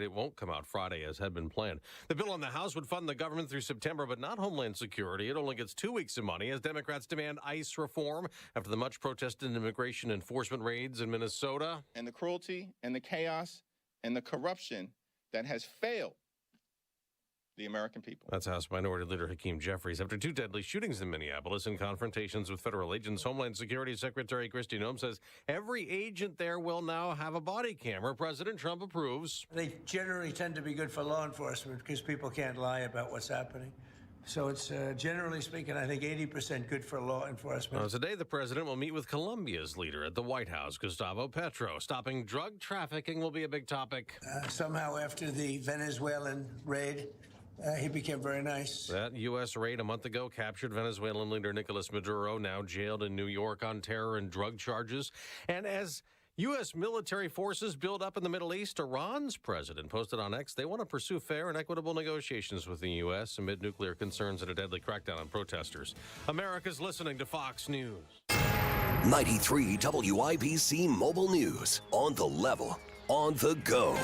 it won't come out Friday as had been planned. The bill on the House would fund the government through September, but not Homeland Security. It only gets 2 weeks of money as Democrats demand ICE reform after the much protested immigration enforcement raids in Minnesota. And the cruelty and the chaos and the corruption that has failed the American people. That's House Minority Leader Hakeem Jeffries. After 2 deadly shootings in Minneapolis and confrontations with federal agents, Homeland Security Secretary Kristi Noem says every agent there will now have a body camera. President Trump approves. They generally tend to be good for law enforcement because people can't lie about what's happening. So it's, generally speaking, I think 80% good for law enforcement. Today, the president will meet with Colombia's leader at the White House, Gustavo Petro. Stopping drug trafficking will be a big topic. Somehow after the Venezuelan raid, he became very nice. That U.S. raid a month ago captured Venezuelan leader Nicolas Maduro, now jailed in New York on terror and drug charges. And as U.S. military forces build up in the Middle East, Iran's president posted on X they want to pursue fair and equitable negotiations with the U.S. amid nuclear concerns and a deadly crackdown on protesters. America's listening to Fox News. 93 WIBC Mobile News. On the level, on the go.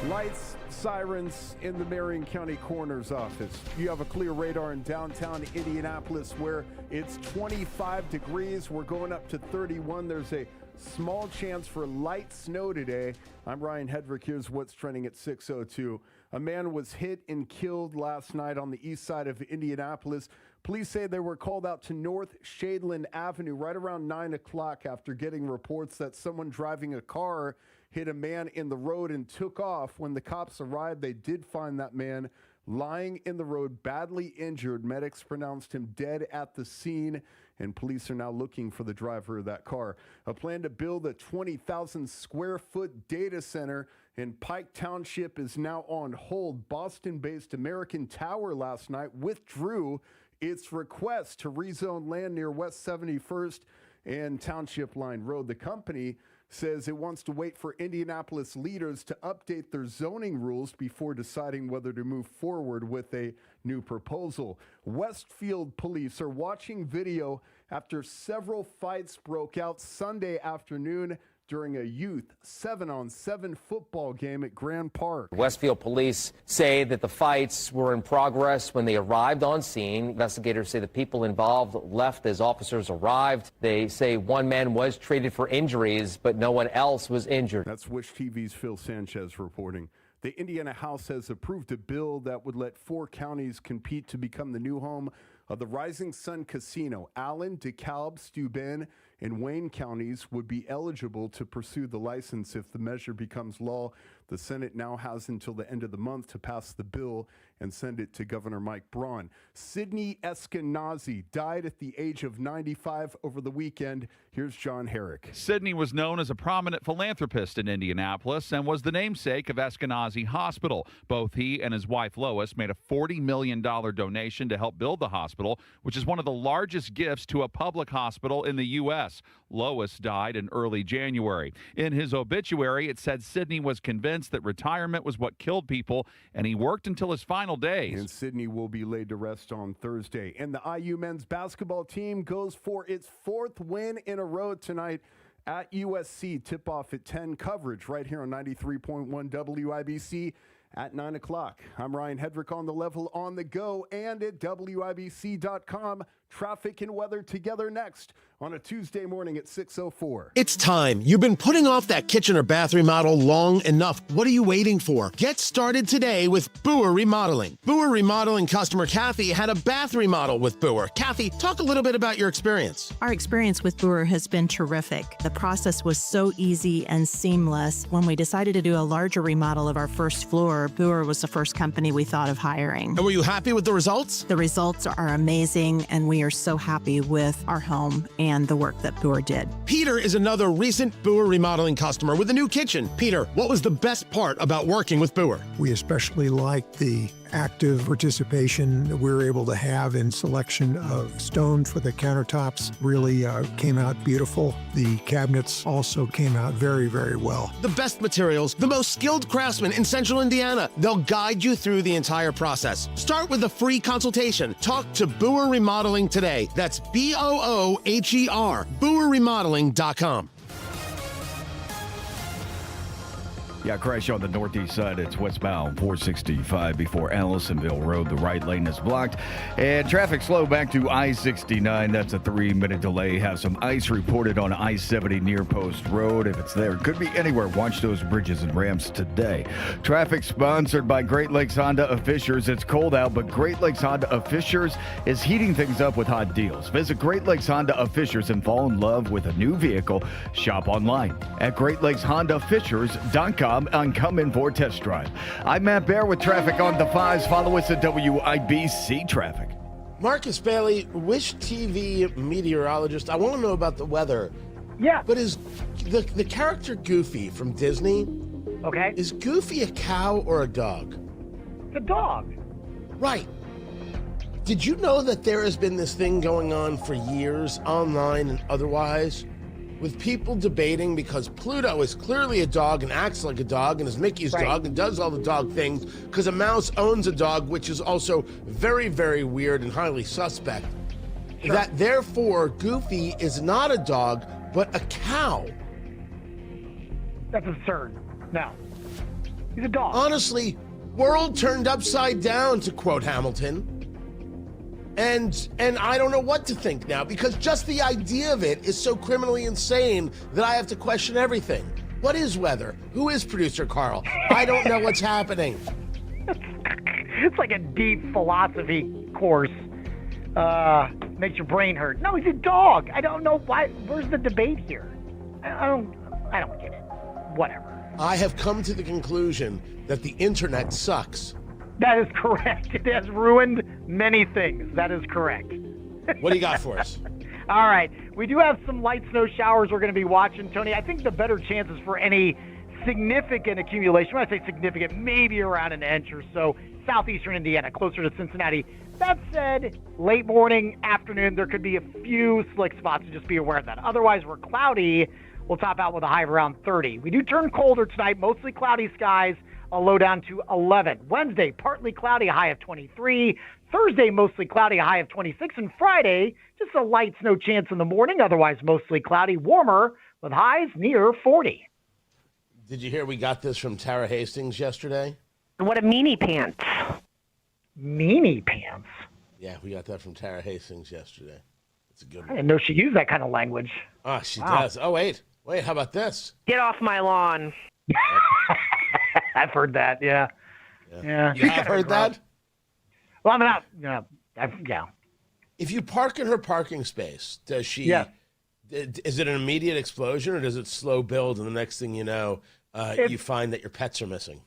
Lights, sirens in the Marion County Coroner's Office. You have a clear radar in downtown Indianapolis where it's 25 degrees. We're going up to 31. There's a small chance for light snow today. I'm Ryan Hedrick. Here's what's trending at 6:02. A man was hit and killed last night on the east side of Indianapolis. Police say they were called out to North Shadeland Avenue right around 9 o'clock after getting reports that someone driving a car hit a man in the road and took off. When the cops arrived, they did find that man lying in the road, badly injured. Medics pronounced him dead at the scene, and police are now looking for the driver of that car. A plan to build a 20,000 square foot data center in Pike Township is now on hold. Boston-based American Tower last night withdrew its request to rezone land near West 71st and Township Line Road. The company says it wants to wait for Indianapolis leaders to update their zoning rules before deciding whether to move forward with a new proposal. Westfield police are watching video after several fights broke out Sunday afternoon during a youth 7-on-7 football game at Grand Park. Westfield police say that the fights were in progress when they arrived on scene. Investigators say the people involved left as officers arrived. They say one man was treated for injuries, but no one else was injured. That's Wish TV's Phil Sanchez reporting. The Indiana House has approved a bill that would let 4 counties compete to become the new home of the Rising Sun Casino. Allen, DeKalb, Steuben, and Wayne counties would be eligible to pursue the license if the measure becomes law. The Senate now has until the end of the month to pass the bill and send it to Governor Mike Braun. Sidney Eskenazi died at the age of 95 over the weekend. Here's John Herrick. Sidney was known as a prominent philanthropist in Indianapolis and was the namesake of Eskenazi Hospital. Both he and his wife Lois made a $40 million donation to help build the hospital, which is one of the largest gifts to a public hospital in the U.S. Lois died in early January. In his obituary, it said Sidney was convinced that retirement was what killed people, and he worked until his final days. And Sidney will be laid to rest on Thursday. And the IU men's basketball team goes for its 4th win in a row tonight at USC. Tip-off at 10. Coverage right here on 93.1 WIBC at 9 o'clock. I'm Ryan Hedrick on the level, on the go, and at WIBC.com. Traffic and weather together next on a Tuesday morning at 6:04. It's time. You've been putting off that kitchen or bath remodel long enough. What are you waiting for? Get started today with Boer Remodeling. Boer Remodeling customer Kathy had a bath remodel with Boer. Kathy, talk a little bit about your experience. Our experience with Boer has been terrific. The process was so easy and seamless. When we decided to do a larger remodel of our first floor, Boer was the first company we thought of hiring. And were you happy with the results? The results are amazing, and we are so happy with our home and the work that Boer did. Peter is another recent Boer Remodeling customer with a new kitchen. Peter, what was the best part about working with Boer? We especially liked the active participation that we were able to have in selection of stone for the countertops. Really came out beautiful. The cabinets also came out very, very well. The best materials, the most skilled craftsmen in Central Indiana. They'll guide you through the entire process. Start with a free consultation. Talk to Boer Remodeling today. That's BOOHER, BoerRemodeling.com. Yeah, crash on the northeast side. It's westbound 465 before Allisonville Road. The right lane is blocked. And traffic slow back to I-69. That's a 3-minute delay. Have some ice reported on I-70 near Post Road. If it's there, could be anywhere. Watch those bridges and ramps today. Traffic sponsored by Great Lakes Honda of Fishers. It's cold out, but Great Lakes Honda of Fishers is heating things up with hot deals. Visit Great Lakes Honda of Fishers and fall in love with a new vehicle. Shop online at GreatLakesHondaFishers.com and come in for a test drive. I'm Matt Bear with traffic on the 5s. Follow us at WIBC Traffic. Marcus Bailey, Wish TV meteorologist. I want to know about the weather. Yeah. But is the character Goofy from Disney, okay, is Goofy a cow or a dog? It's a dog. Right. Did you know that there has been this thing going on for years, online and otherwise, with people debating because Pluto is clearly a dog and acts like a dog and is Mickey's dog and does all the dog things because a mouse owns a dog, which is also very, very weird and highly suspect. Sure. That therefore Goofy is not a dog, but a cow. That's absurd. No. He's a dog. Honestly, world turned upside down, to quote Hamilton. And I don't know what to think now, because just the idea of it is so criminally insane that I have to question everything. What is weather? Who is producer Carl? I don't know what's happening. It's like a deep philosophy course. Makes your brain hurt. No, he's a dog. I don't know why. Where's the debate here? I don't get it. Whatever. I have come to the conclusion that the internet sucks. That is correct. It has ruined many things. That is correct. What do you got for us? All right. We do have some light snow showers we're going to be watching, Tony. I think the better chances for any significant accumulation, when I say significant, maybe around an inch or so, southeastern Indiana, closer to Cincinnati. That said, late morning, afternoon, there could be a few slick spots, so just be aware of that. Otherwise, we're cloudy. We'll top out with a high of around 30. We do turn colder tonight, mostly cloudy skies, a low down to 11. Wednesday, partly cloudy, a high of 23. Thursday, mostly cloudy, a high of 26. And Friday, just a light snow chance in the morning, otherwise mostly cloudy, warmer with highs near 40. Did you hear we got this from Tara Hastings yesterday? What a meanie pants. Meanie pants? Yeah, we got that from Tara Hastings yesterday. It's a good one. I didn't know she used that kind of language. Oh, she does. Oh, wait, how about this? Get off my lawn. I've heard that, yeah. You have heard that? Well, I'm not, yeah. If you park in her parking space, does she, is it an immediate explosion or does it slow build and the next thing you know, you find that your pets are missing?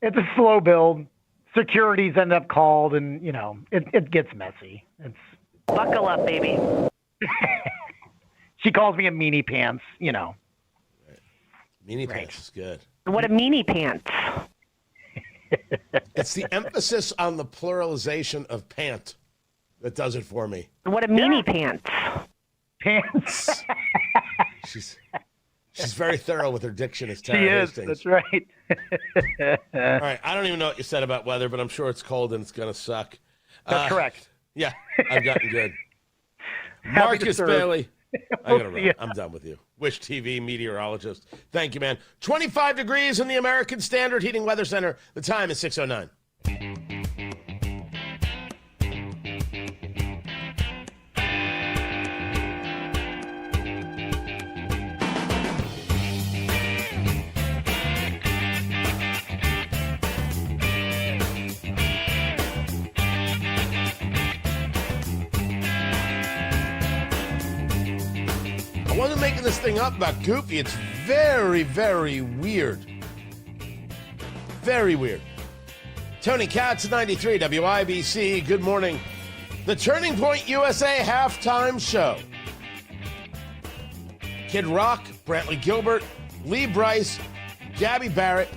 It's a slow build. Securities end up called and, it gets messy. Buckle up, baby. She calls me a meanie pants, Right. Meanie pants is good. What a meanie pants. It's the emphasis on the pluralization of pant that does it for me. What a meanie pants. Pants. She's very thorough with her diction as Tara Hastings. That's right. All right, I don't even know what you said about weather, but I'm sure it's cold and it's going to suck. That's correct. Yeah, I've gotten good. Marcus Bailey. I gotta run. I'm done with you. Wish TV meteorologist. Thank you, man. 25 degrees in the American Standard Heating Weather Center. The time is 6:09. I wasn't making this thing up about Goofy. It's very, very weird. Very weird. Tony Katz, 93 WIBC. Good morning. The Turning Point USA halftime show. Kid Rock, Brantley Gilbert, Lee Brice, Gabby Barrett.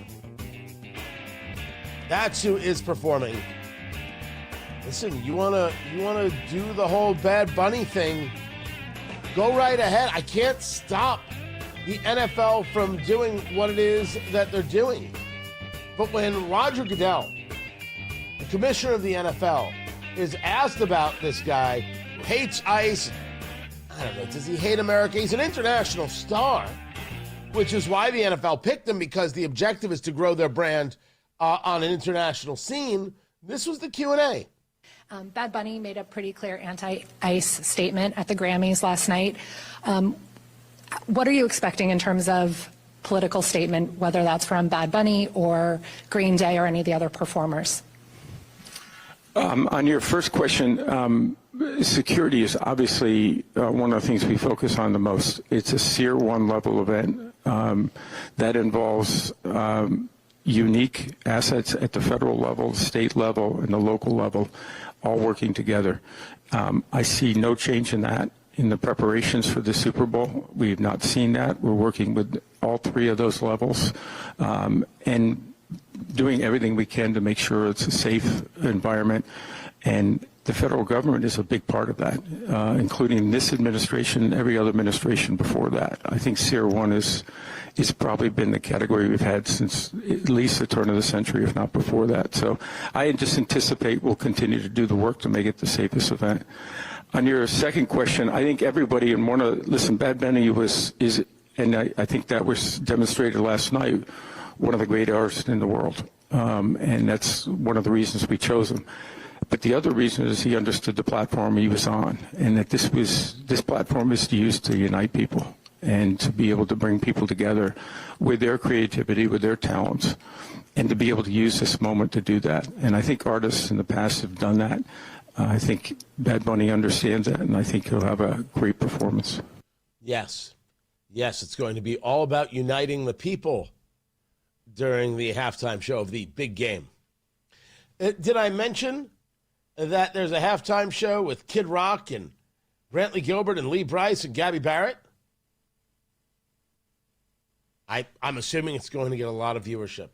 That's who is performing. Listen, you wanna do the whole Bad Bunny thing? Go right ahead. I can't stop the NFL from doing what it is that they're doing. But when Roger Goodell, the commissioner of the NFL, is asked about this guy who hates ICE, I don't know, does he hate America? He's an international star. which is why the NFL picked them, because the objective is to grow their brand on an international scene. This was the Q&A. Bad Bunny made a pretty clear anti-ICE statement at the Grammys last night. What are you expecting in terms of political statement, whether that's from Bad Bunny or Green Day or any of the other performers? On your first question, security is obviously one of the things we focus on the most. It's a Tier 1 level event that involves unique assets at the federal level, the state level, and the local level, all working together. I see no change in that. In the preparations for the Super Bowl, we have not seen that. We're working with all three of those levels and doing everything we can to make sure it's a safe environment. And the federal government is a big part of that, including this administration and every other administration before that. I think Tier 1 is probably been the category we've had since at least the turn of the century, if not before that. So I just anticipate we'll continue to do the work to make it the safest event. On your second question, I think everybody listen, Bad Bunny is, and I think that was demonstrated last night, one of the great artists in the world. And that's one of the reasons we chose him. But the other reason is he understood the platform he was on, and that this platform is used to unite people and to be able to bring people together with their creativity, with their talents, and to be able to use this moment to do that. And I think artists in the past have done that. I think Bad Bunny understands that, and I think he'll have a great performance. Yes, it's going to be all about uniting the people during the halftime show of the big game. Did I mention that there's a halftime show with Kid Rock and Brantley Gilbert and Lee Brice and Gabby Barrett? I'm assuming it's going to get a lot of viewership.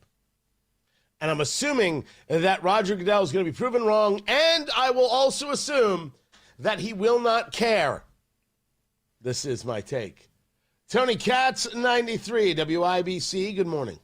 And I'm assuming that Roger Goodell is going to be proven wrong, and I will also assume that he will not care. This is my take. Tony Katz, 93, WIBC, good morning.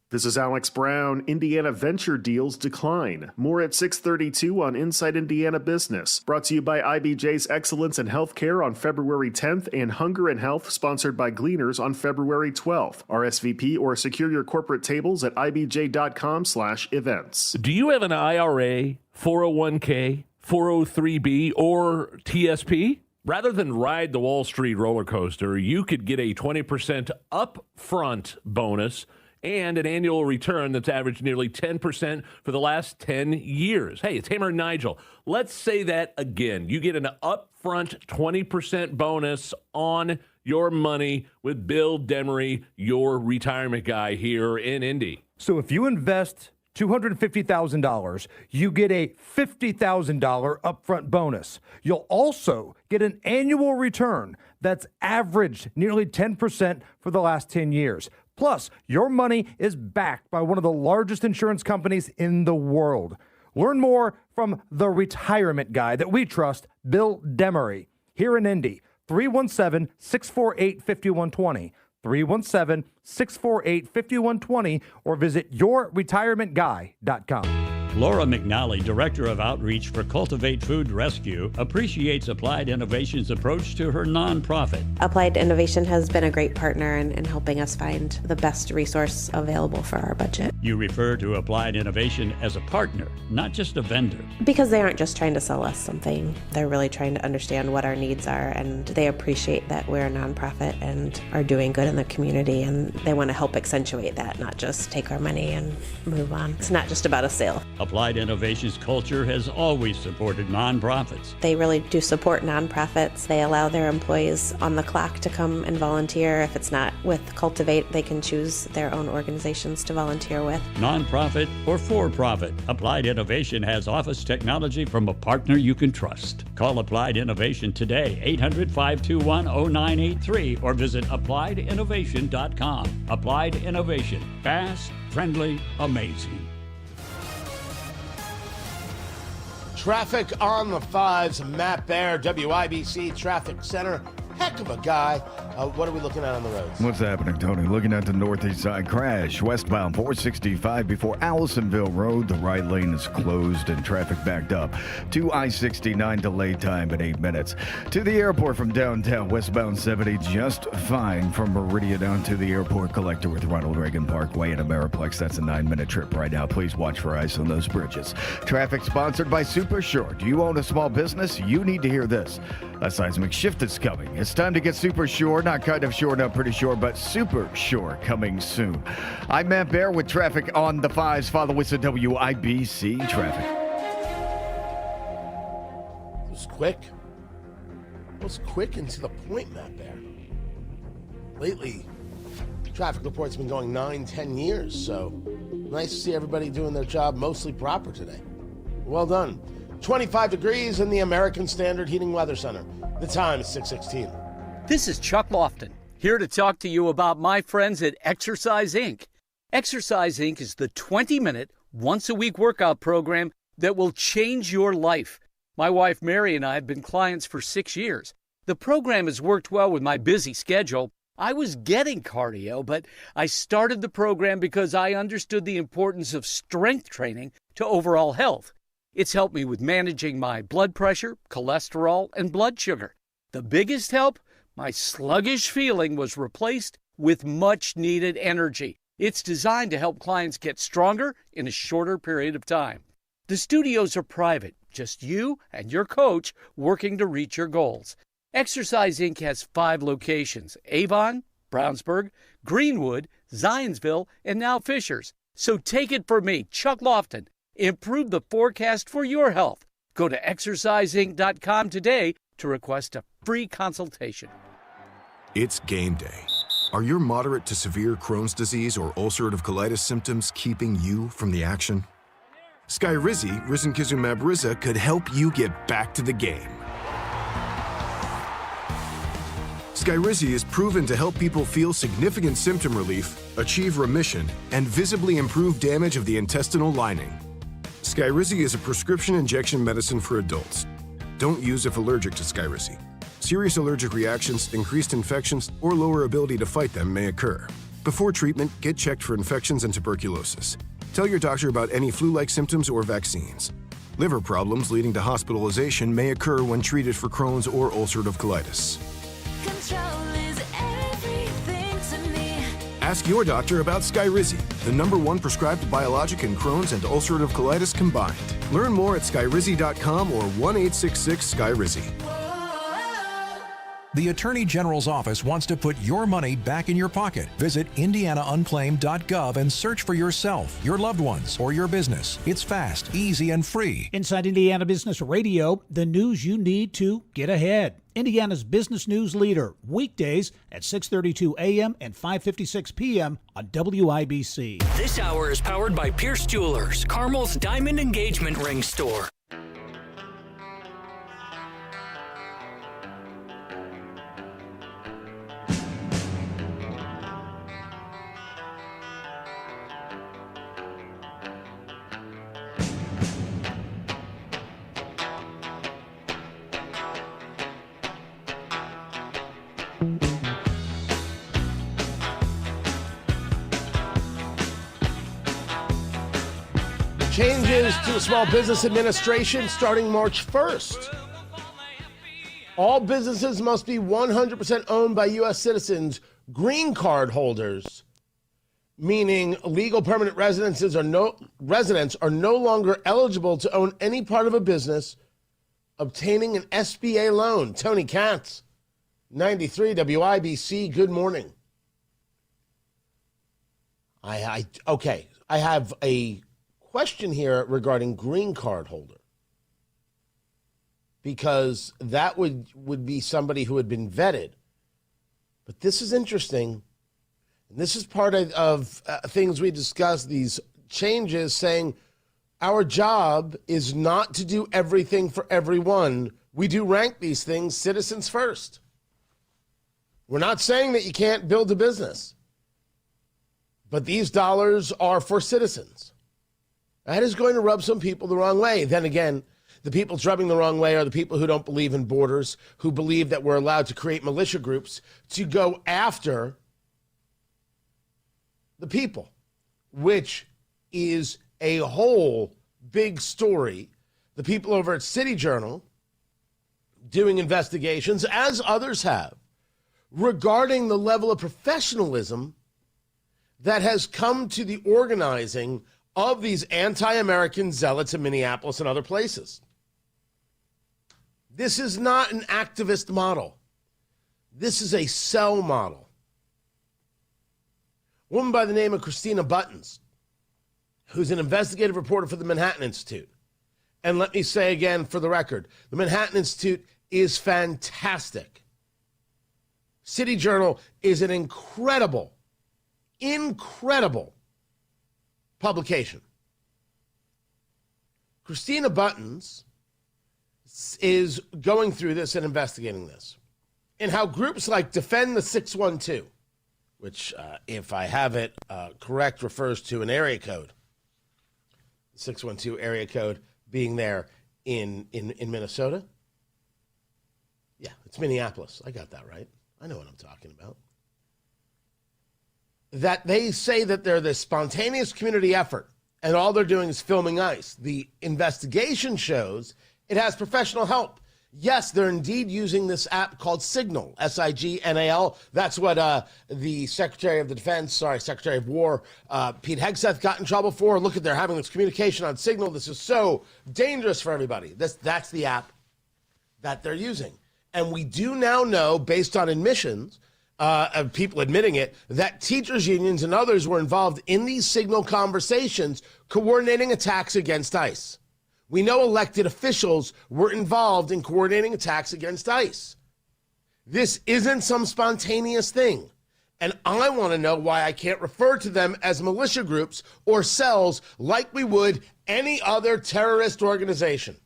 This is Alex Brown. Indiana venture deals decline. More at 6:32 on Inside Indiana Business. Brought to you by IBJ's Excellence in Healthcare on February 10th and Hunger and Health, sponsored by Gleaners, on February 12th. RSVP or secure your corporate tables at ibj.com/events. Do you have an IRA, 401k, 403b, or TSP? Rather than ride the Wall Street roller coaster, you could get a 20% upfront bonus and an annual return that's averaged nearly 10% for the last 10 years. Hey, it's Hammer and Nigel. Let's say that again. You get an upfront 20% bonus on your money with Bill Demery, your retirement guy here in Indy. So if you invest $250,000, you get a $50,000 upfront bonus. You'll also get an annual return that's averaged nearly 10% for the last 10 years. Plus, your money is backed by one of the largest insurance companies in the world. Learn more from the retirement guy that we trust, Bill Demery, here in Indy. 317-648-5120. 317-648-5120, or visit yourretirementguy.com. Laura McNally, Director of Outreach for Cultivate Food Rescue, appreciates Applied Innovation's approach to her nonprofit. Applied Innovation has been a great partner in helping us find the best resource available for our budget. You refer to Applied Innovation as a partner, not just a vendor. Because they aren't just trying to sell us something. They're really trying to understand what our needs are, and they appreciate that we're a nonprofit and are doing good in the community, and they want to help accentuate that, not just take our money and move on. It's not just about a sale. Applied Innovation's culture has always supported nonprofits. They really do support nonprofits. They allow their employees on the clock to come and volunteer. If it's not with Cultivate, they can choose their own organizations to volunteer with. Nonprofit or for-profit, Applied Innovation has office technology from a partner you can trust. Call Applied Innovation today, 800-521-0983, or visit appliedinnovation.com. Applied Innovation. Fast, friendly, amazing. Traffic on the 5s, Matt Baer, WIBC Traffic Center. Heck of a guy. What are we looking at on the roads? What's happening, Tony? Looking at the northeast side crash. Westbound 465 before Allisonville Road. The right lane is closed and traffic backed up. To I-69 delay time at 8 minutes. To the airport from downtown, westbound 70 just fine from Meridian down to the airport collector with Ronald Reagan Parkway and Ameriplex. That's a 9-minute trip right now. Please watch for ice on those bridges. Traffic sponsored by Super Shore. Do you own a small business? You need to hear this. A seismic shift is coming. It's time to get Super Shore. Not kind of sure, not pretty sure, but Super Shore coming soon. I'm Matt Bear with traffic on the 5s. Follow us at WIBC Traffic. It was quick. It was quick and to the point, Matt Bear. Lately, traffic reports been going 9-10 years, so nice to see everybody doing their job mostly proper today. Well done. 25 degrees in the American Standard Heating Weather Center. The time is 6:16. This is Chuck Lofton, here to talk to you about my friends at Exercise Inc. Exercise Inc. is the 20-minute, once-a-week workout program that will change your life. My wife Mary and I have been clients for 6 years. The program has worked well with my busy schedule. I was getting cardio, but I started the program because I understood the importance of strength training to overall health. It's helped me with managing my blood pressure, cholesterol, and blood sugar. The biggest help? My sluggish feeling was replaced with much-needed energy. It's designed to help clients get stronger in a shorter period of time. The studios are private, just you and your coach working to reach your goals. Exercise Inc. has 5 locations: Avon, Brownsburg, Greenwood, Zionsville, and now Fishers. So take it from me, Chuck Lofton. Improve the forecast for your health. Go to exerciseinc.com today to request a free consultation. It's game day. Are your moderate to severe Crohn's disease or ulcerative colitis symptoms keeping you from the action? Skyrizi, risankizumab Riza, could help you get back to the game. Skyrizi is proven to help people feel significant symptom relief, achieve remission, and visibly improve damage of the intestinal lining. Skyrizi is a prescription injection medicine for adults. Don't use if allergic to Skyrizi. Serious allergic reactions, increased infections, or lower ability to fight them may occur. Before treatment, get checked for infections and tuberculosis. Tell your doctor about any flu-like symptoms or vaccines. Liver problems leading to hospitalization may occur when treated for Crohn's or ulcerative colitis. Ask your doctor about Skyrizi, the #1 prescribed biologic in Crohn's and ulcerative colitis combined. Learn more at skyrizi.com or 1-866-SKYRIZI. The Attorney General's office wants to put your money back in your pocket. Visit indianaunclaimed.gov and search for yourself, your loved ones, or your business. It's fast, easy, and free. Inside Indiana Business Radio, the news you need to get ahead. Indiana's business news leader, weekdays at 6:32 a.m. and 5:56 p.m. on WIBC. This hour is powered by Pierce Jewelers, Carmel's Diamond Engagement Ring Store. Changes to the Small Business Administration starting March 1st. All businesses must be 100% owned by U.S. citizens, green card holders, meaning legal permanent residents are no longer eligible to own any part of a business obtaining an SBA loan. Tony Katz, 93 WIBC, good morning. I have a question here regarding green card holder, because that would be somebody who had been vetted. But this is interesting, and this is part of things we discussed, these changes saying our job is not to do everything for everyone. We do rank these things citizens first. We're not saying that you can't build a business, but these dollars are for citizens. That is going to rub some people the wrong way. Then again, The people it's rubbing the wrong way are the people who don't believe in borders, who believe that we're allowed to create militia groups to go after the people, which is a whole big story. The people over at City Journal doing investigations, as others have, regarding the level of professionalism that has come to the organizing of these anti-American zealots in Minneapolis and other places. This is not an activist model. This is a cell model. A woman by the name of Christina Buttons, who's an investigative reporter for the Manhattan Institute. And let me say again for the record, the Manhattan Institute is fantastic. City Journal is an incredible publication. Christina Buttons is going through this and investigating this, and how groups like Defend the 612, which, if I have it correct, refers to an area code, 612 area code being there in Minnesota. Yeah, it's Minneapolis. I got that right. I know what I'm talking about. That they say that they're this spontaneous community effort, and all they're doing is filming ICE. The investigation shows it has professional help. Yes, they're indeed using this app called Signal, S-I-G-N-A-L. That's what the Secretary of War, Pete Hegseth, got in trouble for. Look at, they're having this communication on Signal. This is so dangerous for everybody. That's the app that they're using. And we do now know, based on admissions, of people admitting it, that teachers' unions and others were involved in these Signal conversations coordinating attacks against ICE. We know elected officials were involved in coordinating attacks against ICE. This isn't some spontaneous thing. And I want to know why I can't refer to them as militia groups or cells like we would any other terrorist organization.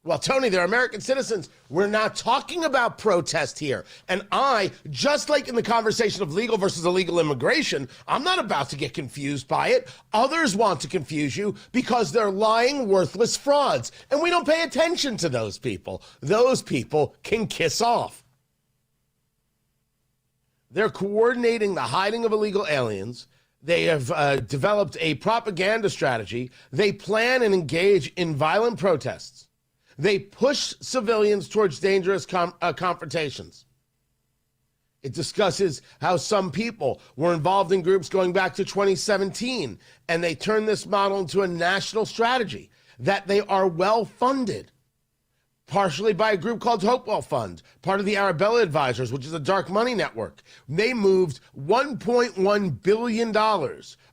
Well, Tony, they're American citizens. We're not talking about protest here. And I, just like in the conversation of legal versus illegal immigration, I'm not about to get confused by it. Others want to confuse you because they're lying, worthless frauds. And we don't pay attention to those people. Those people can kiss off. They're coordinating the hiding of illegal aliens. They have developed a propaganda strategy. They plan and engage in violent protests. They push civilians towards dangerous confrontations. It discusses how some people were involved in groups going back to 2017, and they turned this model into a national strategy, that they are well-funded, partially by a group called Hopewell Fund, part of the Arabella Advisors, which is a dark money network. They moved $1.1 billion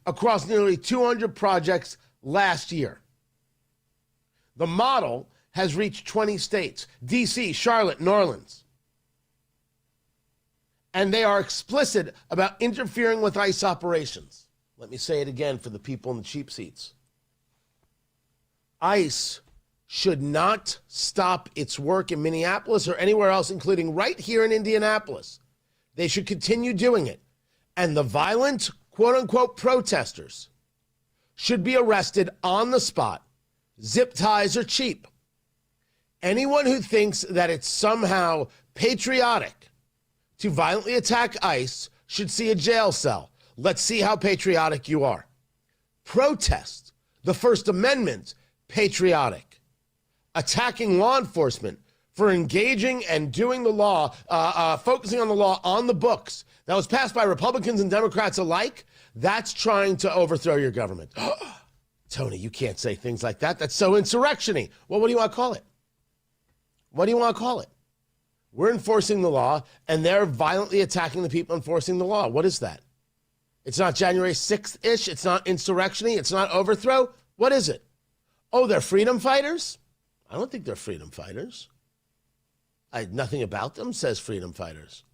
across nearly 200 projects last year. The model has reached 20 states, D.C., Charlotte, New Orleans. And they are explicit about interfering with ICE operations. Let me say it again for the people in the cheap seats. ICE should not stop its work in Minneapolis or anywhere else, including right here in Indianapolis. They should continue doing it. And the violent, quote-unquote, protesters should be arrested on the spot. Zip ties are cheap. Anyone who thinks that it's somehow patriotic to violently attack ICE should see a jail cell. Let's see how patriotic you are. Protest, the First Amendment, patriotic. Attacking law enforcement for engaging and doing the law, focusing on the law on the books that was passed by Republicans and Democrats alike, that's trying to overthrow your government. Tony, you can't say things like that. That's so insurrection-y. Well, what do you want to call it? What do you want to call it? We're enforcing the law, and they're violently attacking the people enforcing the law. What is that? It's not January 6th-ish. It's not insurrection-y. It's not overthrow. What is it? Oh, they're freedom fighters? I don't think they're freedom fighters. Nothing about them says freedom fighters.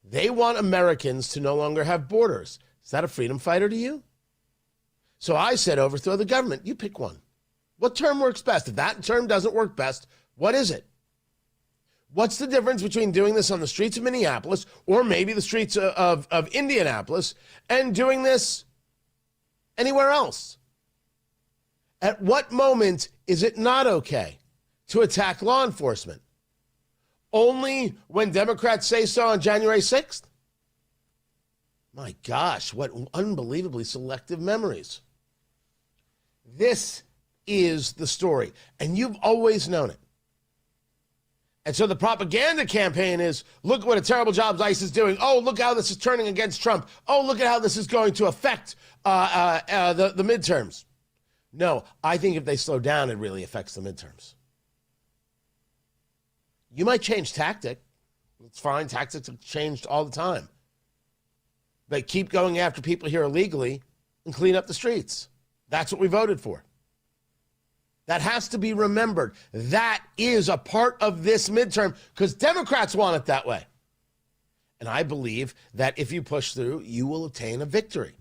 They want Americans to no longer have borders. Is that a freedom fighter to you? So I said overthrow the government. You pick one. What term works best? If that term doesn't work best, what is it? What's the difference between doing this on the streets of Minneapolis or maybe the streets of Indianapolis and doing this anywhere else? At what moment is it not okay to attack law enforcement. Only when Democrats say so on January 6th? My gosh, what unbelievably selective memories. This is the story, and you've always known it. And so the propaganda campaign is, look what a terrible job ICE is doing. Oh, look how this is turning against Trump. Oh, look at how this is going to affect the midterms. No, I think if they slow down, it really affects the midterms. You might change tactic. It's fine. Tactics have changed all the time. But keep going after people here illegally and clean up the streets. That's what we voted for. That has to be remembered. That is a part of this midterm because Democrats want it that way. And I believe that if you push through, you will obtain a victory.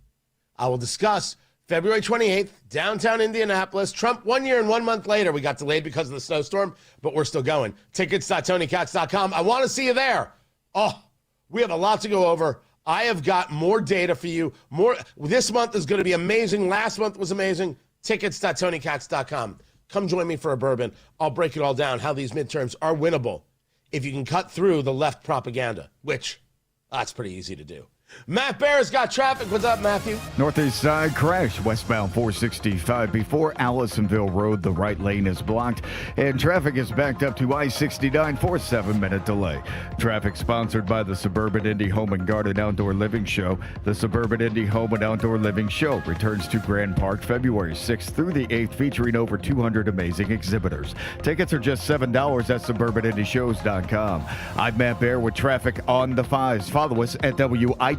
I will discuss February 28th, downtown Indianapolis. Trump 1 year and 1 month later. We got delayed because of the snowstorm, but we're still going. Tickets.TonyKatz.com. I want to see you there. Oh, we have a lot to go over. I have got more data for you. This month is going to be amazing. Last month was amazing. Tickets.TonyKatz.com. Come join me for a bourbon. I'll break it all down, how these midterms are winnable if you can cut through the left propaganda, which that's pretty easy to do. Matt Bear's got traffic. What's up, Matthew? Northeast side crash westbound 465 before Allisonville Road. The right lane is blocked and traffic is backed up to I-69 for a 7-minute delay. Traffic sponsored by the Suburban Indy Home and Garden Outdoor Living Show. The Suburban Indy Home and Outdoor Living Show returns to Grand Park February 6th through the 8th, featuring over 200 amazing exhibitors. Tickets are just $7 at suburbanindyshows.com. I'm Matt Bear with traffic on the 5s. Follow us at WIBC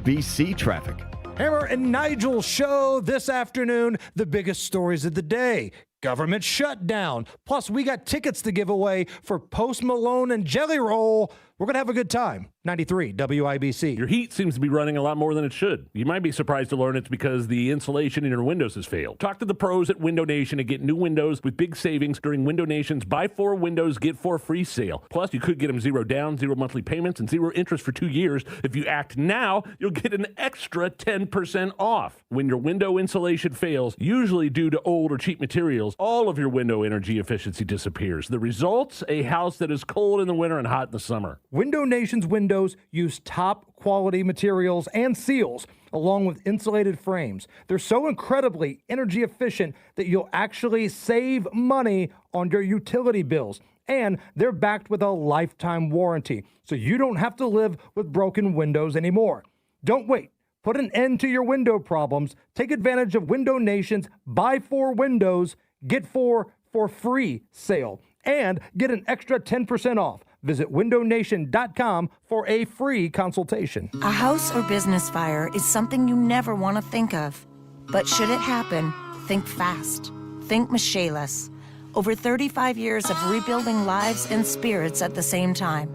Traffic. Hammer and Nigel show this afternoon, the biggest stories of the day. Government shutdown. Plus, we got tickets to give away for Post Malone and Jelly Roll. We're going to have a good time. 93 WIBC. Your heat seems to be running a lot more than it should. You might be surprised to learn it's because the insulation in your windows has failed. Talk to the pros at Window Nation and get new windows with big savings during Window Nation's Buy 4 Windows, Get 4 free sale. Plus, you could get them 0 down, 0 monthly payments, and 0 interest for 2 years. If you act now, you'll get an extra 10% off. When your window insulation fails, usually due to old or cheap materials, all of your window energy efficiency disappears. The results? A house that is cold in the winter and hot in the summer. Window Nation's windows use top quality materials and seals along with insulated frames. They're so incredibly energy efficient that you'll actually save money on your utility bills. And they're backed with a lifetime warranty, so you don't have to live with broken windows anymore. Don't wait. Put an end to your window problems. Take advantage of Window Nation's Buy 4 Windows, Get 4 for free sale. And get an extra 10% off. Visit windownation.com for a free consultation. A house or business fire is something you never want to think of. But should it happen, think fast. Think Michaelis. Over 35 years of rebuilding lives and spirits at the same time.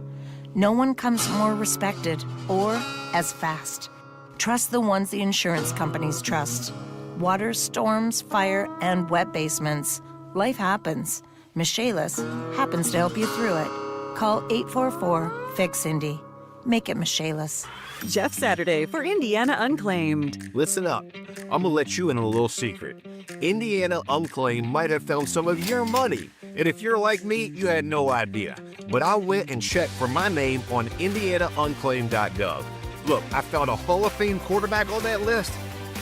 No one comes more respected or as fast. Trust the ones the insurance companies trust. Water, storms, fire, and wet basements. Life happens. Michaelis happens to help you through it. Call 844-FIX-INDY. Make it Michaelis. Jeff Saturday for Indiana Unclaimed. Listen up. I'm going to let you in on a little secret. Indiana Unclaimed might have found some of your money. And if you're like me, you had no idea. But I went and checked for my name on indianaunclaimed.gov. Look, I found a Hall of Fame quarterback on that list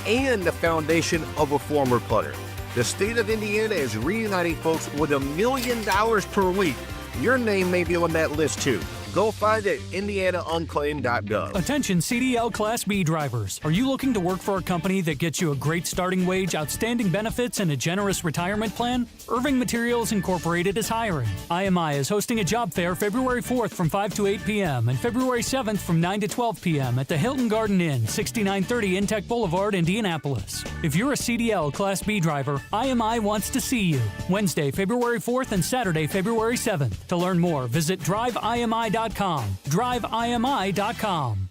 and the foundation of a former punter. The state of Indiana is reuniting folks with $1 million per week. Your name may be on that list too. Go find it at indianaunclaimed.gov. Attention CDL Class B drivers. Are you looking to work for a company that gets you a great starting wage, outstanding benefits, and a generous retirement plan? Irving Materials Incorporated is hiring. IMI is hosting a job fair February 4th from 5 to 8 p.m. and February 7th from 9 to 12 p.m. at the Hilton Garden Inn, 6930 Intech Boulevard, Indianapolis. If you're a CDL Class B driver, IMI wants to see you. Wednesday, February 4th and Saturday, February 7th. To learn more, visit driveimi.com. driveimi.com.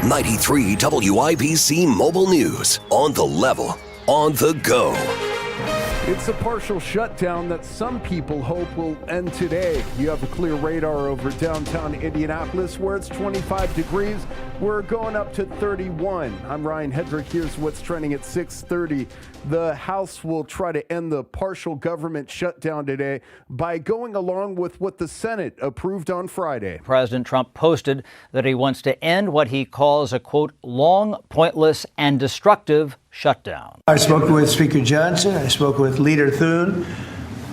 93 WIBC Mobile News. On the level, on the go. It's a partial shutdown that some people hope will end today. You have a clear radar over downtown Indianapolis where it's 25 degrees. We're going up to 31. I'm Ryan Hedrick. Here's what's trending at 6:30. The House will try to end the partial government shutdown today by going along with what the Senate approved on Friday. President Trump posted that he wants to end what he calls a, quote, long, pointless, and destructive shutdown. I spoke with Speaker Johnson. I spoke with Leader Thune.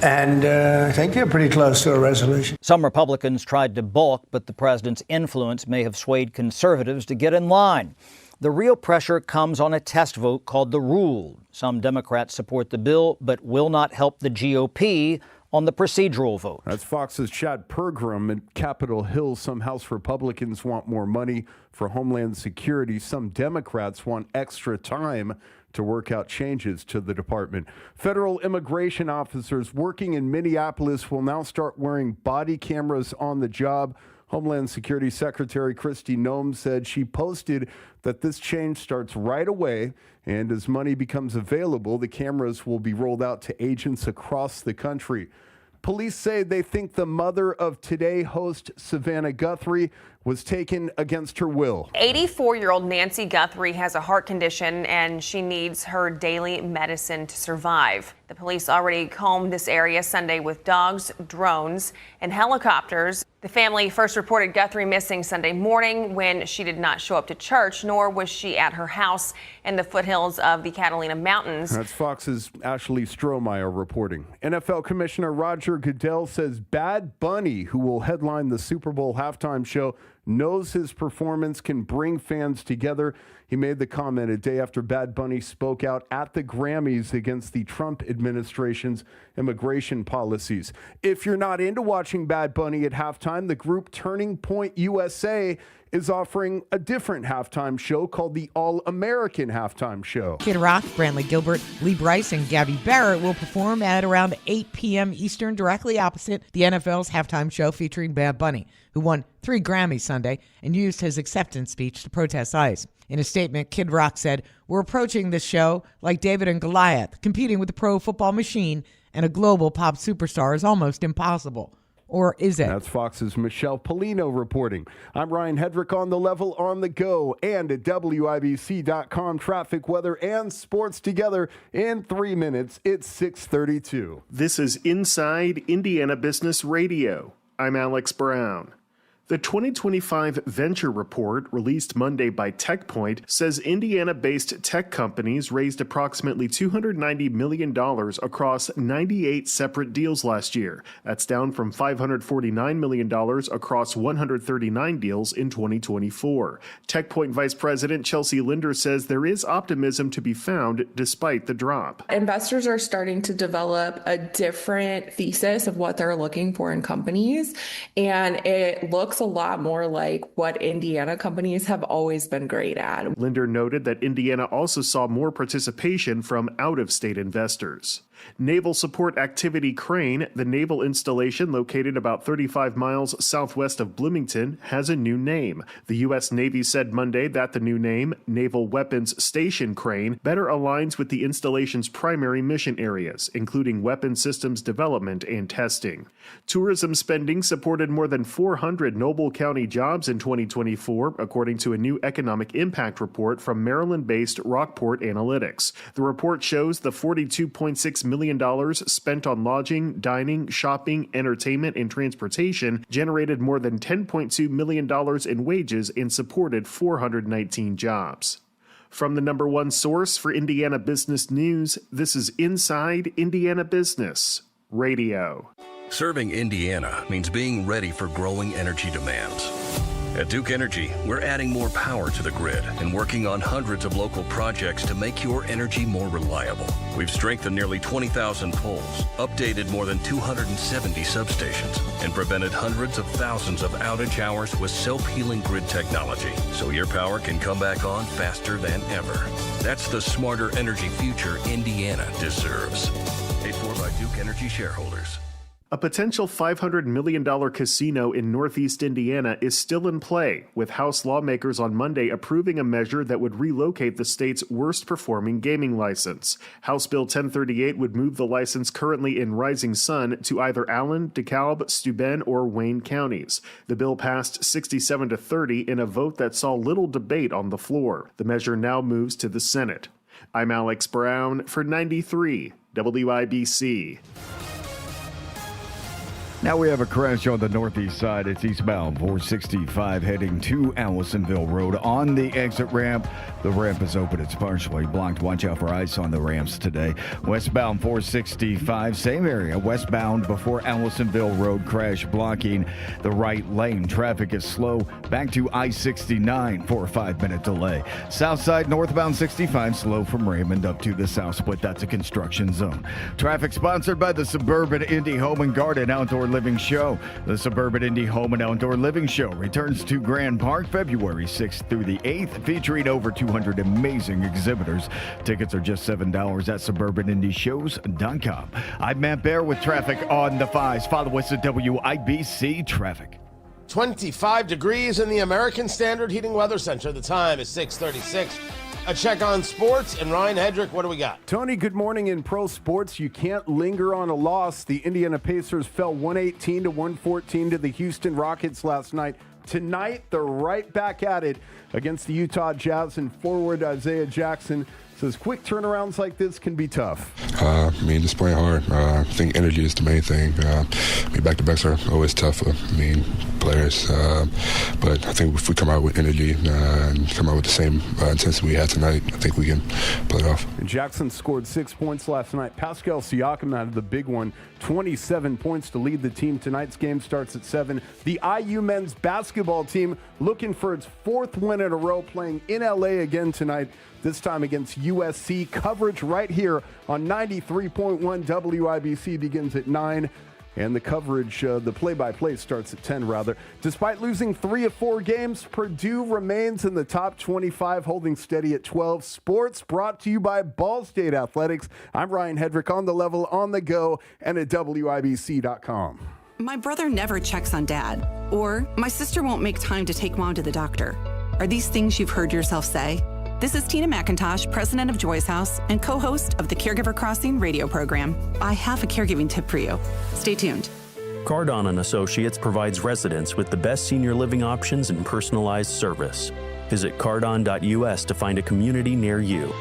And I think they're pretty close to a resolution. Some Republicans tried to balk, but the president's influence may have swayed conservatives to get in line. The real pressure comes on a test vote called the Rule. Some Democrats support the bill, but will not help the GOP on the procedural vote. That's Fox's Chad Pergram at Capitol Hill. Some House Republicans want more money for Homeland Security. Some Democrats want extra time to work out changes to the department. Federal immigration officers working in Minneapolis will now start wearing body cameras on the job. Homeland Security Secretary Kristi Noem said she posted that this change starts right away, and as money becomes available, the cameras will be rolled out to agents across the country. Police say they think the mother of Today host Savannah Guthrie was taken against her will. 84-year-old Nancy Guthrie has a heart condition and she needs her daily medicine to survive. The police already combed this area Sunday with dogs, drones, and helicopters. The family first reported Guthrie missing Sunday morning when she did not show up to church, nor was she at her house in the foothills of the Catalina Mountains. That's Fox's Ashley Strohmeyer reporting. NFL Commissioner Roger Goodell says Bad Bunny, who will headline the Super Bowl halftime show, knows his performance can bring fans together. He made the comment a day after Bad Bunny spoke out at the Grammys against the Trump administration's immigration policies. If you're not into watching Bad Bunny at halftime, the group Turning Point USA is offering a different halftime show called the All-American Halftime Show. Kid Rock, Brantley Gilbert, Lee Brice, and Gabby Barrett will perform at around 8 p.m. Eastern, directly opposite the NFL's halftime show featuring Bad Bunny, who won 3 Grammys Sunday and used his acceptance speech to protest ICE. In a statement, Kid Rock said, "We're approaching this show like David and Goliath. Competing with the pro football machine and a global pop superstar is almost impossible." Or is it? That's Fox's Michelle Polino reporting. I'm Ryan Hedrick on the level, on the go, and at WIBC.com. Traffic, weather, and sports together in 3 minutes. It's 6:32. This is Inside Indiana Business Radio. I'm Alex Brown. The 2025 Venture Report, released Monday by TechPoint, says Indiana-based tech companies raised approximately $290 million across 98 separate deals last year. That's down from $549 million across 139 deals in 2024. TechPoint Vice President Chelsea Linder says there is optimism to be found despite the drop. Investors are starting to develop a different thesis of what they're looking for in companies, and it looks a lot more like what Indiana companies have always been great at. Linder noted that Indiana also saw more participation from out-of-state investors. Naval Support Activity Crane, the naval installation located about 35 miles southwest of Bloomington, has a new name. The U.S. Navy said Monday that the new name, Naval Weapons Station Crane, better aligns with the installation's primary mission areas, including weapon systems development and testing. Tourism spending supported more than 400 Noble County jobs in 2024, according to a new economic impact report from Maryland-based Rockport Analytics. The report shows the $42.6 million spent on lodging, dining, shopping, entertainment, and transportation generated more than $10.2 million in wages and supported 419 jobs. From the #1 source for Indiana business news, this is Inside Indiana Business Radio. Serving Indiana means being ready for growing energy demands. At Duke Energy, we're adding more power to the grid and working on hundreds of local projects to make your energy more reliable. We've strengthened nearly 20,000 poles, updated more than 270 substations, and prevented hundreds of thousands of outage hours with self-healing grid technology, so your power can come back on faster than ever. That's the smarter energy future Indiana deserves. Paid for by Duke Energy shareholders. A potential $500 million casino in Northeast Indiana is still in play, with House lawmakers on Monday approving a measure that would relocate the state's worst-performing gaming license. House Bill 1038 would move the license currently in Rising Sun to either Allen, DeKalb, Steuben, or Wayne counties. The bill passed 67-30 in a vote that saw little debate on the floor. The measure now moves to the Senate. I'm Alex Brown for 93 WIBC. Now we have a crash on the northeast side. It's eastbound 465 heading to Allisonville Road on the exit ramp. The ramp is open. It's partially blocked. Watch out for ice on the ramps today. Westbound 465, same area. Westbound before Allisonville Road, crash blocking the right lane. Traffic is slow. Back to I-69 for a 5-minute delay. South side northbound 65, slow from Raymond up to the south split. That's a construction zone. Traffic sponsored by the Suburban Indy Home and Garden Outdoor Living Show. The Suburban Indy Home and Outdoor Living Show returns to Grand Park February 6th through the 8th, featuring over 200 amazing exhibitors. Tickets are just $7 at suburbanindyshows.com. I'm Matt Bear with traffic on the 5s. Follow us at WIBC Traffic. 25 degrees in the American Standard Heating Weather Center. The time is 6:36. A check on sports, and Ryan Hedrick, what do we got? Tony, good morning. In pro sports, you can't linger on a loss. The Indiana Pacers fell 118-114 to the Houston Rockets last night. Tonight, they're right back at it against the Utah Jazz, and forward Isaiah Jackson says quick turnarounds like this can be tough. Just playing hard. I think energy is the main thing. Back-to-backs are always tough for players. But I think if we come out with energy and come out with the same intensity we had tonight, I think we can pull it off. Jackson scored 6 points last night. Pascal Siakam had the big one, 27 points to lead the team. Tonight's game starts at 7. The IU men's basketball team looking for its 4th win in a row, playing in LA again tonight, this time against USC. Coverage right here on 93.1 WIBC begins at 9. And the coverage, the play-by-play starts at 10, rather. Despite losing 3 of 4 games, Purdue remains in the top 25, holding steady at 12. Sports brought to you by Ball State Athletics. I'm Ryan Hedrick, on the level, on the go, and at WIBC.com. My brother never checks on dad. Or my sister won't make time to take mom to the doctor. Are these things you've heard yourself say? This is Tina McIntosh, president of Joy's House and co-host of the Caregiver Crossing radio program. I have a caregiving tip for you. Stay tuned. Cardon & Associates provides residents with the best senior living options and personalized service. Visit cardon.us to find a community near you.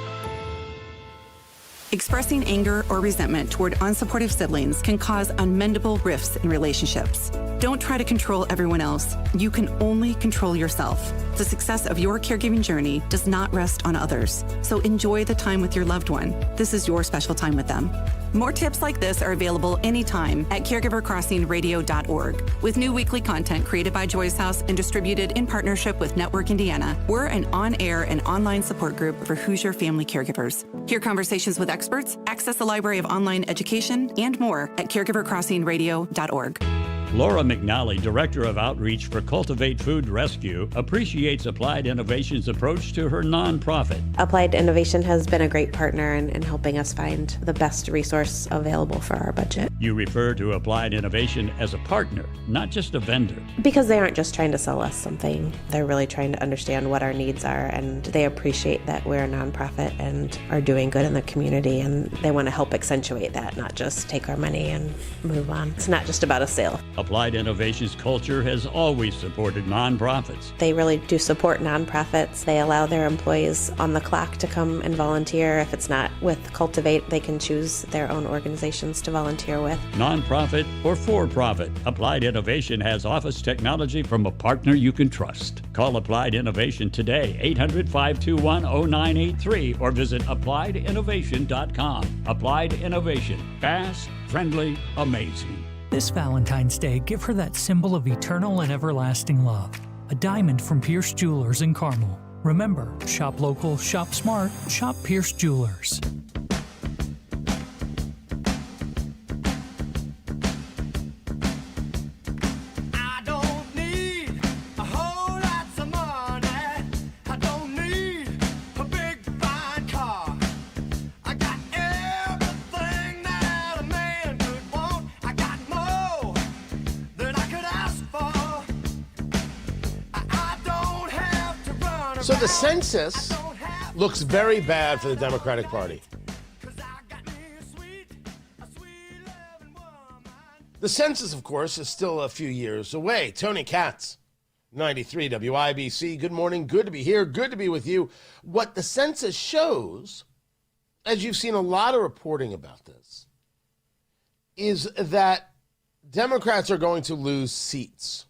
Expressing anger or resentment toward unsupportive siblings can cause unmendable rifts in relationships. Don't try to control everyone else. You can only control yourself. The success of your caregiving journey does not rest on others. So enjoy the time with your loved one. This is your special time with them. More tips like this are available anytime at caregivercrossingradio.org. With new weekly content created by Joy's House and distributed in partnership with Network Indiana, we're an on-air and online support group for Hoosier family caregivers. Hear conversations with experts, access the library of online education, and more at caregivercrossingradio.org. Laura McNally, Director of Outreach for Cultivate Food Rescue, appreciates Applied Innovation's approach to her nonprofit. Applied Innovation has been a great partner in helping us find the best resource available for our budget. You refer to Applied Innovation as a partner, not just a vendor. Because they aren't just trying to sell us something. They're really trying to understand what our needs are, and they appreciate that we're a nonprofit and are doing good in the community, and they want to help accentuate that, not just take our money and move on. It's not just about a sale. Applied Innovation's culture has always supported nonprofits. They really do support nonprofits. They allow their employees on the clock to come and volunteer. If it's not with Cultivate, they can choose their own organizations to volunteer with. Nonprofit or for-profit, Applied Innovation has office technology from a partner you can trust. Call Applied Innovation today, 800-521-0983, or visit appliedinnovation.com. Applied Innovation, fast, friendly, amazing. This Valentine's Day, give her that symbol of eternal and everlasting love. A diamond from Pierce Jewelers in Carmel. Remember, shop local, shop smart, shop Pierce Jewelers. More So the census looks very bad for the Democratic Party. The census, of course, is still a few years away. Tony Katz, 93 WIBC. Good morning. Good to be here. Good to be with you. What the census shows, as you've seen a lot of reporting about this, is that Democrats are going to lose seats.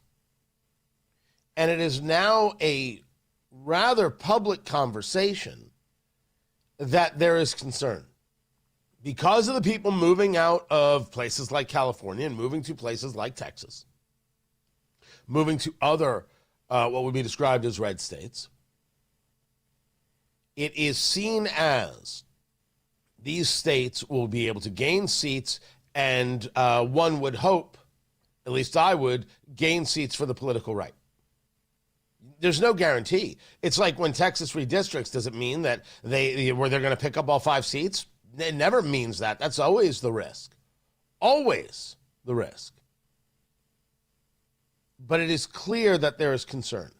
And it is now a rather public conversation that there is concern. Because of the people moving out of places like California and moving to places like Texas, moving to other, what would be described as red states, it is seen as these states will be able to gain seats and one would hope, at least I would, gain seats for the political right. There's no guarantee. It's like when Texas redistricts, does it mean that they're going to pick up all 5 seats? It never means that. That's always the risk. Always the risk. But it is clear that there is concern.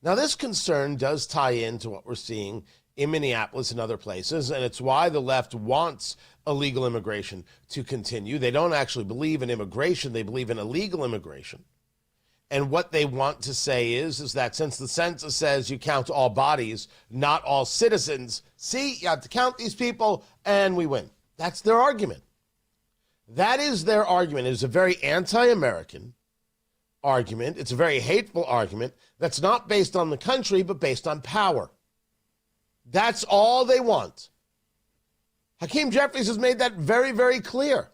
Now, this concern does tie into what we're seeing in Minneapolis and other places, and it's why the left wants illegal immigration to continue. They don't actually believe in immigration. They believe in illegal immigration. And what they want to say is that since the census says you count all bodies, not all citizens, see, you have to count these people and we win. That's their argument. That is their argument. It is a very anti-American argument. It's a very hateful argument that's not based on the country, but based on power. That's all they want. Hakeem Jeffries has made that very, very clear.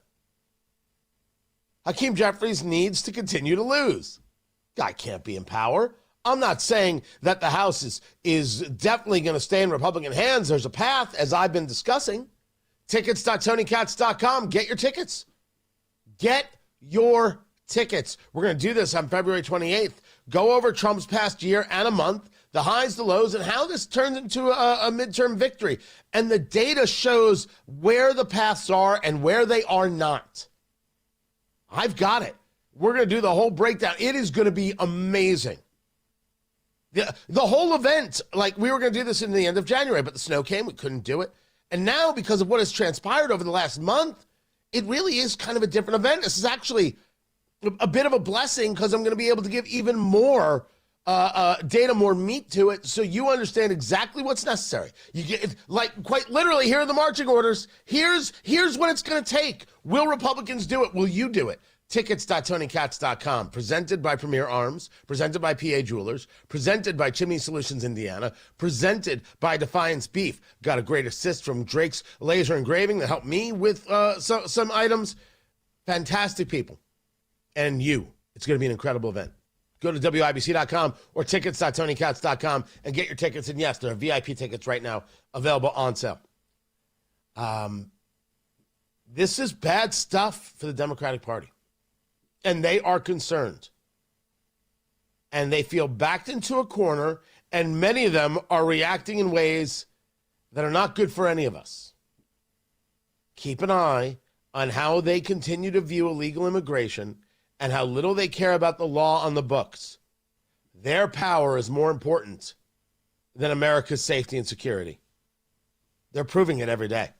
Hakeem Jeffries needs to continue to lose. Guy can't be in power. I'm not saying that the House is definitely going to stay in Republican hands. There's a path, as I've been discussing. Tickets.TonyKatz.com. Get your tickets. Get your tickets. We're going to do this on February 28th. Go over Trump's past year and a month, the highs, the lows, and how this turns into a midterm victory. And the data shows where the paths are and where they are not. I've got it. We're going to do the whole breakdown. It is going to be amazing. The whole event, like we were going to do this in the end of January, but the snow came. We couldn't do it. And now, because of what has transpired over the last month, it really is kind of a different event. This is actually a bit of a blessing because I'm going to be able to give even more data, more meat to it, so you understand exactly what's necessary. You get, like, quite literally, here are the marching orders. Here's what it's going to take. Will Republicans do it? Will you do it? Tickets.TonyKatz.com. Presented by Premier Arms. Presented by PA Jewelers. Presented by Chimney Solutions Indiana. Presented by Defiance Beef. Got a great assist from Drake's Laser Engraving that helped me with some items. Fantastic people. And you. It's going to be an incredible event. Go to WIBC.com or tickets.TonyKatz.com and get your tickets. And yes, there are VIP tickets right now available on sale. This is bad stuff for the Democratic Party. And they are concerned. And they feel backed into a corner, and many of them are reacting in ways that are not good for any of us. Keep an eye on how they continue to view illegal immigration and how little they care about the law on the books. Their power is more important than America's safety and security. They're proving it every day.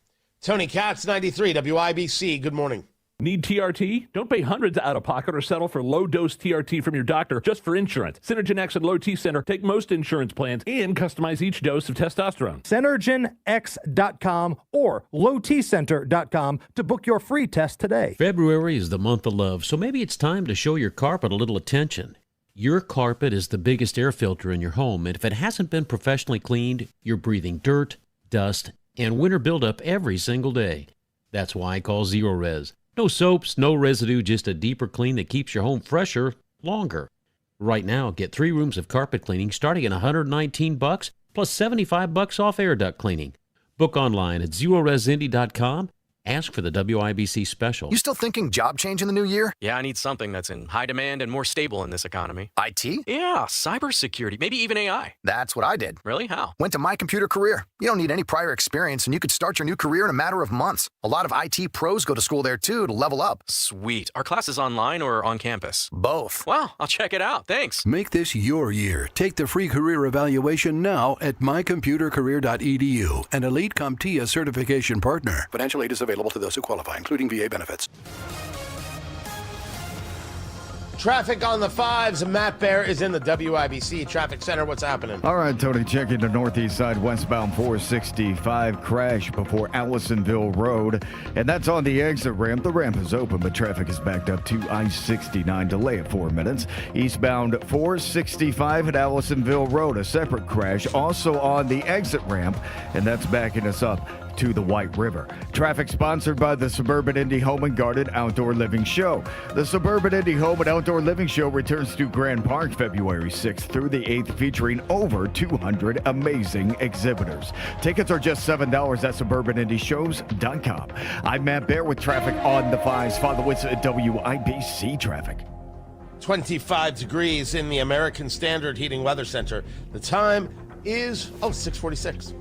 Tony Katz, 93 WIBC. Good morning. Need TRT? Don't pay hundreds out of pocket or settle for low-dose TRT from your doctor just for insurance. Synergen X and Low T Center take most insurance plans and customize each dose of testosterone. SynergenX.com or LowTCenter.com to book your free test today. February is the month of love, so maybe it's time to show your carpet a little attention. Your carpet is the biggest air filter in your home, and if it hasn't been professionally cleaned, you're breathing dirt, dust, and winter buildup every single day. That's why I call Zero Res. No soaps, no residue, just a deeper clean that keeps your home fresher longer. Right now, get 3 rooms of carpet cleaning starting at $119 plus $75 off air duct cleaning. Book online at ZeroResIndy.com Ask for the WIBC special. You still thinking job change in the new year? Yeah, I need something that's in high demand and more stable in this economy. IT? Yeah, cybersecurity, maybe even AI. That's what I did. Really? How? Went to My Computer Career. You don't need any prior experience, and you could start your new career in a matter of months. A lot of IT pros go to school there, too, to level up. Sweet. Are classes online or on campus? Both. Wow, I'll check it out. Thanks. Make this your year. Take the free career evaluation now at mycomputercareer.edu, an Elite CompTIA certification partner. Financial aid is available to those who qualify, including VA benefits. Traffic on the 5s. Matt Bear is in the WIBC Traffic Center. What's happening? All right, Tony, checking the northeast side, westbound 465 crash before Allisonville Road. And that's on the exit ramp. The ramp is open, but traffic is backed up to I-69. Delay of 4 minutes. Eastbound 465 at Allisonville Road. A separate crash also on the exit ramp, and that's backing us up to the White River. Traffic sponsored by the Suburban Indy Home and Garden Outdoor Living Show. The Suburban Indy Home and Outdoor Living Show returns to Grand Park February 6th through the 8th, featuring over 200 amazing exhibitors. Tickets are just $7 at suburbanindyshows.com. I'm Matt Bear with traffic on the 5s. Follow us at WIBC Traffic. 25 degrees in the American Standard Heating Weather Center. The time is 6:46.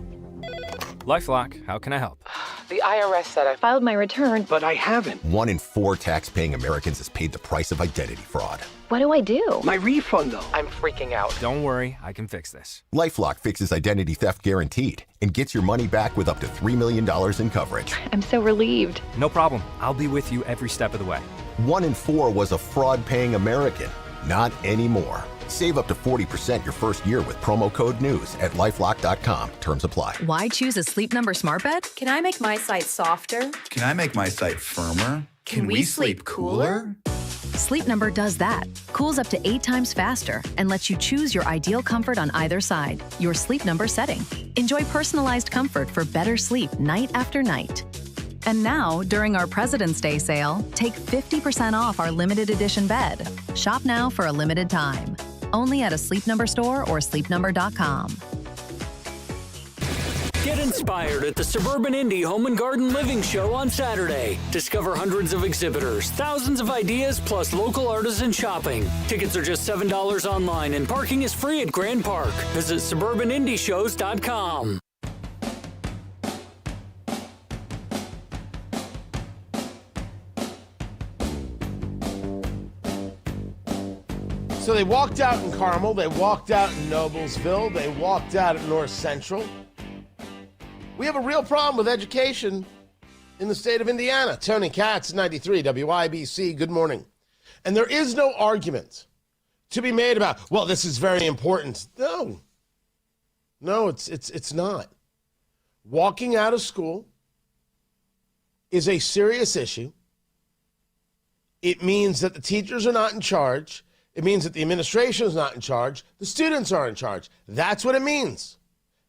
LifeLock, how can I help? The IRS said I filed my return, but I haven't. 1 in 4 tax-paying Americans has paid the price of identity fraud. What do I do? My refund, though. I'm freaking out. Don't worry, I can fix this. LifeLock fixes identity theft guaranteed and gets your money back with up to $3 million in coverage. I'm so relieved. No problem. I'll be with you every step of the way. 1 in 4 was a fraud-paying American. Not anymore. Save up to 40% your first year with promo code NEWS at LifeLock.com. Terms apply. Why choose a Sleep Number smart bed? Can I make my site softer? Can I make my site firmer? Can we sleep cooler? Sleep Number does that. Cools up to 8 times faster and lets you choose your ideal comfort on either side. Your Sleep Number setting. Enjoy personalized comfort for better sleep night after night. And now, during our President's Day sale, take 50% off our limited edition bed. Shop now for a limited time. Only at a Sleep Number store or sleepnumber.com. Get inspired at the Suburban Indy Home and Garden Living Show on Saturday. Discover hundreds of exhibitors, thousands of ideas, plus local artisan shopping. Tickets are just $7 online and parking is free at Grand Park. Visit suburbanindyshows.com. So they walked out in Carmel, they walked out in Noblesville, they walked out at North Central. We have a real problem with education in the state of Indiana. Tony Katz, 93 WIBC, good morning. And there is no argument to be made about, well, this is very important. No, it's not. Walking out of school is a serious issue. It means that the teachers are not in charge. It means that the administration is not in charge. The students are in charge. That's what it means.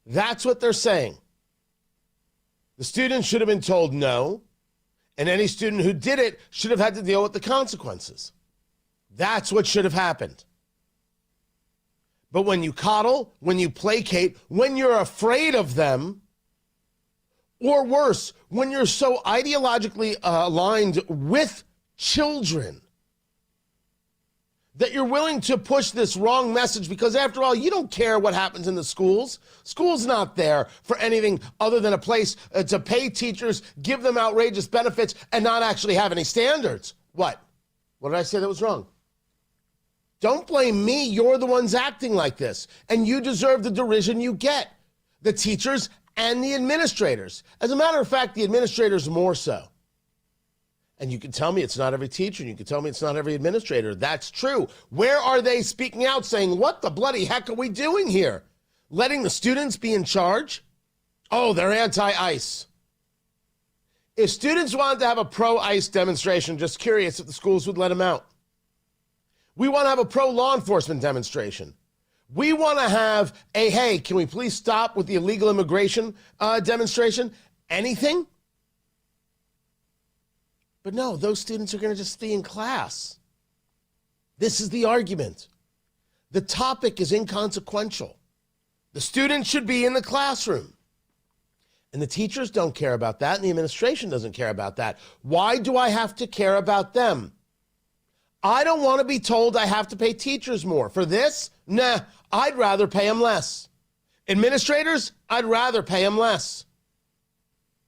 That's what they're saying. The students should have been told no, and any student who did it should have had to deal with the consequences. That's what should have happened. But when you coddle, when you placate, when you're afraid of them, or worse, when you're so ideologically aligned with children, that you're willing to push this wrong message because, after all, you don't care what happens in the schools. School's not there for anything other than a place to pay teachers, give them outrageous benefits, and not actually have any standards. What? What did I say that was wrong? Don't blame me. You're the ones acting like this, and you deserve the derision you get. The teachers and the administrators. As a matter of fact, the administrators more so. And you can tell me it's not every teacher, and you can tell me it's not every administrator. That's true. Where are they speaking out saying, what the bloody heck are we doing here? Letting the students be in charge? Oh, they're anti-ICE. If students wanted to have a pro-ICE demonstration, just curious if the schools would let them out. We want to have a pro-law enforcement demonstration. We want to have a, hey, can we please stop with the illegal immigration demonstration? Anything? But no, those students are going to just stay in class. This is the argument. The topic is inconsequential. The students should be in the classroom. And the teachers don't care about that, and the administration doesn't care about that. Why do I have to care about them? I don't want to be told I have to pay teachers more. For this, nah, I'd rather pay them less. Administrators, I'd rather pay them less.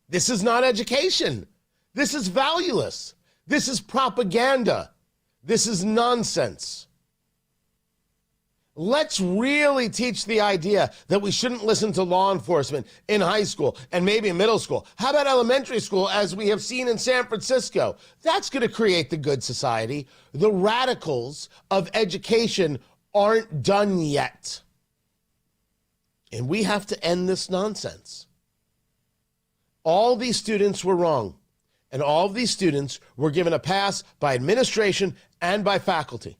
This is not education. This is valueless. This is propaganda. This is nonsense. Let's really teach the idea that we shouldn't listen to law enforcement in high school and maybe in middle school. How about elementary school, as we have seen in San Francisco? That's going to create the good society. The radicals of education aren't done yet. And we have to end this nonsense. All these students were wrong. And all of these students were given a pass by administration and by faculty.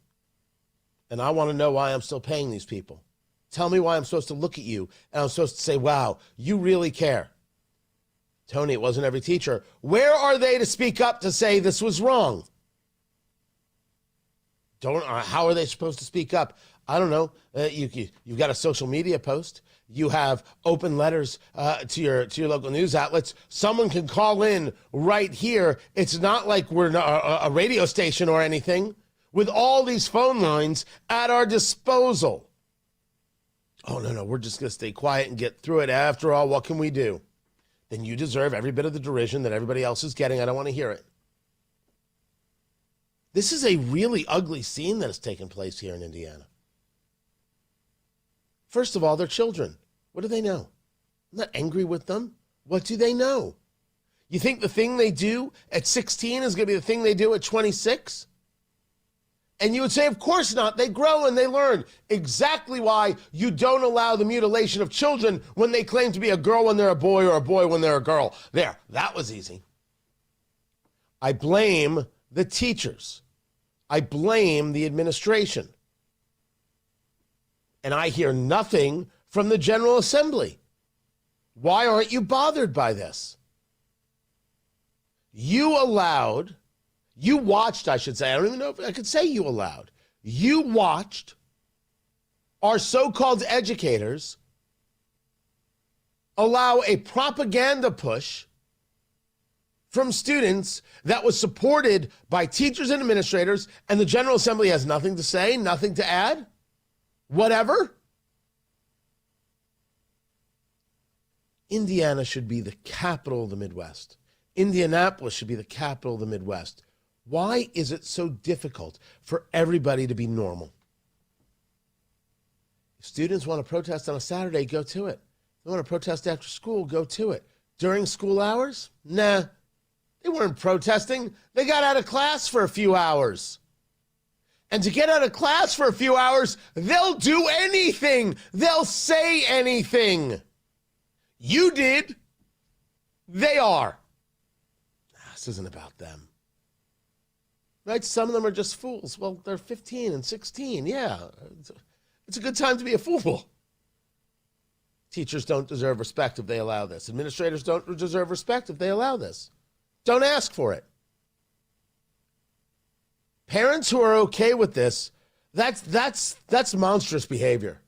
And I want to know why I'm still paying these people. Tell me why I'm supposed to look at you and I'm supposed to say, wow, you really care. Tony, it wasn't every teacher. Where are they to speak up to say this was wrong? How are they supposed to speak up? I don't know. You've got a social media post. You have open letters to your local news outlets. Someone can call in right here. It's not like we're a radio station or anything, with all these phone lines at our disposal. Oh, no, we're just going to stay quiet and get through it. After all, what can we do? Then you deserve every bit of the derision that everybody else is getting. I don't want to hear it. This is a really ugly scene that has taken place here in Indiana. First of all, they're children. What do they know? I'm not angry with them. What do they know? You think the thing they do at 16 is going to be the thing they do at 26? And you would say, of course not. They grow and they learn. Exactly why you don't allow the mutilation of children when they claim to be a girl when they're a boy or a boy when they're a girl. There, that was easy. I blame the teachers. I blame the administration. And I hear nothing from the General Assembly. Why aren't you bothered by this? You watched, I should say, I don't even know if I could say you allowed. You watched our so-called educators allow a propaganda push from students that was supported by teachers and administrators, and the General Assembly has nothing to say, nothing to add, whatever. Indiana should be the capital of the Midwest. Indianapolis should be the capital of the Midwest. Why is it so difficult for everybody to be normal? If students want to protest on a Saturday, go to it. If they want to protest after school, go to it. During school hours? Nah, they weren't protesting. They got out of class for a few hours. And to get out of class for a few hours, they'll do anything. They'll say anything. You did. They are. This isn't about them. Right? Some of them are just fools. Well, they're 15 and 16. Yeah, it's a good time to be a fool. Teachers don't deserve respect if they allow this. Administrators don't deserve respect if they allow this. Don't ask for it. Parents who are okay with this, that's monstrous behavior.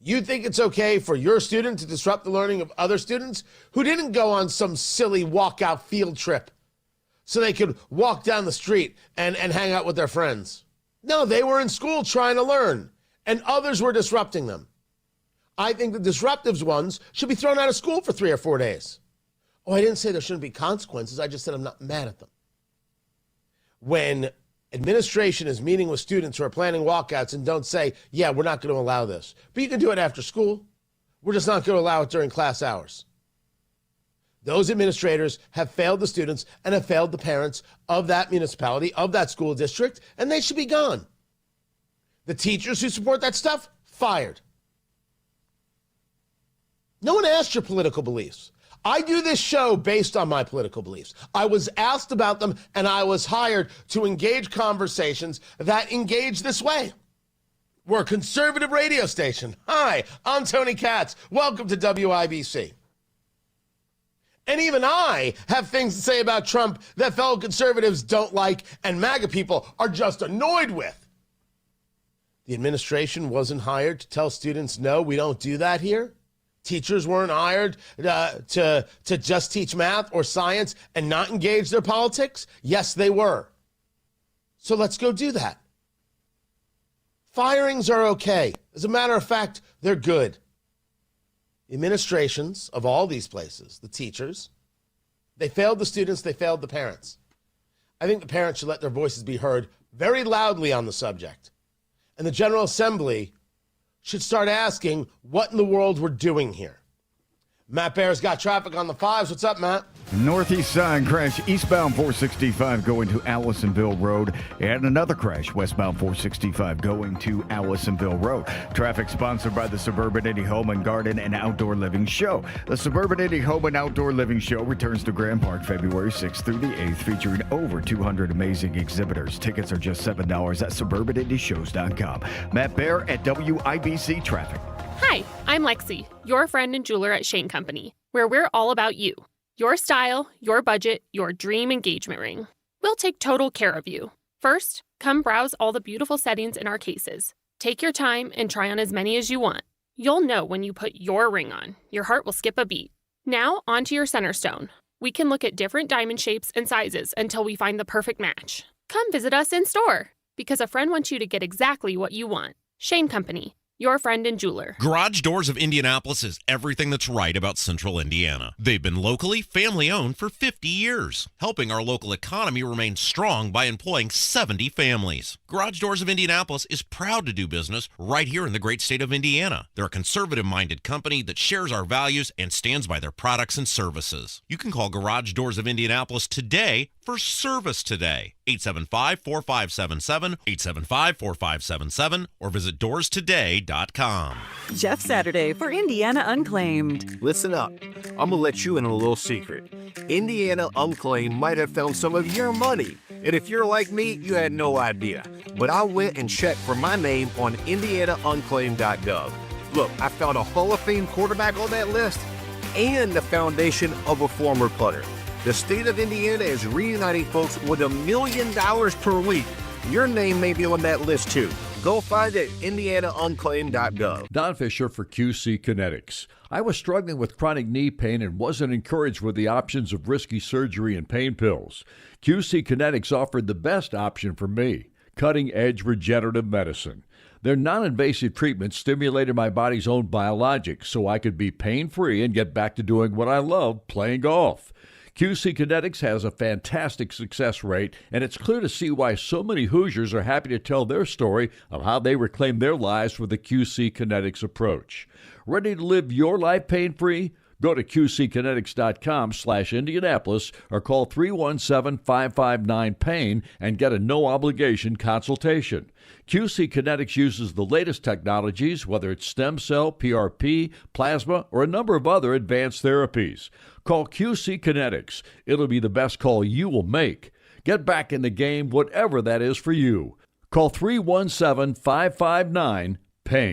You think it's okay for your student to disrupt the learning of other students who didn't go on some silly walkout field trip so they could walk down the street and hang out with their friends. No, they were in school trying to learn, and others were disrupting them. I think the disruptive ones should be thrown out of school for 3 or 4 days. Oh, I didn't say there shouldn't be consequences. I just said I'm not mad at them. When administration is meeting with students who are planning walkouts and don't say, yeah, we're not going to allow this, but you can do it after school. We're just not going to allow it during class hours. Those administrators have failed the students and have failed the parents of that municipality, of that school district, and they should be gone. The teachers who support that stuff, fired. No one asked your political beliefs. I do this show based on my political beliefs. I was asked about them, and I was hired to engage conversations that engage this way. We're a conservative radio station. Hi, I'm Tony Katz. Welcome to WIBC. And even I have things to say about Trump that fellow conservatives don't like and MAGA people are just annoyed with. The administration wasn't hired to tell students, no, we don't do that here. Teachers weren't hired to just teach math or science and not engage their politics? Yes, they were. So let's go do that. Firings are okay. As a matter of fact, they're good. The administrations of all these places, the teachers, they failed the students, they failed the parents. I think the parents should let their voices be heard very loudly on the subject. And the General Assembly should start asking what in the world we're doing here. Matt Bear's got traffic on the 5s. What's up, Matt? Northeast side crash eastbound 465 going to Allisonville Road, and another crash westbound 465 going to Allisonville Road. Traffic sponsored by the Suburban Indy Home and Garden and Outdoor Living Show. The Suburban Indy Home and Outdoor Living Show returns to Grand Park February 6th through the 8th, featuring over 200 amazing exhibitors. Tickets are just $7 at suburbanindyshows.com. Matt Bear at WIBC Traffic. Hi, I'm Lexi, your friend and jeweler at Shane Company, where we're all about you. Your style, your budget, your dream engagement ring. We'll take total care of you. First, come browse all the beautiful settings in our cases. Take your time and try on as many as you want. You'll know when you put your ring on. Your heart will skip a beat. Now, onto your center stone. We can look at different diamond shapes and sizes until we find the perfect match. Come visit us in store, because a friend wants you to get exactly what you want. Shane Company, your friend and jeweler. Garage Doors of Indianapolis is everything that's right about Central Indiana. They've been locally family-owned for 50 years, helping our local economy remain strong by employing 70 families. Garage Doors of Indianapolis is proud to do business right here in the great state of Indiana. They're a conservative-minded company that shares our values and stands by their products and services. You can call Garage Doors of Indianapolis today for service today. 875-4577, 875-4577, or visit doorstoday.com. Jeff Saturday for Indiana Unclaimed. Listen up. I'm going to let you in on a little secret. Indiana Unclaimed might have found some of your money. And if you're like me, you had no idea. But I went and checked for my name on indianaunclaimed.gov. Look, I found a Hall of Fame quarterback on that list and the foundation of a former punter. The state of Indiana is reuniting folks with $1 million per week. Your name may be on that list too. Go find it at indianaunclaimed.gov. Don Fisher for QC Kinetics. I was struggling with chronic knee pain and wasn't encouraged with the options of risky surgery and pain pills. QC Kinetics offered the best option for me, cutting-edge regenerative medicine. Their non-invasive treatment stimulated my body's own biologics so I could be pain-free and get back to doing what I love, playing golf. QC Kinetics has a fantastic success rate, and it's clear to see why so many Hoosiers are happy to tell their story of how they reclaimed their lives with the QC Kinetics approach. Ready to live your life pain-free? Go to qckinetics.com/Indianapolis or call 317-559-PAIN and get a no-obligation consultation. QC Kinetics uses the latest technologies, whether it's stem cell, PRP, plasma, or a number of other advanced therapies. Call QC Kinetics. It'll be the best call you will make. Get back in the game, whatever that is for you. Call 317-559-PAIN.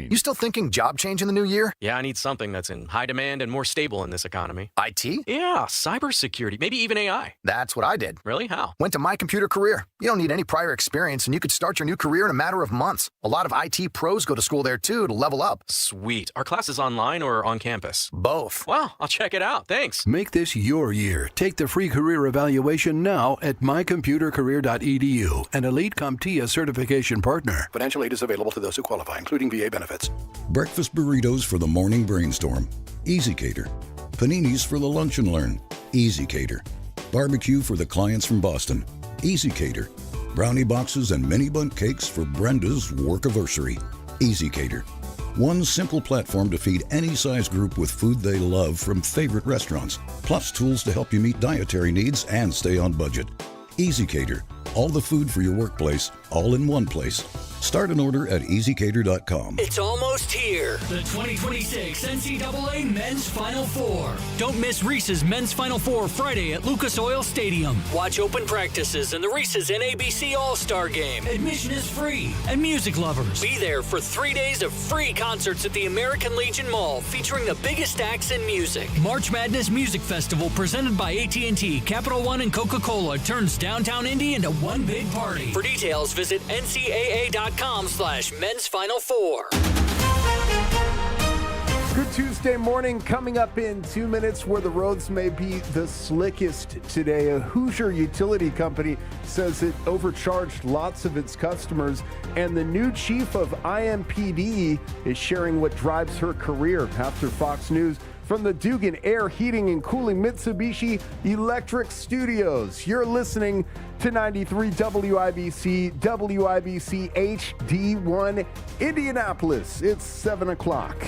You still thinking job change in the new year? Yeah, I need something that's in high demand and more stable in this economy. IT? Yeah, cybersecurity, maybe even AI. That's what I did. Really? How? Went to My Computer Career. You don't need any prior experience, and you could start your new career in a matter of months. A lot of IT pros go to school there, too, to level up. Sweet. Are classes online or on campus? Both. Wow, I'll check it out. Thanks. Make this your year. Take the free career evaluation now at mycomputercareer.edu, an Elite CompTIA certification partner. Financial aid is available to those who qualify, including VA benefits. Breakfast burritos for the morning brainstorm. Easy Cater. Paninis for the lunch and learn. Easy Cater. Barbecue for the clients from Boston. Easy Cater. Brownie boxes and mini bundt cakes for Brenda's workiversary. Easy Cater. One simple platform to feed any size group with food they love from favorite restaurants, plus tools to help you meet dietary needs and stay on budget. Easy Cater. All the food for your workplace, all in one place. Start an order at easycater.com. It's almost here. The 2026 NCAA Men's Final Four. Don't miss Reese's Men's Final Four Friday at Lucas Oil Stadium. Watch open practices and the Reese's NABC All-Star Game. Admission is free. And music lovers, be there for 3 days of free concerts at the American Legion Mall featuring the biggest acts in music. March Madness Music Festival presented by AT&T, Capital One, and Coca-Cola turns downtown Indy into one big party. For details, visit ncaa.com/Men's Final Four. Good Tuesday morning, coming up in 2 minutes, where the roads may be the slickest today. A Hoosier utility company says it overcharged lots of its customers, and the new chief of IMPD is sharing what drives her career. After Fox News, from the Dugan Air Heating and Cooling Mitsubishi Electric Studios. You're listening to 93 WIBC, WIBC HD1 Indianapolis. It's 7 o'clock.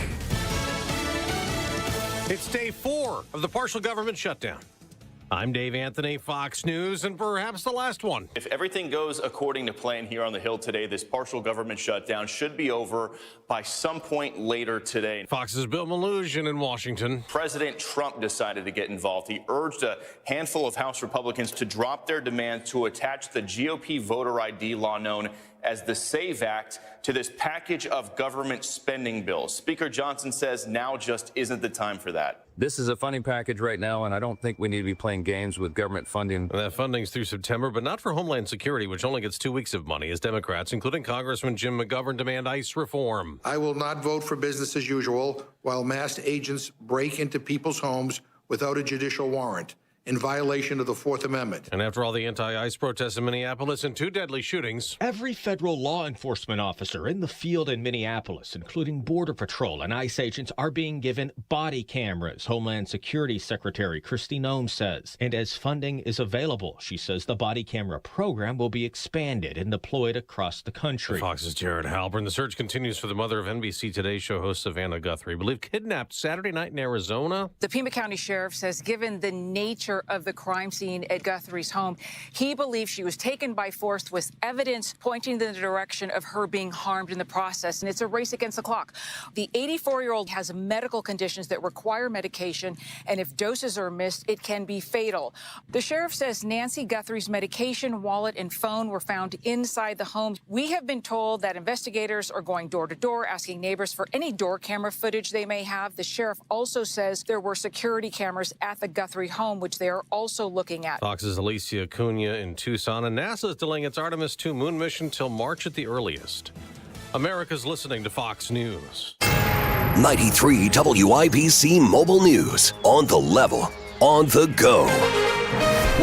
It's day 4 of the partial government shutdown. I'm Dave Anthony, Fox News, and perhaps the last one. If everything goes according to plan here on the Hill today, this partial government shutdown should be over by some point later today. Fox's Bill Malugin in Washington. President Trump decided to get involved. He urged a handful of House Republicans to drop their demand to attach the GOP voter ID law known as the SAVE Act to this package of government spending bills. Speaker Johnson says now just isn't the time for that. This is a funding package right now, and I don't think we need to be playing games with government funding. That funding's through September, but not for Homeland Security, which only gets 2 weeks of money, as Democrats, including Congressman Jim McGovern, demand ICE reform. I will not vote for business as usual while masked agents break into people's homes without a judicial warrant, in violation of the Fourth Amendment. And after all the anti-ICE protests in Minneapolis and 2 deadly shootings, every federal law enforcement officer in the field in Minneapolis, including Border Patrol and ICE agents, are being given body cameras, Homeland Security Secretary Kristi Noem says. And as funding is available, she says the body camera program will be expanded and deployed across the country. Fox's Jared Halpern. The search continues for the mother of NBC Today show host Savannah Guthrie, believed kidnapped Saturday night in Arizona. The Pima County Sheriff says given the nature of the crime scene at Guthrie's home, he believes she was taken by force with evidence pointing in the direction of her being harmed in the process. And it's a race against the clock. The 84-year-old has medical conditions that require medication, and if doses are missed, it can be fatal. The sheriff says Nancy Guthrie's medication, wallet, and phone were found inside the home. We have been told that investigators are going door to door, asking neighbors for any door camera footage they may have. The sheriff also says there were security cameras at the Guthrie home, which they are also looking at. Fox's Alicia Cunha in Tucson, and NASA is delaying its Artemis 2 moon mission till March at the earliest. America's listening to Fox News. 93 WIBC Mobile News. On the level, on the go.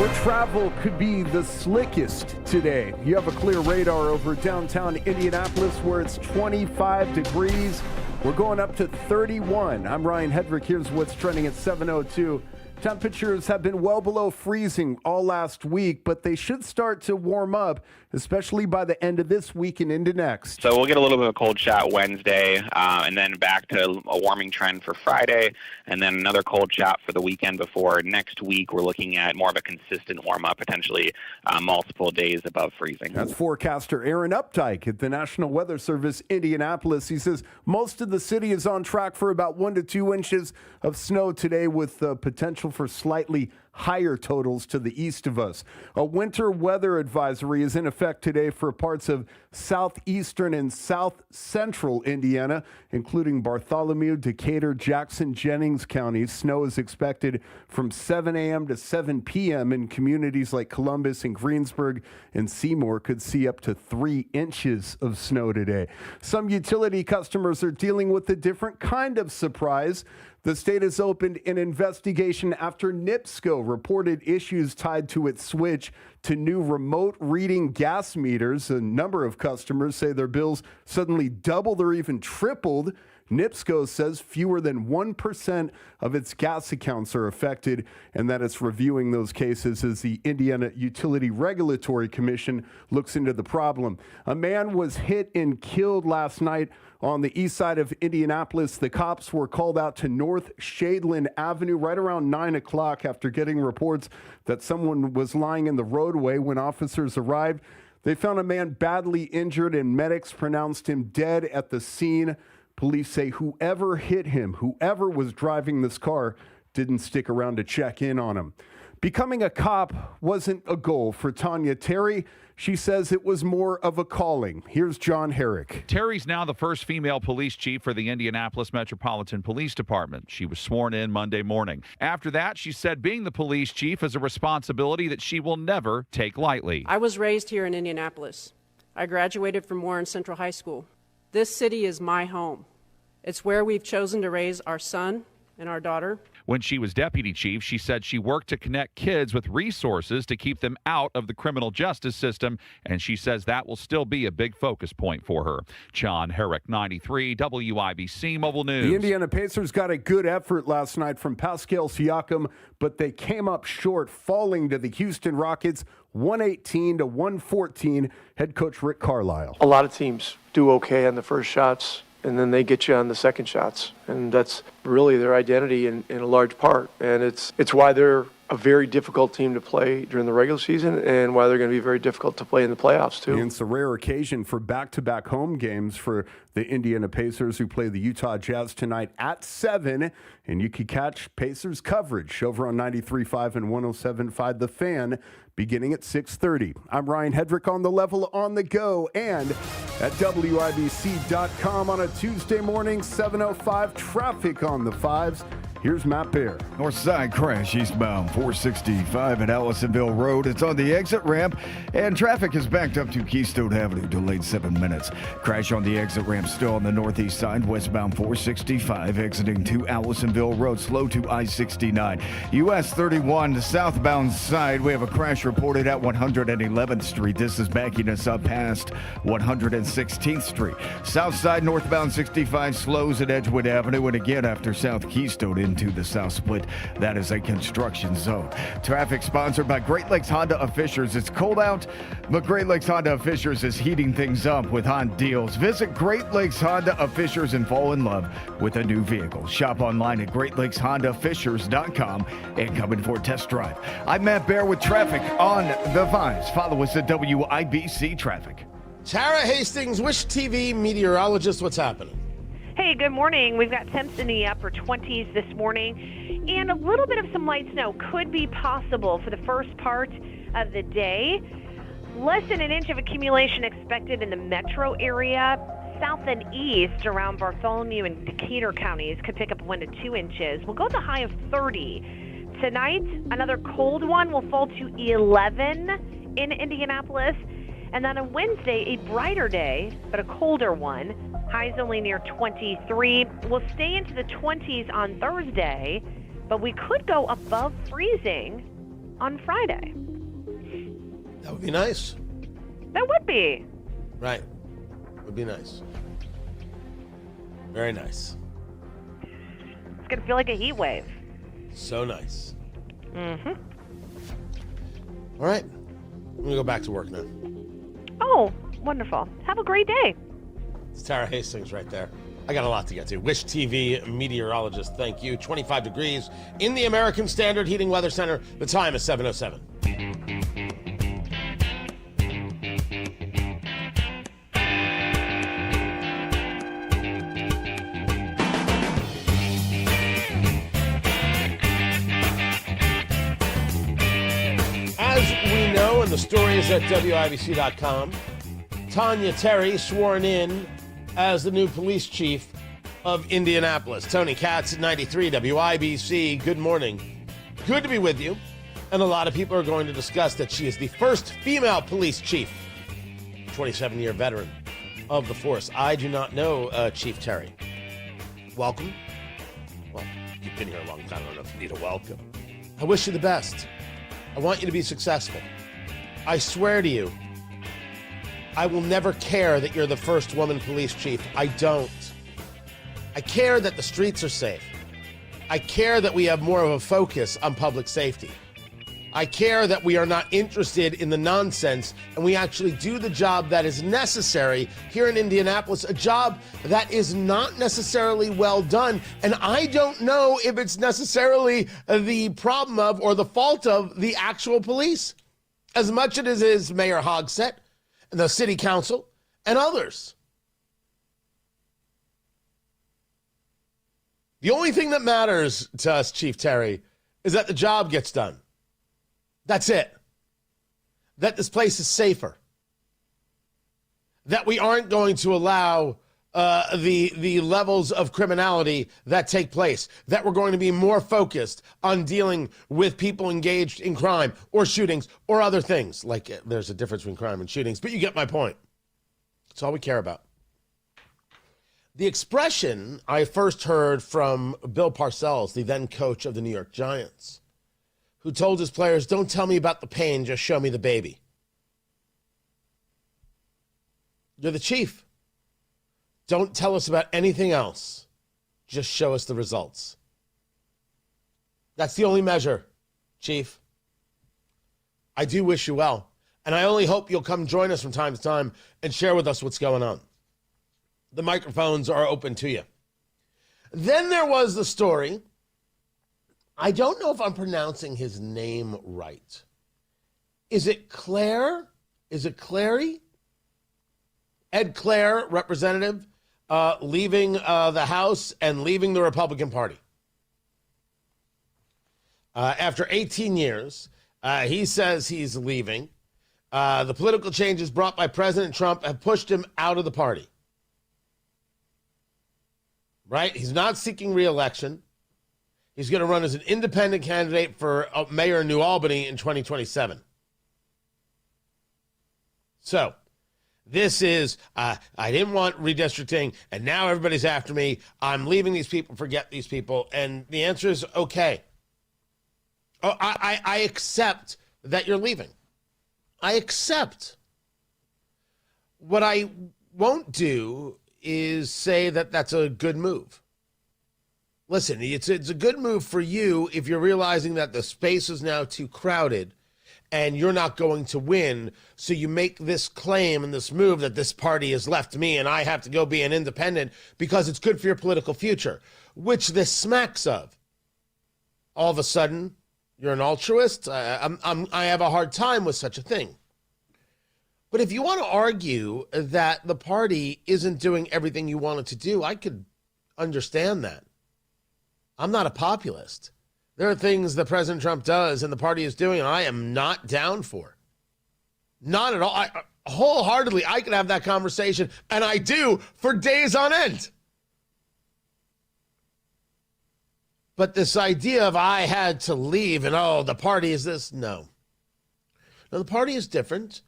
Where travel could be the slickest today. You have a clear radar over downtown Indianapolis where it's 25 degrees. We're going up to 31. I'm Ryan Hedrick. Here's what's trending at 7:02. Temperatures have been well below freezing all last week, but they should start to warm up, especially by the end of this week and into next. So we'll get a little bit of a cold shot Wednesday, and then back to a warming trend for Friday, and then another cold shot for the weekend before next week. We're looking at more of a consistent warm-up, potentially multiple days above freezing. That's forecaster Aaron Updike at the National Weather Service, Indianapolis. He says most of the city is on track for about 1 to 2 inches of snow today, with potential for slightly higher totals to the east of us. A winter weather advisory is in effect today for parts of southeastern and south central Indiana, including Bartholomew, Decatur, Jackson, Jennings counties. Snow is expected from 7 a.m. to 7 p.m. in communities like Columbus and Greensburg, and Seymour could see up to 3 inches of snow today. Some utility customers are dealing with a different kind of surprise. The state has opened an investigation after NIPSCO reported issues tied to its switch to new remote reading gas meters. A number of customers say their bills suddenly doubled or even tripled. NIPSCO says fewer than 1% of its gas accounts are affected, and that it's reviewing those cases as the Indiana Utility Regulatory Commission looks into the problem. A man was hit and killed last night on the east side of Indianapolis. The cops were called out to North Shadeland Avenue right around 9 o'clock after getting reports that someone was lying in the roadway. When officers arrived, they found a man badly injured, and medics pronounced him dead at the scene. Police say whoever hit him, whoever was driving this car, didn't stick around to check in on him. Becoming a cop wasn't a goal for Tanya Terry. She says it was more of a calling. Here's John Herrick. Terry's now the first female police chief for the Indianapolis Metropolitan Police Department. She was sworn in Monday morning. After that, she said being the police chief is a responsibility that she will never take lightly. I was raised here in Indianapolis. I graduated from Warren Central High School. This city is my home. It's where we've chosen to raise our son and our daughter. When she was deputy chief, she said she worked to connect kids with resources to keep them out of the criminal justice system, and she says that will still be a big focus point for her. John Herrick, 93 WIBC Mobile News. The Indiana Pacers got a good effort last night from Pascal Siakam, but they came up short, falling to the Houston Rockets 118-114. Head coach Rick Carlisle. A lot of teams do okay on the first shots, and then they get you on the second shots. And that's really their identity in a large part. And it's why they're a very difficult team to play during the regular season and why they're going to be very difficult to play in the playoffs, too. And it's a rare occasion for back-to-back home games for the Indiana Pacers, who play the Utah Jazz tonight at 7. And you can catch Pacers coverage over on 93.5 and 107.5 The Fan beginning at 6:30. I'm Ryan Hedrick on The Level on the go and at WIBC.com on a Tuesday morning, 7:05. Traffic on the 5s. Here's Matt Bear. North side crash eastbound 465 at Allisonville Road. It's on the exit ramp, and traffic is backed up to Keystone Avenue, delayed 7 minutes. Crash on the exit ramp still on the northeast side, westbound 465, exiting to Allisonville Road, slow to I-69. US 31, the southbound side, we have a crash reported at 111th Street. This is backing us up past 116th Street. South side, northbound 65, slows at Edgewood Avenue, and again after South Keystone into the south split. That is a construction zone. Traffic sponsored by Great Lakes Honda of Fishers. It's cold out, but Great Lakes Honda of Fishers is heating things up with Honda deals. Visit Great Lakes Honda of Fishers and fall in love with a new vehicle. Shop online at GreatLakesHondaFishers.com and come in for a test drive. I'm Matt Bear with traffic on the 5s. Follow us at WIBC Traffic. Tara Hastings, Wish TV meteorologist, what's happening? Hey, good morning. We've got temps in the upper 20s this morning, and a little bit of some light snow could be possible for the first part of the day. Less than an inch of accumulation expected in the metro area. South and east around Bartholomew and Decatur counties could pick up 1 to 2 inches. We'll go to a high of 30. Tonight, another cold one will fall to 11 in Indianapolis. And then on Wednesday, a brighter day, but a colder one. Highs only near 23. We'll stay into the 20s on Thursday, but we could go above freezing on Friday. That would be nice. That would be. Right. Would be nice. Very nice. It's going to feel like a heat wave. So nice. Mm-hmm. All right. I'm going to go back to work now. Oh, wonderful. Have a great day. It's Tara Hastings right there. I got a lot to get to. Wish TV meteorologist, thank you. 25 degrees in the American Standard Heating Weather Center. The time is 7:07. As we know, and the story is at WIBC.com, Tanya Terry sworn in as the new police chief of Indianapolis. Tony Katz at 93 WIBC. Good morning. Good to be with you. And a lot of people are going to discuss that she is the first female police chief, 27-year veteran of the force. I do not know Chief Terry. Welcome. Well, you've been here a long time. I don't know if you need a welcome. I wish you the best. I want you to be successful. I swear to you, I will never care that you're the first woman police chief. I don't. I care that the streets are safe. I care that we have more of a focus on public safety. I care that we are not interested in the nonsense and we actually do the job that is necessary here in Indianapolis, a job that is not necessarily well done. And I don't know if it's necessarily the problem of or the fault of the actual police, as much as it is Mayor Hogsett, the city council, and others. The only thing that matters to us, Chief Terry, is that the job gets done. That's it. That this place is safer. That we aren't going to allow the levels of criminality that take place. That we're going to be more focused on dealing with people engaged in crime or shootings or other things. Like there's a difference between crime and shootings, but you get my point. That's all we care about. The expression I first heard from Bill Parcells, the then coach of the New York Giants, who told his players, "Don't tell me about the pain, just show me the baby." You're the chief. Don't tell us about anything else. Just show us the results. That's the only measure, Chief. I do wish you well, and I only hope you'll come join us from time to time and share with us what's going on. The microphones are open to you. Then there was the story. I don't know if I'm pronouncing his name right. Is it Claire? Is it Clary? Ed Clare, representative, leaving the House and leaving the Republican Party. After 18 years, he says he's leaving. The political changes brought by President Trump have pushed him out of the party. Right? He's not seeking re-election. He's going to run as an independent candidate for mayor in New Albany in 2027. So, this is, I didn't want redistricting, and now everybody's after me. I'm leaving these people, forget these people. And the answer is okay. Oh, I accept that you're leaving. I accept. What I won't do is say that that's a good move. Listen, it's a good move for you if you're realizing that the space is now too crowded and you're not going to win. So you make this claim and this move that this party has left me and I have to go be an independent because it's good for your political future, which this smacks of. All of a sudden, you're an altruist. I have a hard time with such a thing. But if you want to argue that the party isn't doing everything you want it to do, I could understand that. I'm not a populist. There are things that President Trump does and the party is doing and I am not down for. Not at all. Wholeheartedly, I could have that conversation, and I do for days on end. But this idea of I had to leave and, oh, the party is this, no. No, the party is different.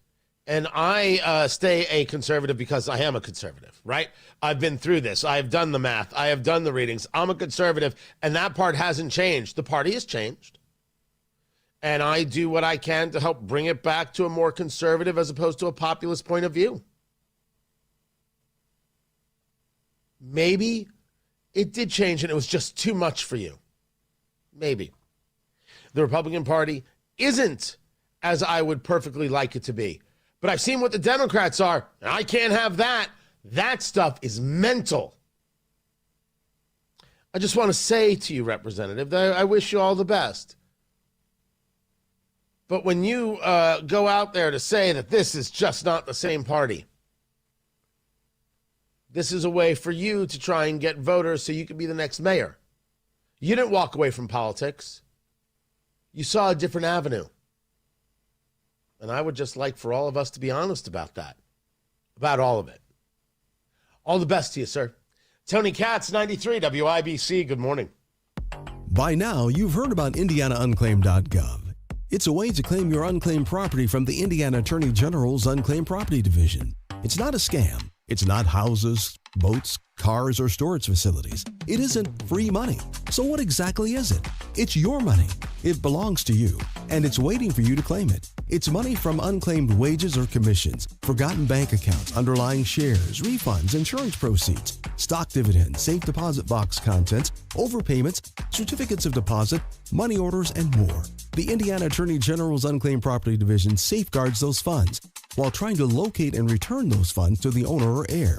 And I stay a conservative because I am a conservative, right? I've been through this. I've done the math. I have done the readings. I'm a conservative, and that part hasn't changed. The party has changed. And I do what I can to help bring it back to a more conservative as opposed to a populist point of view. Maybe it did change and it was just too much for you. Maybe. The Republican Party isn't as I would perfectly like it to be. But I've seen what the Democrats are, and I can't have that. That stuff is mental. I just want to say to you, Representative, that I wish you all the best. But when you go out there to say that this is just not the same party, this is a way for you to try and get voters so you can be the next mayor. You didn't walk away from politics. You saw a different avenue. And I would just like for all of us to be honest about that, about all of it. All the best to you, sir. Tony Katz, 93 WIBC. Good morning. By now, you've heard about IndianaUnclaimed.gov. It's a way to claim your unclaimed property from the Indiana Attorney General's Unclaimed Property Division. It's not a scam. It's not houses, boats, cars, or storage facilities. It isn't free money. So what exactly is it? It's your money. It belongs to you, and it's waiting for you to claim it. It's money from unclaimed wages or commissions, forgotten bank accounts, underlying shares, refunds, insurance proceeds, stock dividends, safe deposit box contents, overpayments, certificates of deposit, money orders, and more. The Indiana Attorney General's Unclaimed Property Division safeguards those funds while trying to locate and return those funds to the owner or heir.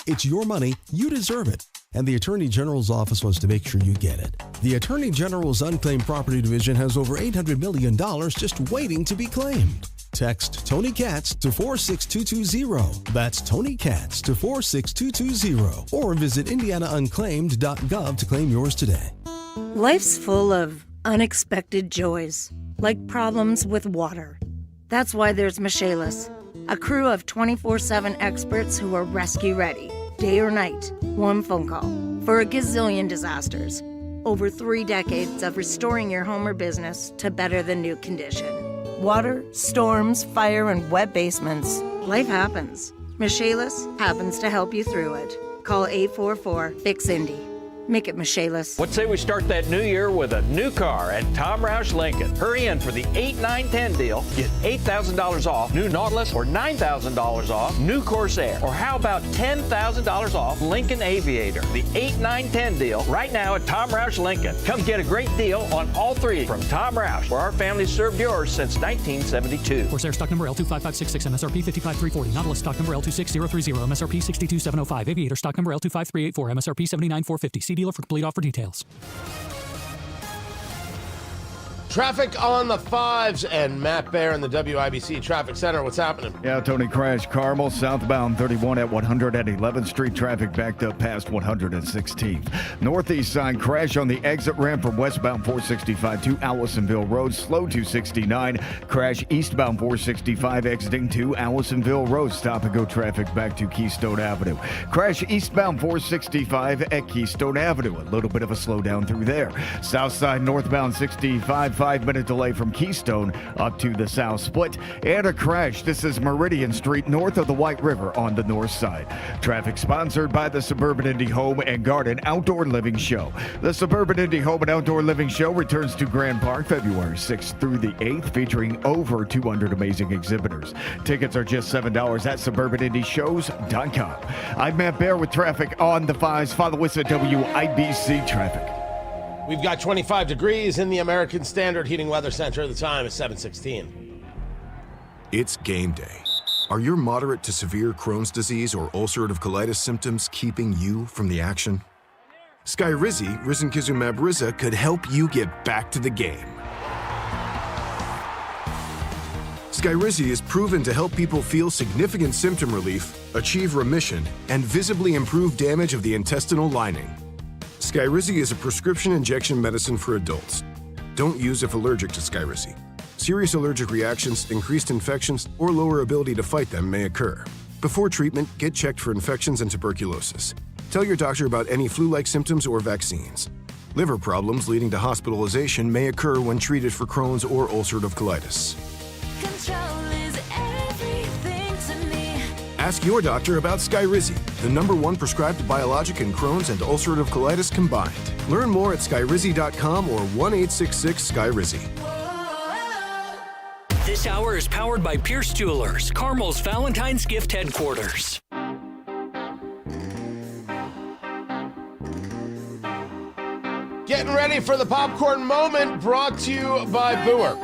It's your money, you deserve it, and the Attorney General's office wants to make sure you get it. The Attorney General's Unclaimed Property Division has over $800 million just waiting to be claimed. Text Tony Katz to 46220. That's Tony Katz to 46220. Or visit IndianaUnclaimed.gov to claim yours today. Life's full of unexpected joys, like problems with water. That's why there's Michaelis, a crew of 24/7 experts who are rescue ready, day or night, one phone call, for a gazillion disasters. Over 3 decades of restoring your home or business to better than new condition. Water, storms, fire, and wet basements. Life happens. Michaelis happens to help you through it. Call 844-FIX-INDY. Make it Michaelis. What say we start that new year with a new car at Tom Roush Lincoln? Hurry in for the 8, 9, 10 deal. Get $8,000 off new Nautilus or $9,000 off new Corsair. Or how about $10,000 off Lincoln Aviator? The 8, 9, 10 deal right now at Tom Roush Lincoln. Come get a great deal on all three from Tom Roush, where our family served yours since 1972. Corsair stock number L25566, MSRP 55340. Nautilus stock number L26030, MSRP 62705. Aviator stock number L25384, MSRP 79450. Dealer for complete offer details. Traffic on the 5s and Matt Bear in the WIBC Traffic Center. What's happening? Yeah, Tony, crash Carmel, southbound 31 at 111th Street. Traffic backed up past 116th. Northeast side crash on the exit ramp from westbound 465 to Allisonville Road. Slow to 69. Crash eastbound 465 exiting to Allisonville Road. Stop and go traffic back to Keystone Avenue. Crash eastbound 465 at Keystone Avenue. A little bit of a slowdown through there. South side northbound 65. 5-minute delay from Keystone up to the South Split. And a crash. This is Meridian Street north of the White River on the north side. Traffic sponsored by the Suburban Indy Home and Garden Outdoor Living Show. The Suburban Indy Home and Outdoor Living Show returns to Grand Park February 6th through the 8th, featuring over 200 amazing exhibitors. Tickets are just $7 at suburbanindyshows.com. I'm Matt Bear with traffic on the 5s. Follow us at WIBC Traffic. We've got 25 degrees in the American Standard Heating Weather Center. The time is 7:16. It's game day. Are your moderate to severe Crohn's disease or ulcerative colitis symptoms keeping you from the action? Skyrizi, risankizumab Riza, could help you get back to the game. Skyrizi is proven to help people feel significant symptom relief, achieve remission, and visibly improve damage of the intestinal lining. Skyrizi is a prescription injection medicine for adults. Don't use if allergic to Skyrizi. Serious allergic reactions, increased infections, or lower ability to fight them may occur. Before treatment, get checked for infections and tuberculosis. Tell your doctor about any flu-like symptoms or vaccines. Liver problems leading to hospitalization may occur when treated for Crohn's or ulcerative colitis. Ask your doctor about Skyrizi, the #1 prescribed biologic in Crohn's and ulcerative colitis combined. Learn more at skyrizi.com or 1-866-SKYRIZI. This hour is powered by Pierce Jewelers, Carmel's Valentine's Gift Headquarters. Getting ready for the popcorn moment, brought to you by Booher.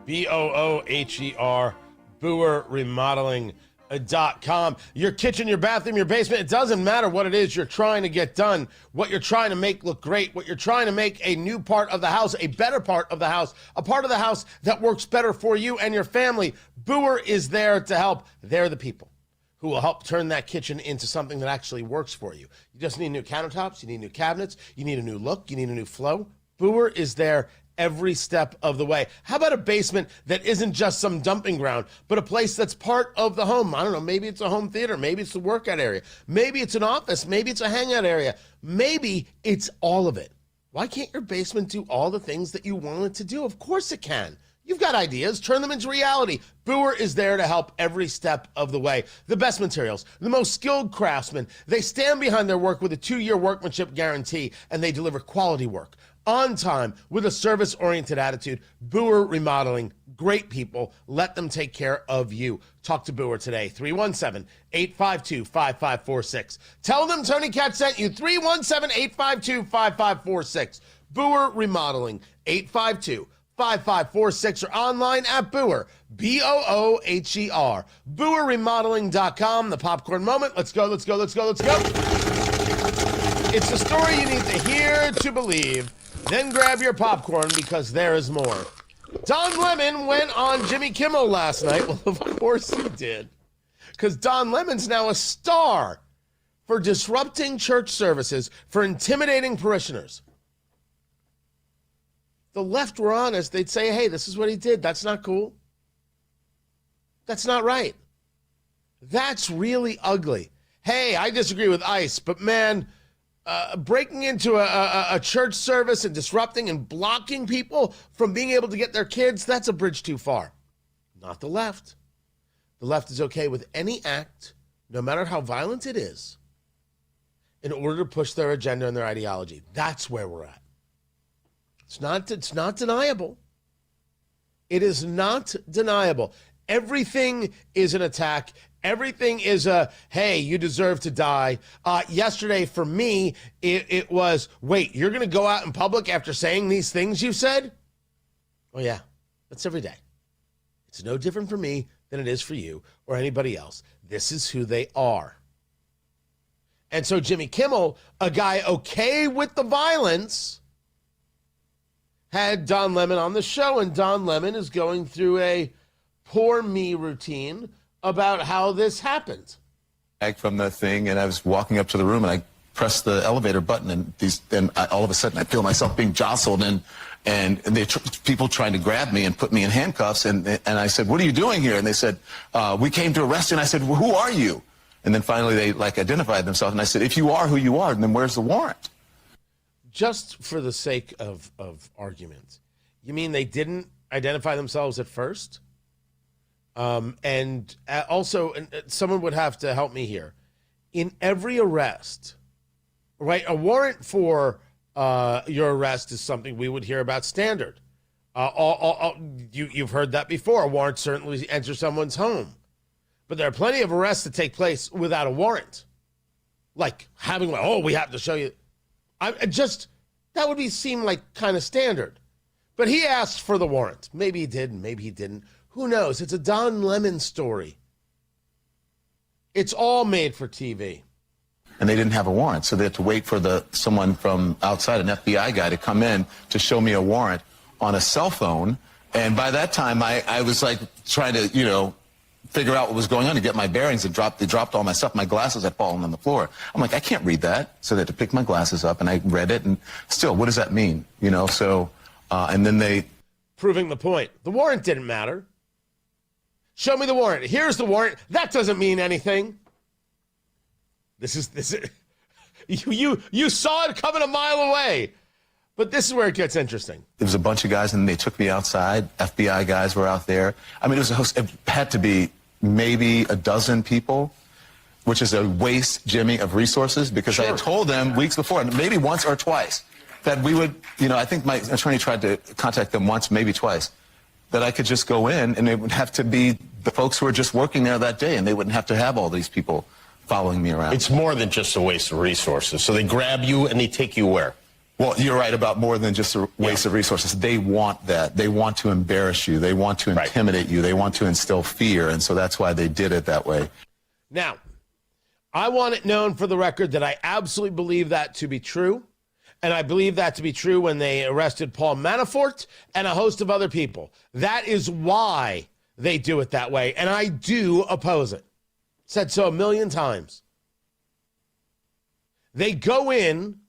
BOOHER, BooherRemodeling.com. Your kitchen, your bathroom, your basement, it doesn't matter what it is you're trying to get done, what you're trying to make look great, what you're trying to make a new part of the house, a better part of the house, a part of the house that works better for you and your family. Booher is there to help. They're the people who will help turn that kitchen into something that actually works for you. You just need new countertops, you need new cabinets, you need a new look, you need a new flow. Booher is there every step of the way. How about a basement that isn't just some dumping ground, but a place that's part of the home? I don't know, maybe it's a home theater, maybe it's a workout area, maybe it's an office, maybe it's a hangout area, maybe it's all of it. Why can't your basement do all the things that you want it to do? Of course it can. You've got ideas, turn them into reality. Booher is there to help every step of the way. The best materials, the most skilled craftsmen. They stand behind their work with a 2-year workmanship guarantee, and they deliver quality work on time with a service-oriented attitude. Booher Remodeling, great people. Let them take care of you. Talk to Booher today, 317-852-5546. Tell them Tony Katz sent you, 317-852-5546. Booher Remodeling, 852-5546, or online at Booher, BOOHER, BooherRemodeling.com. The popcorn moment. Let's go, let's go, let's go, let's go. It's the story you need to hear to believe. Then grab your popcorn because there is more. Don Lemon went on Jimmy Kimmel last night. Well, of course he did. Because Don Lemon's now a star for disrupting church services, for intimidating parishioners. The left were honest. They'd say, hey, this is what he did. That's not cool. That's not right. That's really ugly. Hey, I disagree with ICE, but man, breaking into a church service and disrupting and blocking people from being able to get their kids, that's a bridge too far. Not the left. the left is okay with any act, no matter how violent it is, in order to push their agenda and their ideology. That's where we're at. It's not deniable. It is not deniable. Everything is an attack. Everything is a, hey, you deserve to die. Yesterday, for me, it was, wait, you're going to go out in public after saying these things you said? Oh, yeah, that's every day. It's no different for me than it is for you or anybody else. This is who they are. And so Jimmy Kimmel, a guy okay with the violence, had Don Lemon on the show, and Don Lemon is going through a poor me routine about how this happened. From the thing, and I was walking up to the room, and I pressed the elevator button, and all of a sudden I feel myself being jostled, and people trying to grab me and put me in handcuffs, and I said, "What are you doing here?" And they said, "We came to arrest you." And I said, "Well, who are you?" And then finally they identified themselves, and I said, "If you are who you are, then where's the warrant?" Just for the sake of argument, you mean they didn't identify themselves at first? And also, someone would have to help me here. In every arrest, right, a warrant for your arrest is something we would hear about standard. You've heard that before. A warrant certainly enters someone's home. But there are plenty of arrests that take place without a warrant. Like having, we have to show you. That would seem like kind of standard. But he asked for the warrant. Maybe he did, maybe he didn't. Who knows? It's a Don Lemon story. It's all made for TV. And they didn't have a warrant, so they had to wait for someone from outside, an FBI guy, to come in to show me a warrant on a cell phone. And by that time, I was like trying to, figure out what was going on to get my bearings. They dropped all my stuff. My glasses had fallen on the floor. I'm like, I can't read that. So they had to pick my glasses up, and I read it. And still, what does that mean? And then they... Proving the point. The warrant didn't matter. Show me the warrant. Here's the warrant. That doesn't mean anything. This is you saw it coming a mile away. But this is where it gets interesting. There was a bunch of guys, and they took me outside. FBI guys were out there. I mean, it had to be maybe a dozen people, which is a waste, Jimmy, of resources, because I had told them weeks before, maybe once or twice, that we would, I think my attorney tried to contact them once, maybe twice, that I could just go in, and it would have to be the folks who were just working there that day, and they wouldn't have to have all these people following me around. It's more than just a waste of resources. So they grab you and they take you where? Well, you're right about more than just a waste of resources. They want that. They want to embarrass you. They want to intimidate you. They want to instill fear, and so that's why they did it that way. Now, I want it known for the record that I absolutely believe that to be true, and I believe that to be true when they arrested Paul Manafort and a host of other people. That is why they do it that way, and I do oppose it. Said so a million times. They go in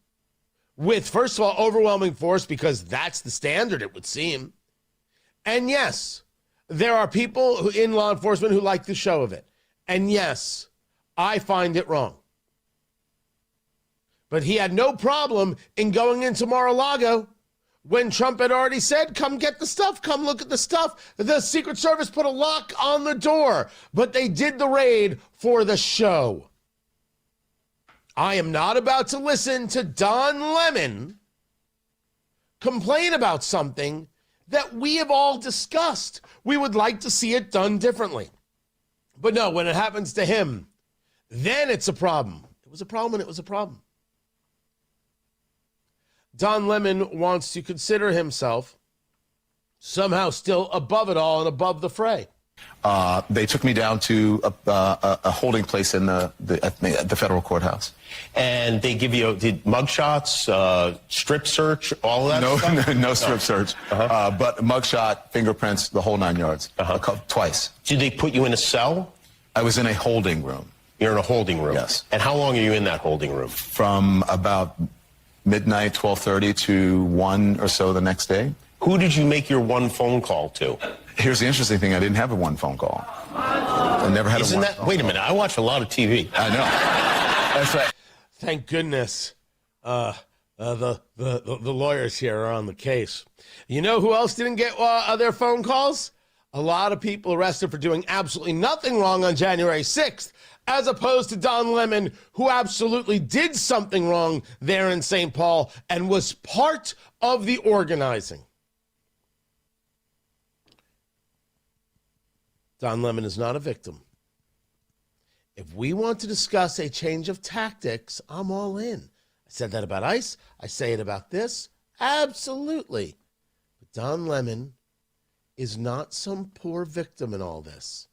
with, first of all, overwhelming force, because that's the standard, it would seem. And yes, there are people in law enforcement who like the show of it. And yes, I find it wrong. But he had no problem in going into Mar-a-Lago when Trump had already said, come get the stuff, come look at the stuff. The Secret Service put a lock on the door, but they did the raid for the show. I am not about to listen to Don Lemon complain about something that we have all discussed. We would like to see it done differently. But no, when it happens to him, then it's a problem. It was a problem, and it was a problem. Don Lemon wants to consider himself somehow still above it all and above the fray. They took me down to a holding place in the federal courthouse. And they give you mugshots, strip search, all of that stuff? No strip search, but mugshot, fingerprints, the whole 9 yards, twice. Did they put you in a cell? I was in a holding room. You're in a holding room? Yes. And how long are you in that holding room? From about midnight, 12:30 to 1 or so the next day. Who did you make your one phone call to? Here's the interesting thing. I didn't have a one phone call. I never had Isn't a one that, phone wait a call. minute, I watch a lot of TV. I know. That's right. Thank goodness the lawyers here are on the case. You know who else didn't get their phone calls? A lot of people arrested for doing absolutely nothing wrong on January 6th, as opposed to Don Lemon, who absolutely did something wrong there in St. Paul and was part of the organizing. Don Lemon is not a victim. If we want to discuss a change of tactics, I'm all in. I said that about ICE. I say it about this. Absolutely. But Don Lemon is not some poor victim in all this.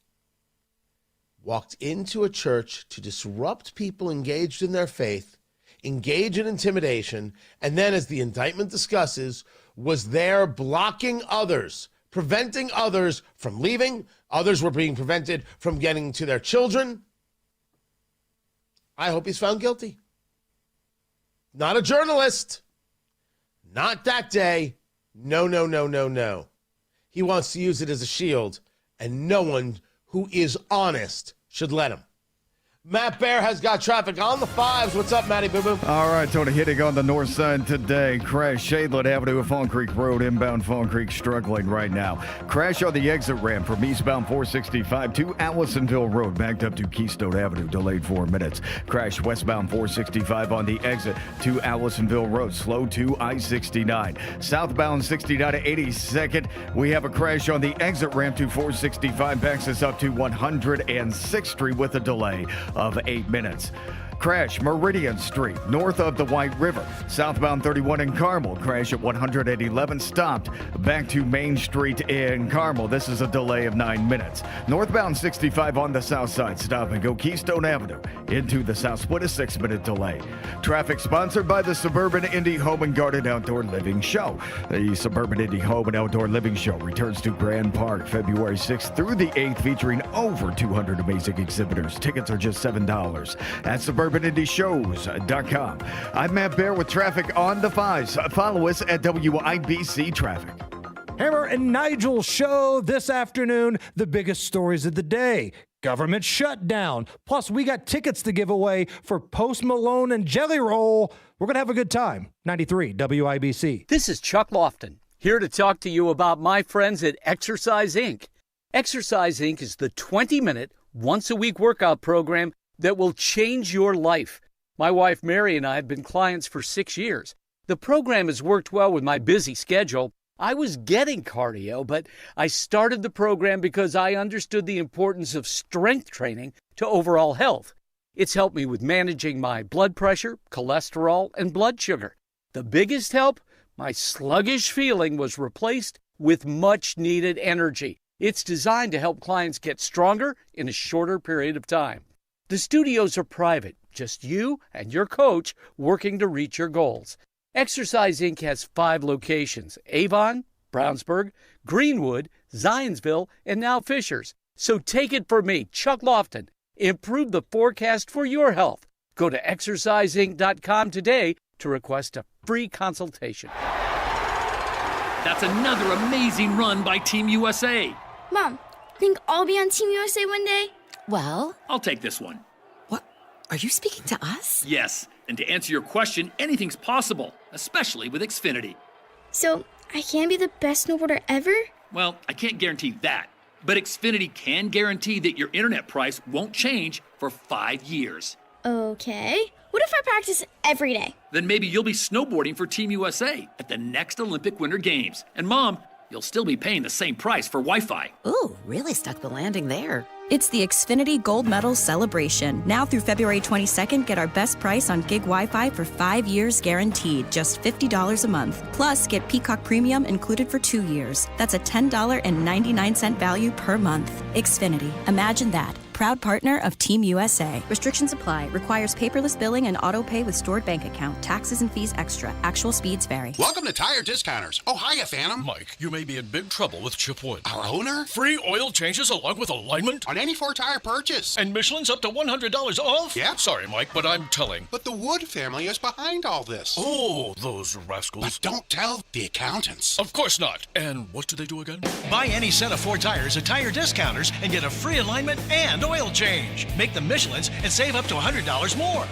Walked into a church to disrupt people engaged in their faith, engage in intimidation, and then, as the indictment discusses, was there blocking others, preventing others from leaving. Others were being prevented from getting to their children. I hope he's found guilty. Not a journalist. Not that day. No, no, no, no, no. He wants to use it as a shield, and no one who is honest should let him. Matt Bear has got traffic on the 5s. What's up, Matty Boo Boo? All right, Tony, hitting on the north side today. Crash Shadeland Avenue at Fawn Creek Road, inbound Fawn Creek, struggling right now. Crash on the exit ramp from eastbound 465 to Allisonville Road, backed up to Keystone Avenue, delayed 4 minutes. Crash westbound 465 on the exit to Allisonville Road, slow to I-69. Southbound 69 to 82nd, we have a crash on the exit ramp to 465, backs us up to 106th Street with a delay of 8 minutes. Crash Meridian Street, north of the White River. Southbound 31 in Carmel. Crash at 111 stopped. Back to Main Street in Carmel. This is a delay of 9 minutes. Northbound 65 on the south side. Stop and go Keystone Avenue into the south split, a 6-minute delay. Traffic sponsored by the Suburban Indie Home and Garden Outdoor Living Show. The Suburban Indie Home and Outdoor Living Show returns to Grand Park February 6th through the 8th, featuring over 200 amazing exhibitors. Tickets are just $7 at SuburbanIndieShows.com. I'm Matt Bear with traffic on the 5s. Follow us at WIBC Traffic. Hammer and Nigel show this afternoon, the biggest stories of the day. Government shutdown. Plus, we got tickets to give away for Post Malone and Jelly Roll. We're going to have a good time. 93 WIBC. This is Chuck Lofton, here to talk to you about my friends at Exercise Inc. Exercise Inc. is the 20-minute, once-a-week workout program that will change your life. My wife Mary and I have been clients for 6 years. The program has worked well with my busy schedule. I was getting cardio, but I started the program because I understood the importance of strength training to overall health. It's helped me with managing my blood pressure, cholesterol, and blood sugar. The biggest help? My sluggish feeling was replaced with much-needed energy. It's designed to help clients get stronger in a shorter period of time. The studios are private, just you and your coach working to reach your goals. Exercise Inc. has 5 locations: Avon, Brownsburg, Greenwood, Zionsville, and now Fishers. So take it from me, Chuck Lofton. Improve the forecast for your health. Go to exerciseinc.com today to request a free consultation. That's another amazing run by Team USA. Mom, think I'll be on Team USA one day? Well, I'll take this one. What? Are you speaking to us? Yes, and to answer your question, anything's possible, especially with Xfinity. So, I can be the best snowboarder ever? Well, I can't guarantee that, but Xfinity can guarantee that your internet price won't change for 5 years. Okay. What if I practice every day? Then maybe you'll be snowboarding for Team USA at the next Olympic Winter Games. And Mom, you'll still be paying the same price for Wi-Fi. Ooh, really stuck the landing there. It's the Xfinity Gold Medal Celebration. Now through February 22nd, get our best price on gig Wi-Fi for 5 years guaranteed, just $50 a month. Plus, get Peacock Premium included for 2 years. That's a $10.99 value per month. Xfinity. Imagine that. Proud partner of Team USA. Restrictions apply. Requires paperless billing and auto pay with stored bank account. Taxes and fees extra. Actual speeds vary. Welcome to Tire Discounters. Oh, hiya, Phantom. Mike, you may be in big trouble with Chip Wood. Our owner? Free oil changes along with alignment? On any 4 tire purchase. And Michelin's up to $100 off? Yep. Sorry, Mike, but I'm telling. But the Wood family is behind all this. Oh, those rascals. But don't tell the accountants. Of course not. And what do they do again? Buy any set of 4 tires at Tire Discounters and get a free alignment and oil change. Make them Michelin's and save up to $100 more.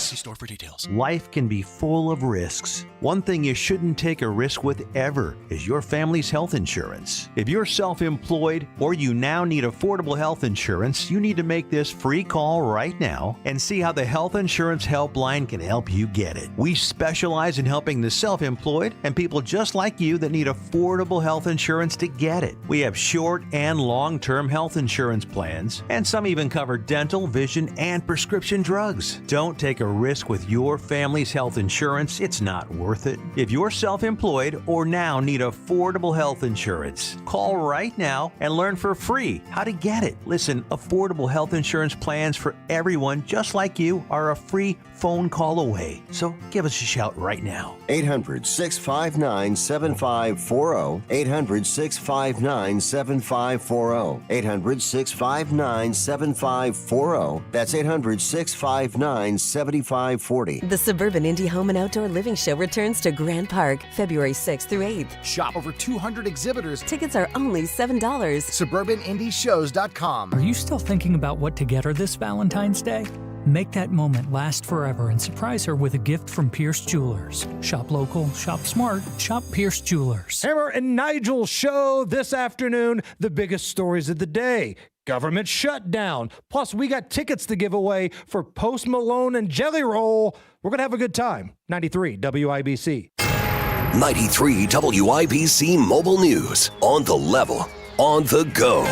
See store for details. Life can be full of risks. One thing you shouldn't take a risk with ever is your family's health insurance. If you're self-employed or you now need affordable health insurance, you need to make this free call right now and see how the Health Insurance Helpline can help you get it. We specialize in helping the self-employed and people just like you that need affordable health insurance to get it. We have short and long-term health insurance plans, and some even cover dental, vision, and prescription drugs. Don't take a risk with your family's health insurance. It's not worth it. If you're self-employed or now need affordable health insurance, call right now and learn for free how to get it. Listen, affordable health insurance plans for everyone just like you are a free phone call away. So give us a shout right now. 800-659-7540. 800-659-7540. 800-659-7540. That's 800-659-7540. The Suburban Indie Home and Outdoor Living Show returns to Grand Park February 6th through 8th. Shop over 200 exhibitors. Tickets are only $7. SuburbanIndieShows.com. Are you still thinking about what to get her this Valentine's Day? Make that moment last forever and surprise her with a gift from Pierce Jewelers. Shop local, shop smart, shop Pierce Jewelers. Hammer and Nigel show this afternoon, the biggest stories of the day. Government shutdown. Plus, we got tickets to give away for Post Malone and Jelly Roll. We're going to have a good time. 93 WIBC. 93 WIBC Mobile News. On the level, on the go.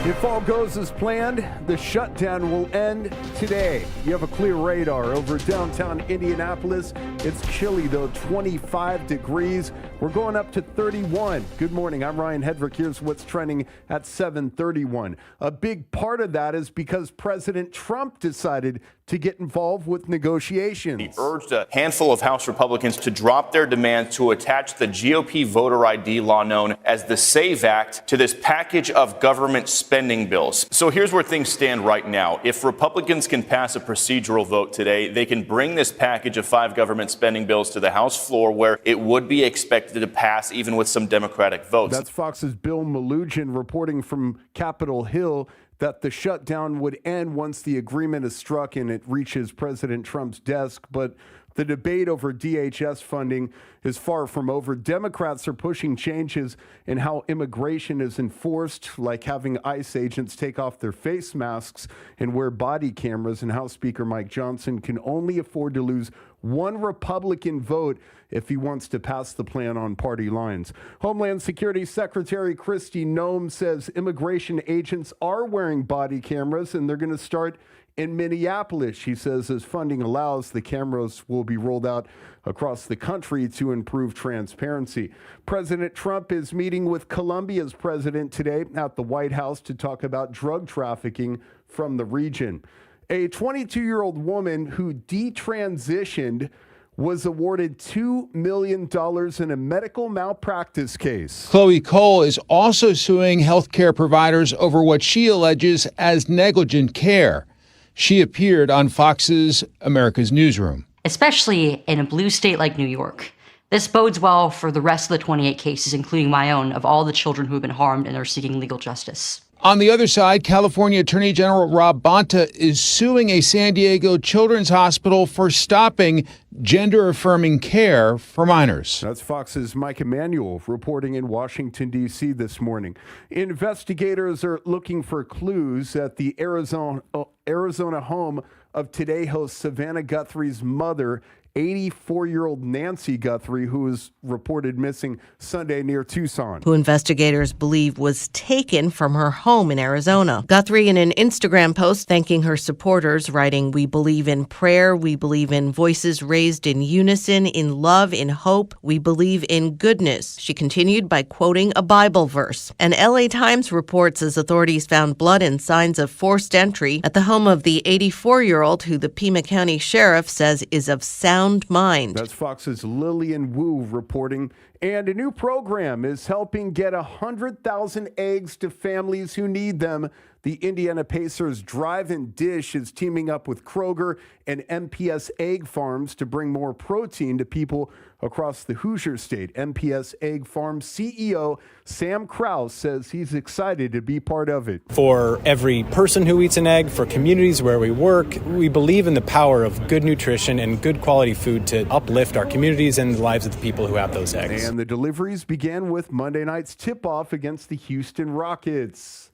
If all goes as planned, the shutdown will end today. You have a clear radar over downtown Indianapolis. It's chilly, though, 25 degrees. We're going up to 31. Good morning. I'm Ryan Hedrick. Here's what's trending at 7:31. A big part of that is because President Trump decided to get involved with negotiations. He urged a handful of House Republicans to drop their demand to attach the GOP voter ID law known as the SAVE Act to this package of government spending bills. So here's where things stand right now. If Republicans can pass a procedural vote today, they can bring this package of 5 government spending bills to the House floor where it would be expected to pass even with some Democratic votes. That's Fox's Bill Malugin reporting from Capitol Hill that the shutdown would end once the agreement is struck and it reaches President Trump's desk. But the debate over DHS funding is far from over. Democrats are pushing changes in how immigration is enforced, like having ICE agents take off their face masks and wear body cameras. And House Speaker Mike Johnson can only afford to lose one Republican vote if he wants to pass the plan on party lines. Homeland Security Secretary Kristi Noem says immigration agents are wearing body cameras, and they're going to start in Minneapolis. She says as funding allows, the cameras will be rolled out across the country to improve transparency. President Trump is meeting with Colombia's president today at the White House to talk about drug trafficking from the region. A 22-year-old woman who detransitioned was awarded $2 million in a medical malpractice case. Chloe Cole is also suing healthcare providers over what she alleges as negligent care. She appeared on Fox's America's Newsroom. Especially in a blue state like New York. This bodes well for the rest of the 28 cases, including my own, of all the children who have been harmed and are seeking legal justice. On the other side, California Attorney General Rob Bonta is suing a San Diego children's hospital for stopping gender-affirming care for minors. That's Fox's Mike Emanuel reporting in Washington, D.C. this morning. Investigators are looking for clues at the Arizona home of Today host Savannah Guthrie's mother, 84-year-old Nancy Guthrie, who was reported missing Sunday near Tucson. Who investigators believe was taken from her home in Arizona. Guthrie, in an Instagram post thanking her supporters, writing, "We believe in prayer. We believe in voices raised in unison, in love, in hope. We believe in goodness." She continued by quoting a Bible verse. And LA Times reports as authorities found blood and signs of forced entry at the home of the 84-year-old who the Pima County Sheriff says is of sound mind. That's Fox's Lillian Wu reporting. And a new program is helping get 100,000 eggs to families who need them. The Indiana Pacers Drive and Dish is teaming up with Kroger and MPS Egg Farms to bring more protein to people across the Hoosier State. MPS Egg Farms CEO Sam Krause says he's excited to be part of it. For every person who eats an egg, for communities where we work, we believe in the power of good nutrition and good quality food to uplift our communities and the lives of the people who have those eggs. And the deliveries began with Monday night's tip-off against the Houston Rockets.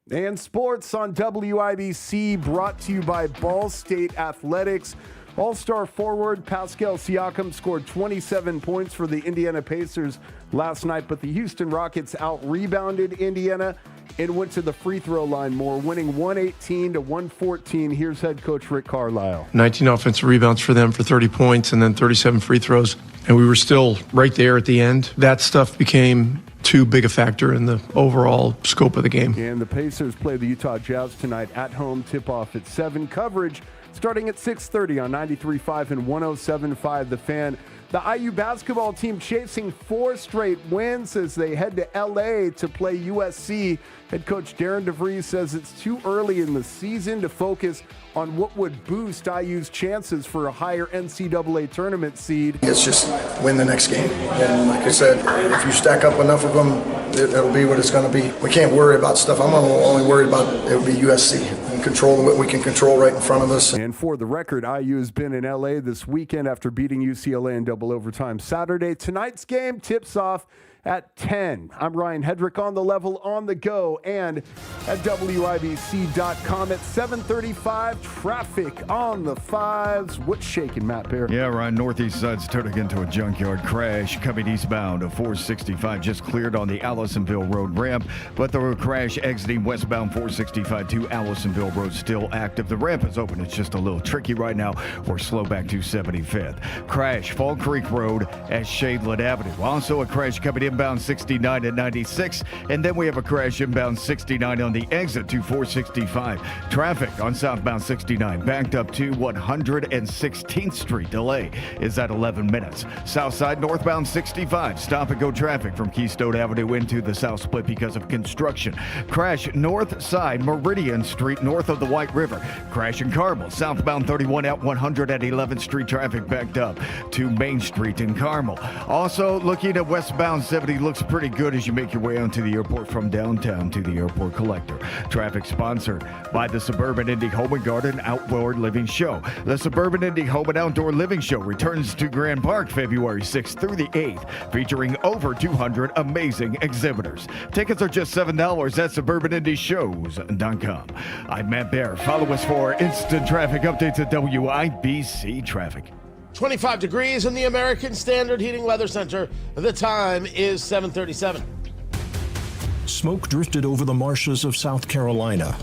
And sports on WIBC, brought to you by Ball State Athletics. All-star forward Pascal Siakam scored 27 points for the Indiana Pacers last night, but the Houston Rockets out-rebounded Indiana and went to the free throw line more, winning 118-114. Here's head coach Rick Carlisle. 19 offensive rebounds for them for 30 points and then 37 free throws. And we were still right there at the end. That stuff became too big a factor in the overall scope of the game. And the Pacers play the Utah Jazz tonight at home. Tip-off at 7. Coverage starting at 6:30 on 93.5 and 107.5 The Fan. The IU basketball team chasing 4 straight wins as they head to L.A. to play USC. Head coach Darren DeVries says it's too early in the season to focus on what would boost IU's chances for a higher NCAA tournament seed. It's just win the next game. And like I said, if you stack up enough of them, it'll be what it's going to be. We can't worry about stuff. I'm only worried about it would be USC and control what we can control right in front of us. And for the record, IU has been in LA this weekend after beating UCLA in double overtime Saturday. Tonight's game tips off at 10. I'm Ryan Hedrick on the level, on the go, and at WIBC.com at 7:35. Traffic on the 5s. What's shaking, Matt Bear? Yeah, Ryan, northeast side's turning into a junkyard crash. Coming eastbound of 465 just cleared on the Allisonville Road ramp, but the crash exiting westbound 465 to Allisonville Road still active. The ramp is open. It's just a little tricky right now. We're slow back to 75th. Crash Fall Creek Road at Shadeland Avenue. Also a crash coming inbound 69 at 96, and then we have a crash inbound 69 on the exit to 465. Traffic on southbound 69 backed up to 116th Street. Delay is at 11 minutes. South side northbound 65 stop and go traffic from Keystone Avenue into the south split because of construction. Crash north side Meridian Street north of the White River. Crash in Carmel southbound 31 at 100 at 11th Street. Traffic backed up to Main Street in Carmel. Also looking at westbound 70 looks pretty good as you make your way onto the airport from downtown to the airport collector. Traffic sponsored by the Suburban Indy Home and Garden Outdoor Living Show. The Suburban Indy Home and Outdoor Living Show returns to Grand Park February 6th through the 8th, featuring over 200 amazing exhibitors. Tickets are just $7 at suburbanindyshows.com. I'm Matt Bear. Follow us for instant traffic updates at WIBC Traffic. 25 degrees in the American Standard Heating Weather Center. The time is 7:37. Smoke drifted over the marshes of South Carolina.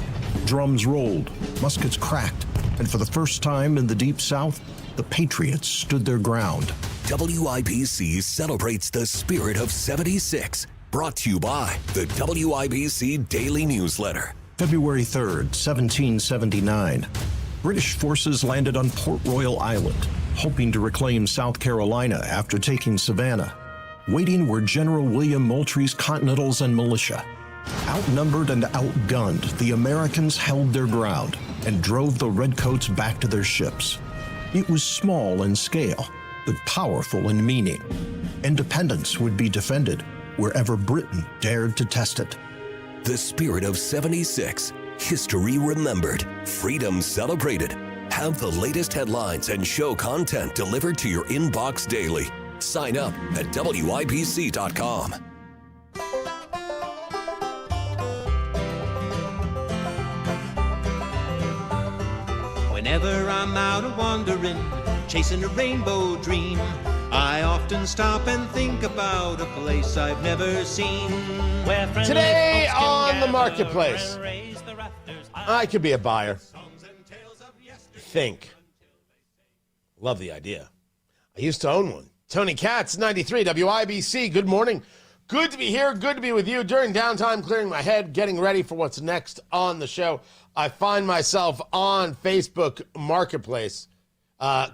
Drums rolled, muskets cracked, and for the first time in the Deep South, the Patriots stood their ground. WIBC celebrates the spirit of 76. Brought to you by the WIBC Daily Newsletter. February 3rd, 1779. British forces landed on Port Royal Island, hoping to reclaim South Carolina after taking Savannah. Waiting were General William Moultrie's Continentals and militia. Outnumbered and outgunned, the Americans held their ground and drove the Redcoats back to their ships. It was small in scale, but powerful in meaning. Independence would be defended wherever Britain dared to test it. The spirit of 76. History remembered. Freedom celebrated. Have the latest headlines and show content delivered to your inbox daily. Sign up at WIBC.com. Whenever I'm out wandering, chasing a rainbow dream, I often stop and think about a place I've never seen. Today on the marketplace, I could be a buyer. Think. Love the idea. I used to own one. Tony Katz, 93 WIBC. Good morning. Good to be here. Good to be with you during downtime, clearing my head, getting ready for what's next on the show. I find myself on Facebook Marketplace.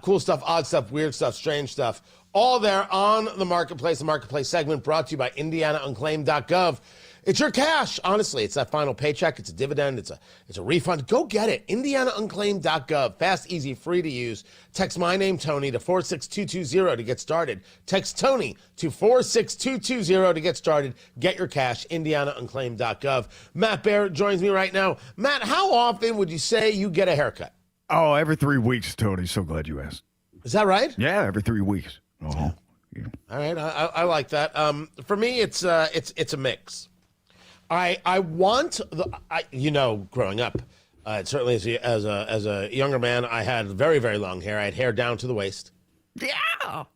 Cool stuff, odd stuff, weird stuff, strange stuff. All there on the Marketplace segment brought to you by IndianaUnclaimed.gov. It's your cash. Honestly, it's that final paycheck. It's a dividend. It's a refund. Go get it. IndianaUnclaimed.gov. Fast, easy, free to use. Text my name, Tony, to 46220 to get started. Text Tony to 46220 to get started. Get your cash. IndianaUnclaimed.gov. Matt Barrett joins me right now. Matt, how often would you say you get a haircut? Oh, every 3 weeks, Tony. So glad you asked. Is that right? Yeah, every 3 weeks. Oh. Yeah. All right, I like that. For me, it's a mix. I want growing up, certainly as a younger man, I had very, very long hair. I had hair down to the waist. Yeah. I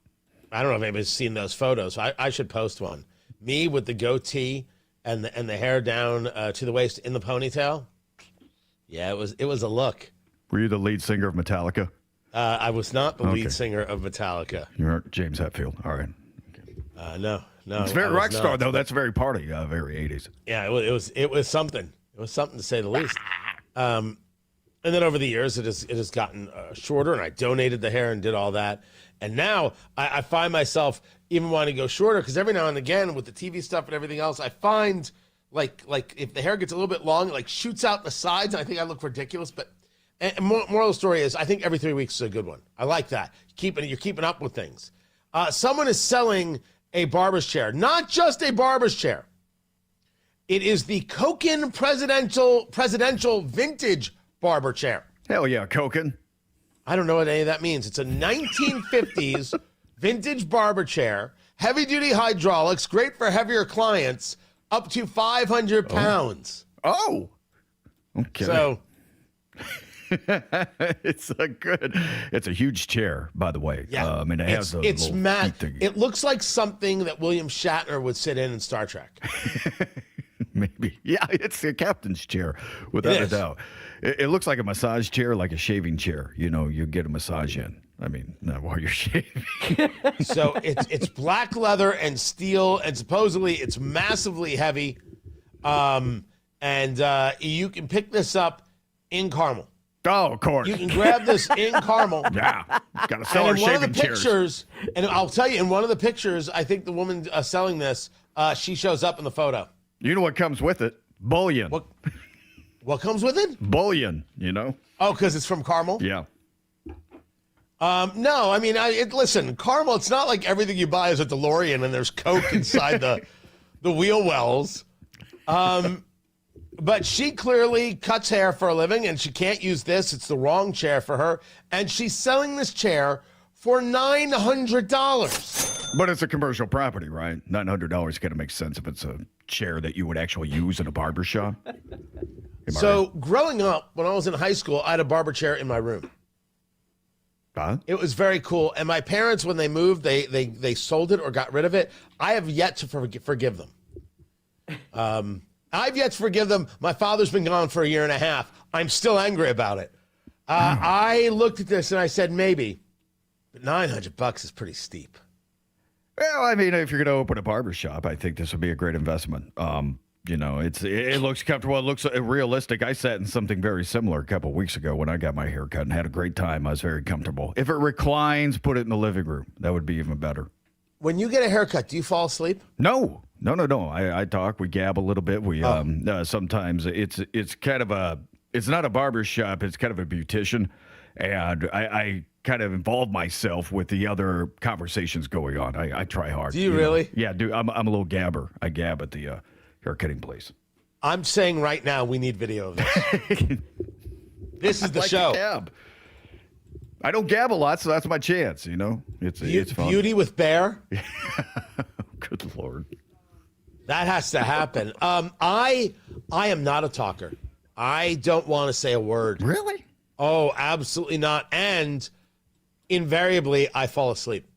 don't know if anybody's seen those photos. I should post one. Me with the goatee and the hair down to the waist in the ponytail. Yeah, it was a look. Were you the lead singer of Metallica? I was not the lead singer of Metallica. You're James Hetfield. All right. Okay. No. It's very rock star though. That's very party. Very 80s. Yeah, it was something. It was something to say the least. And then over the years, it has gotten shorter, and I donated the hair and did all that. And now I find myself even wanting to go shorter because every now and again with the TV stuff and everything else, I find like if the hair gets a little bit long, it like shoots out the sides, and I think I look ridiculous, but. And moral of the story is, I think every 3 weeks is a good one. I like that. You're keeping up with things. Someone is selling a barber's chair, not just a barber's chair. It is the Koken presidential vintage barber chair. Hell yeah, Koken. I don't know what any of that means. It's a 1950s vintage barber chair, heavy-duty hydraulics, great for heavier clients, up to 500 pounds. Oh. Okay. So... It's a huge chair, by the way. Yeah, and it has it's mad. It looks like something that William Shatner would sit in Star Trek. Maybe. Yeah, it's a captain's chair, without a doubt. It looks like a massage chair, like a shaving chair. You know, you get a massage in. I mean, not while you're shaving. So it's black leather and steel, and supposedly it's massively heavy. And you can pick this up in Carmel. Oh, of course. You can grab this in Carmel. Yeah. Got to sell our shaving chairs. And I'll tell you, in one of the pictures, I think the woman selling this, she shows up in the photo. You know what comes with it? Bullion. What comes with it? Bullion, you know? Oh, because it's from Carmel? Yeah. No, I mean, listen, Carmel, it's not like everything you buy is a DeLorean and there's Coke inside the wheel wells. But she clearly cuts hair for a living, and she can't use this. It's the wrong chair for her. And she's selling this chair for $900. But it's a commercial property, right? $900 got to make sense if it's a chair that you would actually use in a barber shop. So growing up, when I was in high school, I had a barber chair in my room. Huh? It was very cool. And my parents, when they moved, they sold it or got rid of it. I have yet to forgive them. I've yet to forgive them. My father's been gone for a year and a half. I'm still angry about it. I looked at this and I said, maybe, but $900 is pretty steep. Well, I mean, if you're going to open a barber shop, I think this would be a great investment. You know, it looks comfortable. It looks realistic. I sat in something very similar a couple of weeks ago when I got my hair cut and had a great time. I was very comfortable. If it reclines, put it in the living room. That would be even better. When you get a haircut, do you fall asleep? No. I talk. We gab a little bit. We sometimes it's kind of it's not a barber shop. It's kind of a beautician, and I kind of involve myself with the other conversations going on. I try hard. Do you really? Know? Yeah, dude. I'm a little gabber. I gab at the haircutting place. I'm saying right now we need video of this. This is the show. Gab. I don't gab a lot, so that's my chance. You know, it's fun. Beauty with Bear. Good Lord. That has to happen. I am not a talker. I don't want to say a word. Really? Oh, absolutely not. And invariably, I fall asleep.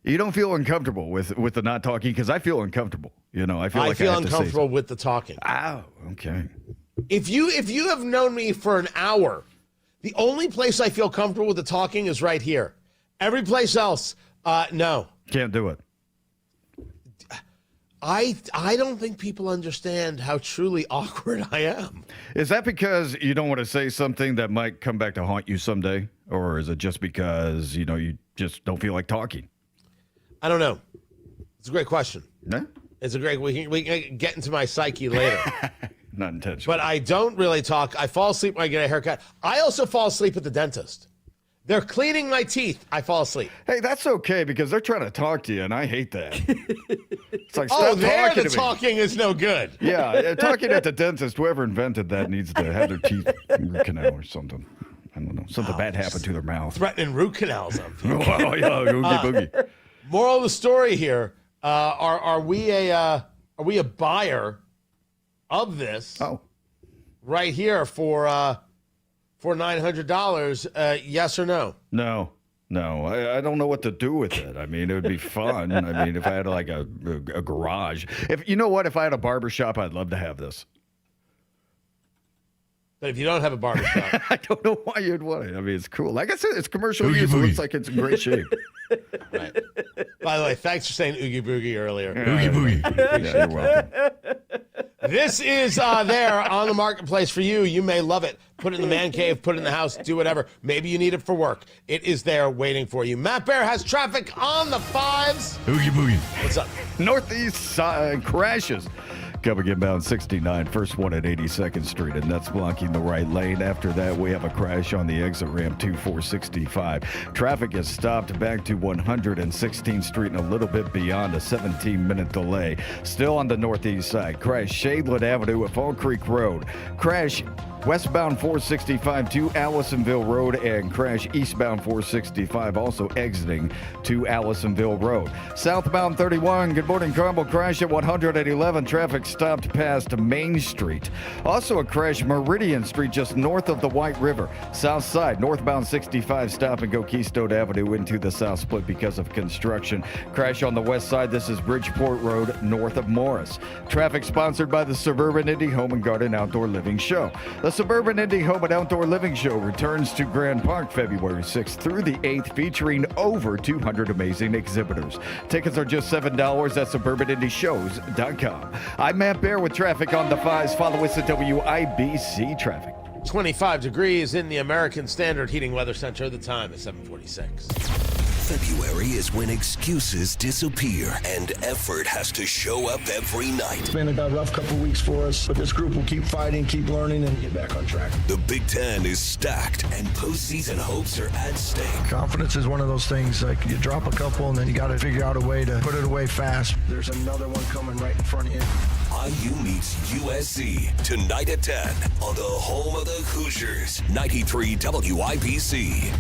You don't feel uncomfortable with the not talking? Because I feel uncomfortable. You know, I feel uncomfortable with the talking. Oh, okay. If you have known me for an hour, the only place I feel comfortable with the talking is right here. Every place else, no. Can't do it. I don't think people understand how truly awkward I am. Is that because you don't want to say something that might come back to haunt you someday? Or is it just because, you just don't feel like talking? I don't know. It's a great question. Yeah? It's a great. We can get into my psyche later. Not intentional. But I don't really talk. I fall asleep when I get a haircut. I also fall asleep at the dentist. They're cleaning my teeth. I fall asleep. Hey, that's okay because they're trying to talk to you, and I hate that. It's like, oh, stop there talking the to me. talking is no good. Yeah, talking at the dentist. Whoever invented that needs to have their teeth root canal or something. I don't know. Something bad happened to their mouth. Threatening root canals. Oh, yeah, oogie boogie. Moral of the story here: are we a buyer of this? Oh, right here for $900? Yes or no? No. I don't know what to do with it. I mean, it would be fun. I mean, if I had like a garage. If you know what, if I had a barber shop, I'd love to have this. But if you don't have a barbershop, I don't know why you'd want it. I mean, it's cool. Like I said, it's commercial use. It looks like it's in great shape. Right. By the way, thanks for saying Oogie Boogie earlier. Oogie Boogie. Yeah, you're welcome. This is there on the marketplace for you. You may love it. Put it in the man cave, put it in the house, do whatever. Maybe you need it for work. It is there waiting for you. Matt Bear has traffic on the 5s. Oogie Boogie. What's up? Northeast side crashes. Coming inbound 69, first one at 82nd Street, and that's blocking the right lane. After that, we have a crash on the exit ramp 2465. Traffic is stopped back to 116th Street and a little bit beyond a 17-minute delay. Still on the northeast side, crash Shadeland Avenue at Fall Creek Road. Crash westbound 465 to Allisonville Road, and crash eastbound 465 also exiting to Allisonville Road. Southbound 31, good morning, Carmel, crash at 111. Traffic stopped past Main Street. Also a crash Meridian Street just north of the White River. South side, northbound 65, stop and go Keystone Avenue into the south split because of construction. Crash on the west side, this is Bridgeport Road north of Morris. Traffic sponsored by the Suburban Indy Home and Garden Outdoor Living Show. The Suburban Indy Home and Outdoor Living Show returns to Grand Park February 6th through the 8th, featuring over 200 amazing exhibitors. Tickets are just $7 at suburbanindyshows.com. I'm Matt Bear with traffic on the 5s. Follow us at WIBC Traffic. 25 degrees in the American Standard Heating Weather Center. The time is 7:46. February is when excuses disappear and effort has to show up every night. It's been a rough couple weeks for us, but this group will keep fighting, keep learning, and get back on track. The Big Ten is stacked, and postseason hopes are at stake. Confidence is one of those things, like you drop a couple, and then you got to figure out a way to put it away fast. There's another one coming right in front of you. IU meets USC tonight at 10 on the home of the Hoosiers, 93 WIBC.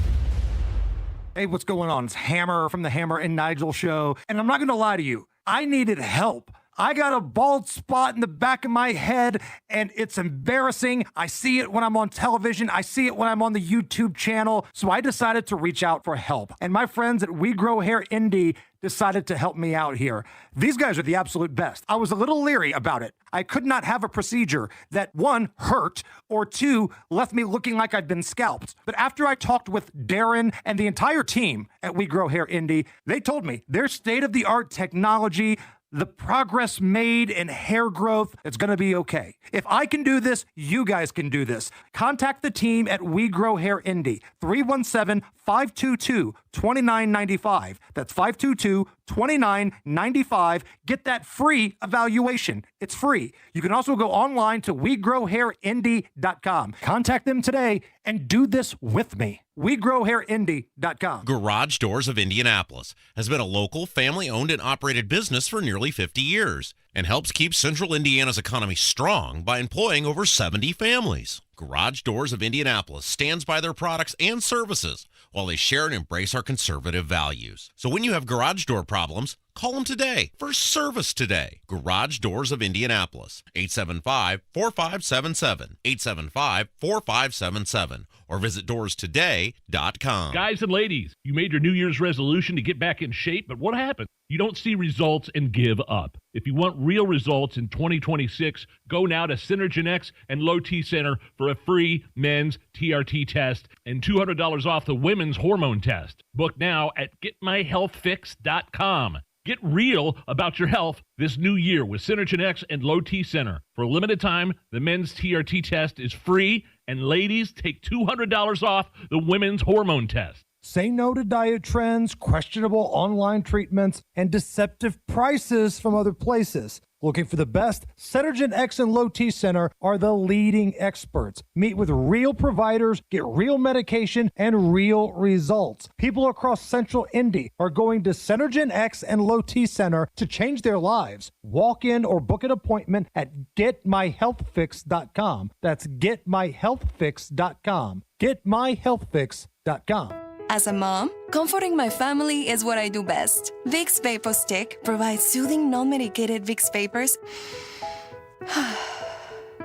Hey, what's going on? It's Hammer from the Hammer and Nigel Show. And I'm not going to lie to you. I needed help. I got a bald spot in the back of my head, and it's embarrassing. I see it when I'm on television. I see it when I'm on the YouTube channel. So I decided to reach out for help. And my friends at We Grow Hair Indie decided to help me out here. These guys are the absolute best. I was a little leery about it. I could not have a procedure that, one, hurt, or two, left me looking like I'd been scalped. But after I talked with Darren and the entire team at We Grow Hair Indie, they told me their state-of-the-art technology, the progress made in hair growth, it's going to be okay. If I can do this, you guys can do this. Contact the team at We Grow Hair Indie, 317-522-2995. That's 522-2995. Get that free evaluation. It's free. You can also go online to WeGrowHairIndie.com. Contact them today and do this with me. WeGrowHairIndie.com. Garage Doors of Indianapolis has been a local, family-owned and operated business for nearly 50 years and helps keep Central Indiana's economy strong by employing over 70 families. Garage Doors of Indianapolis stands by their products and services while they share and embrace our conservative values. So when you have garage door problems, call them today for service today. Garage Doors of Indianapolis, 875-4577, 875-4577, or visit doorstoday.com. Guys and ladies, you made your New Year's resolution to get back in shape, but what happened? You don't see results and give up. If you want real results in 2026, go now to Synergenex and Low T Center for a free men's TRT test and $200 off the women's hormone test. Book now at getmyhealthfix.com. Get real about your health this new year with Synergenex and Low T Center. For a limited time, the men's TRT test is free, and ladies take $200 off the women's hormone test. Say no to diet trends, questionable online treatments, and deceptive prices from other places. Looking for the best? Synergen X and Low T Center are the leading experts. Meet with real providers, get real medication, and real results. People across Central Indy are going to Synergen X and Low T Center to change their lives. Walk in or book an appointment at getmyhealthfix.com. That's getmyhealthfix.com. Getmyhealthfix.com. As a mom, comforting my family is what I do best. Vicks Vapor Stick provides soothing, non-medicated Vicks Vapors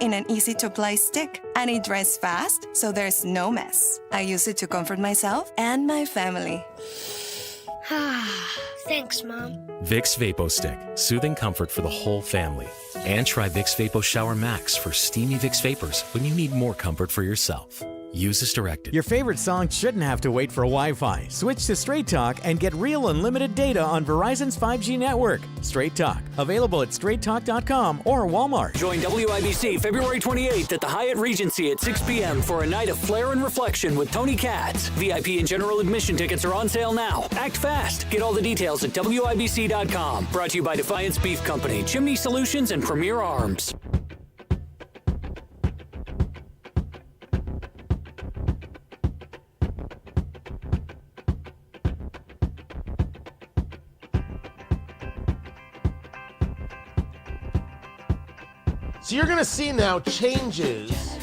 in an easy-to-apply stick, and it dries fast, so there's no mess. I use it to comfort myself and my family. Thanks, Mom. Vicks Vapo Stick, soothing comfort for the whole family. And try Vicks Vapo Shower Max for steamy Vicks Vapors when you need more comfort for yourself. Use as directed. Your favorite song shouldn't have to wait for Wi-Fi. Switch to Straight Talk and get real unlimited data on Verizon's 5G network. Straight Talk, available at straighttalk.com or Walmart. Join WIBC February 28th at the Hyatt Regency at 6 p.m. for a night of flair and reflection with Tony Katz. VIP and general admission tickets are on sale now. Act fast. Get all the details at WIBC.com. Brought to you by Defiance Beef Company, Chimney Solutions, and Premier Arms. So you're going to see now changes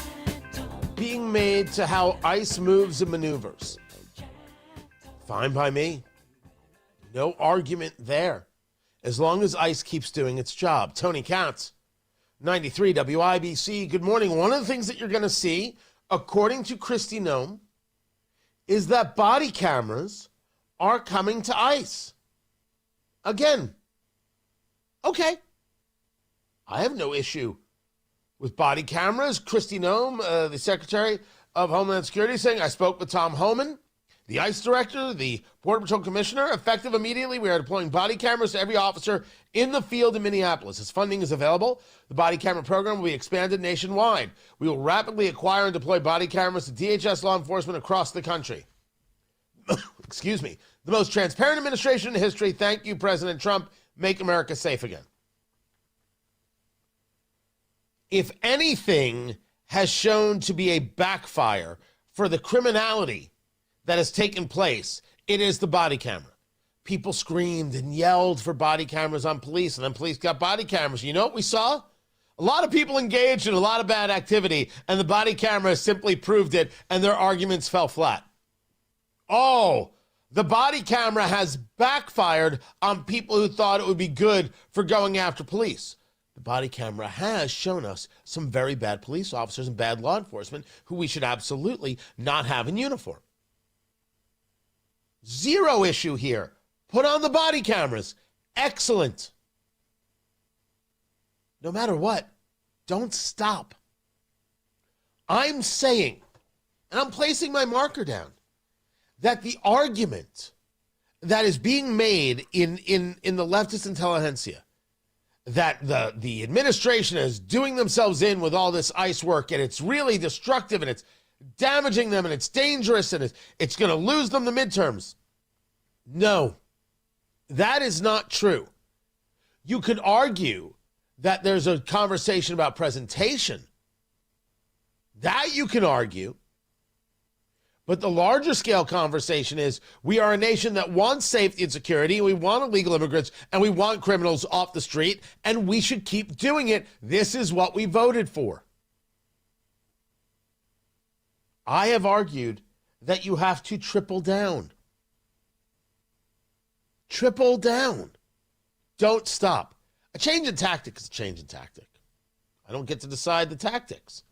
being made to how ICE moves and maneuvers. Fine by me. No argument there. As long as ICE keeps doing its job. Tony Katz, 93 WIBC. Good morning. One of the things that you're going to see, according to Kristi Noem, is that body cameras are coming to ICE. Again. Okay. I have no issue with body cameras. Kristi Noem, the Secretary of Homeland Security, saying, I spoke with Tom Homan, the ICE Director, the Border Patrol Commissioner. Effective immediately, we are deploying body cameras to every officer in the field in Minneapolis. As funding is available, the body camera program will be expanded nationwide. We will rapidly acquire and deploy body cameras to DHS law enforcement across the country. Excuse me. The most transparent administration in history. Thank you, President Trump. Make America safe again. If anything has shown to be a backfire for the criminality that has taken place, it is the body camera. People screamed and yelled for body cameras on police, and then police got body cameras. You know what we saw? A lot of people engaged in a lot of bad activity, and the body camera simply proved it, and their arguments fell flat. Oh, the body camera has backfired on people who thought it would be good for going after police. The body camera has shown us some very bad police officers and bad law enforcement who we should absolutely not have in uniform. Zero issue here. Put on the body cameras. Excellent. No matter what, don't stop. I'm saying, and I'm placing my marker down, that the argument that is being made in the leftist intelligentsia that the administration is doing themselves in with all this ICE work, and it's really destructive, and it's damaging them, and it's dangerous, and it's going to lose them the midterms. No, that is not true. You could argue that there's a conversation about presentation. That you can argue. But the larger scale conversation is we are a nation that wants safety and security, we want illegal immigrants, and we want criminals off the street, and we should keep doing it. This is what we voted for. I have argued that you have to triple down. Triple down. Don't stop. A change in tactic is a change in tactic. I don't get to decide the tactics.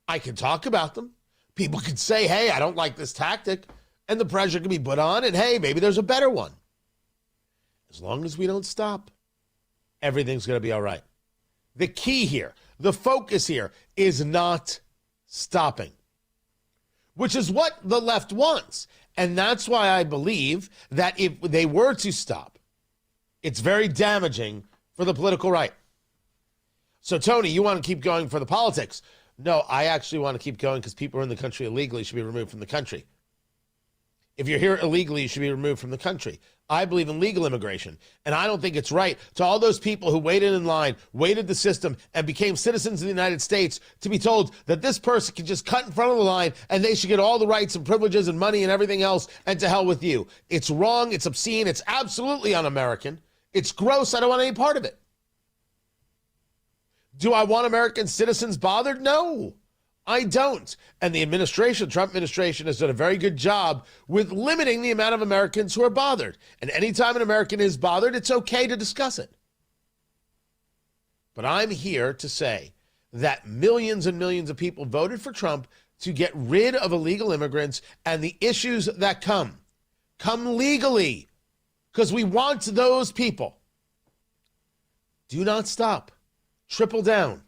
I can talk about them. People can say, hey, I don't like this tactic, and the pressure can be put on, and hey, maybe there's a better one. As long as we don't stop, everything's going to be all right. The key here, the focus here, is not stopping, which is what the left wants. And that's why I believe that if they were to stop, it's very damaging for the political right. So, Tony, you want to keep going for the politics. No, I actually want to keep going because people who are in the country illegally should be removed from the country. If you're here illegally, you should be removed from the country. I believe in legal immigration, and I don't think it's right to all those people who waited in line, waited the system, and became citizens of the United States to be told that this person can just cut in front of the line and they should get all the rights and privileges and money and everything else, and to hell with you. It's wrong, it's obscene, it's absolutely un-American. It's gross, I don't want any part of it. Do I want American citizens bothered? No. I don't. And the administration, Trump administration, has done a very good job with limiting the amount of Americans who are bothered. And anytime an American is bothered, it's okay to discuss it. But I'm here to say that millions and millions of people voted for Trump to get rid of illegal immigrants and the issues that come legally, because we want those people. Do not stop. Triple down.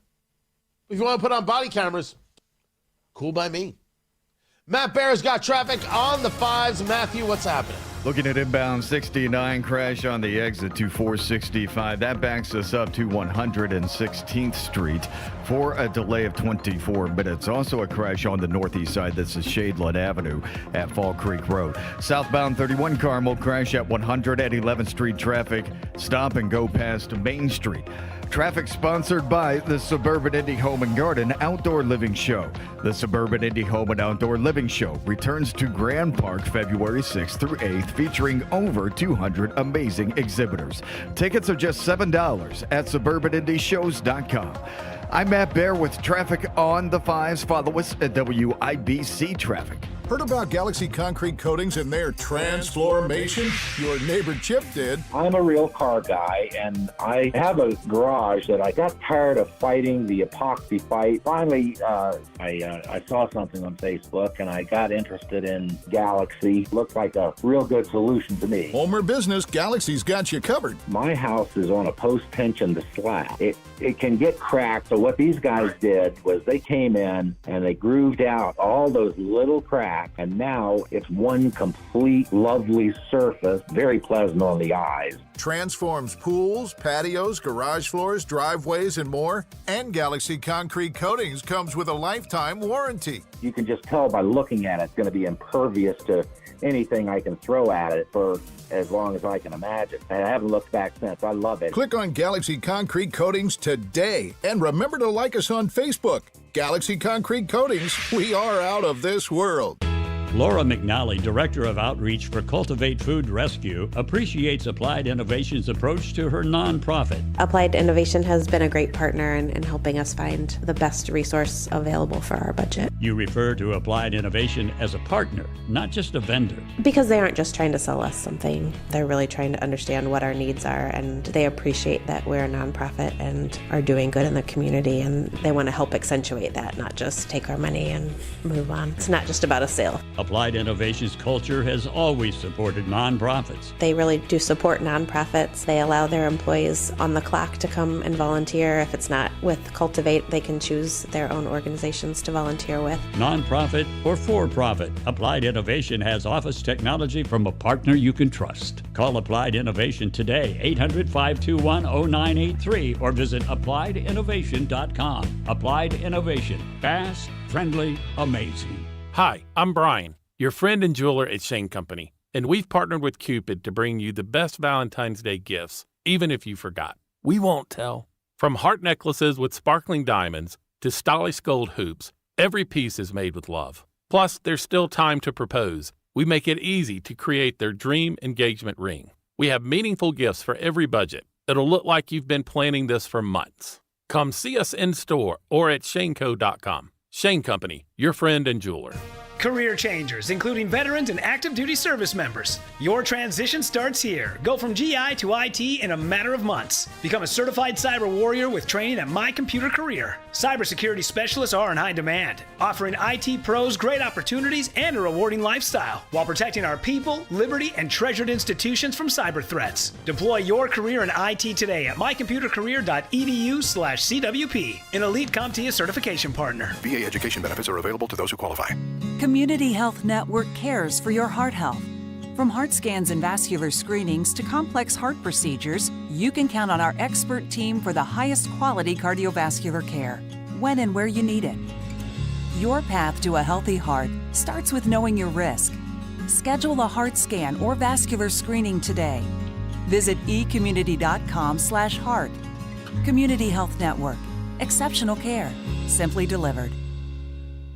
If you want to put on body cameras, cool by me. Matt Bear's got traffic on the 5s. Matthew, what's happening? Looking at inbound 69, crash on the exit to 465. That backs us up to 116th Street for a delay of 24 minutes. Also a crash on the northeast side. This is Shadeland Avenue at Fall Creek Road. Southbound 31 Carmel, crash at 111th Street. Traffic stop and go past Main Street. Traffic sponsored by the Suburban Indie Home and Garden Outdoor Living Show. The Suburban Indie Home and Outdoor Living Show returns to Grand Park February 6th through 8th, featuring over 200 amazing exhibitors. Tickets are just $7 at suburbanindieshows.com. I'm Matt Bear with traffic on the 5s. Follow us at WIBC Traffic. Heard about Galaxy Concrete Coatings and their transformation? Your neighbor Chip did. I'm a real car guy, and I have a garage that I got tired of fighting the epoxy fight. Finally, I saw something on Facebook, and I got interested in Galaxy. Looked like a real good solution to me. Home or business, Galaxy's got you covered. My house is on a post tension to slab. It can get cracked, so what these guys did was they came in and they grooved out all those little cracks, and now it's one complete lovely surface, very pleasant on the eyes. Transforms pools, patios, garage floors, driveways, and more. And Galaxy Concrete Coatings comes with a lifetime warranty. You can just tell by looking at it, it's going to be impervious to anything I can throw at it for as long as I can imagine. And I haven't looked back since. I love it. Click on Galaxy Concrete Coatings today. And remember to like us on Facebook. Galaxy Concrete Coatings, we are out of this world. Laura McNally, Director of Outreach for Cultivate Food Rescue, appreciates Applied Innovation's approach to her nonprofit. Applied Innovation has been a great partner in helping us find the best resource available for our budget. You refer to Applied Innovation as a partner, not just a vendor. Because they aren't just trying to sell us something, they're really trying to understand what our needs are, and they appreciate that we're a nonprofit and are doing good in the community, and they want to help accentuate that, not just take our money and move on. It's not just about a sale. Applied Innovation's culture has always supported nonprofits. They really do support nonprofits. They allow their employees on the clock to come and volunteer. If it's not with Cultivate, they can choose their own organizations to volunteer with. Nonprofit or for-profit, Applied Innovation has office technology from a partner you can trust. Call Applied Innovation today, 800-521-0983, or visit appliedinnovation.com. Applied Innovation, fast, friendly, amazing. Hi, I'm Brian, your friend and jeweler at Shane Company, and we've partnered with Cupid to bring you the best Valentine's Day gifts, even if you forgot. We won't tell. From heart necklaces with sparkling diamonds to stylish gold hoops, every piece is made with love. Plus, there's still time to propose. We make it easy to create their dream engagement ring. We have meaningful gifts for every budget. It'll look like you've been planning this for months. Come see us in store or at shaneco.com. Shane Company, your friend and jeweler. Career changers, including veterans and active duty service members. Your transition starts here. Go from GI to IT in a matter of months. Become a certified cyber warrior with training at My Computer Career. Cybersecurity specialists are in high demand, offering IT pros great opportunities and a rewarding lifestyle while protecting our people, liberty, and treasured institutions from cyber threats. Deploy your career in IT today at mycomputercareer.edu/CWP, an elite CompTIA certification partner. VA education benefits are available to those who qualify. Community Health Network cares for your heart health. From heart scans and vascular screenings to complex heart procedures, you can count on our expert team for the highest quality cardiovascular care, when and where you need it. Your path to a healthy heart starts with knowing your risk. Schedule a heart scan or vascular screening today. Visit ecommunity.com/heart. Community Health Network. Exceptional care. Simply delivered.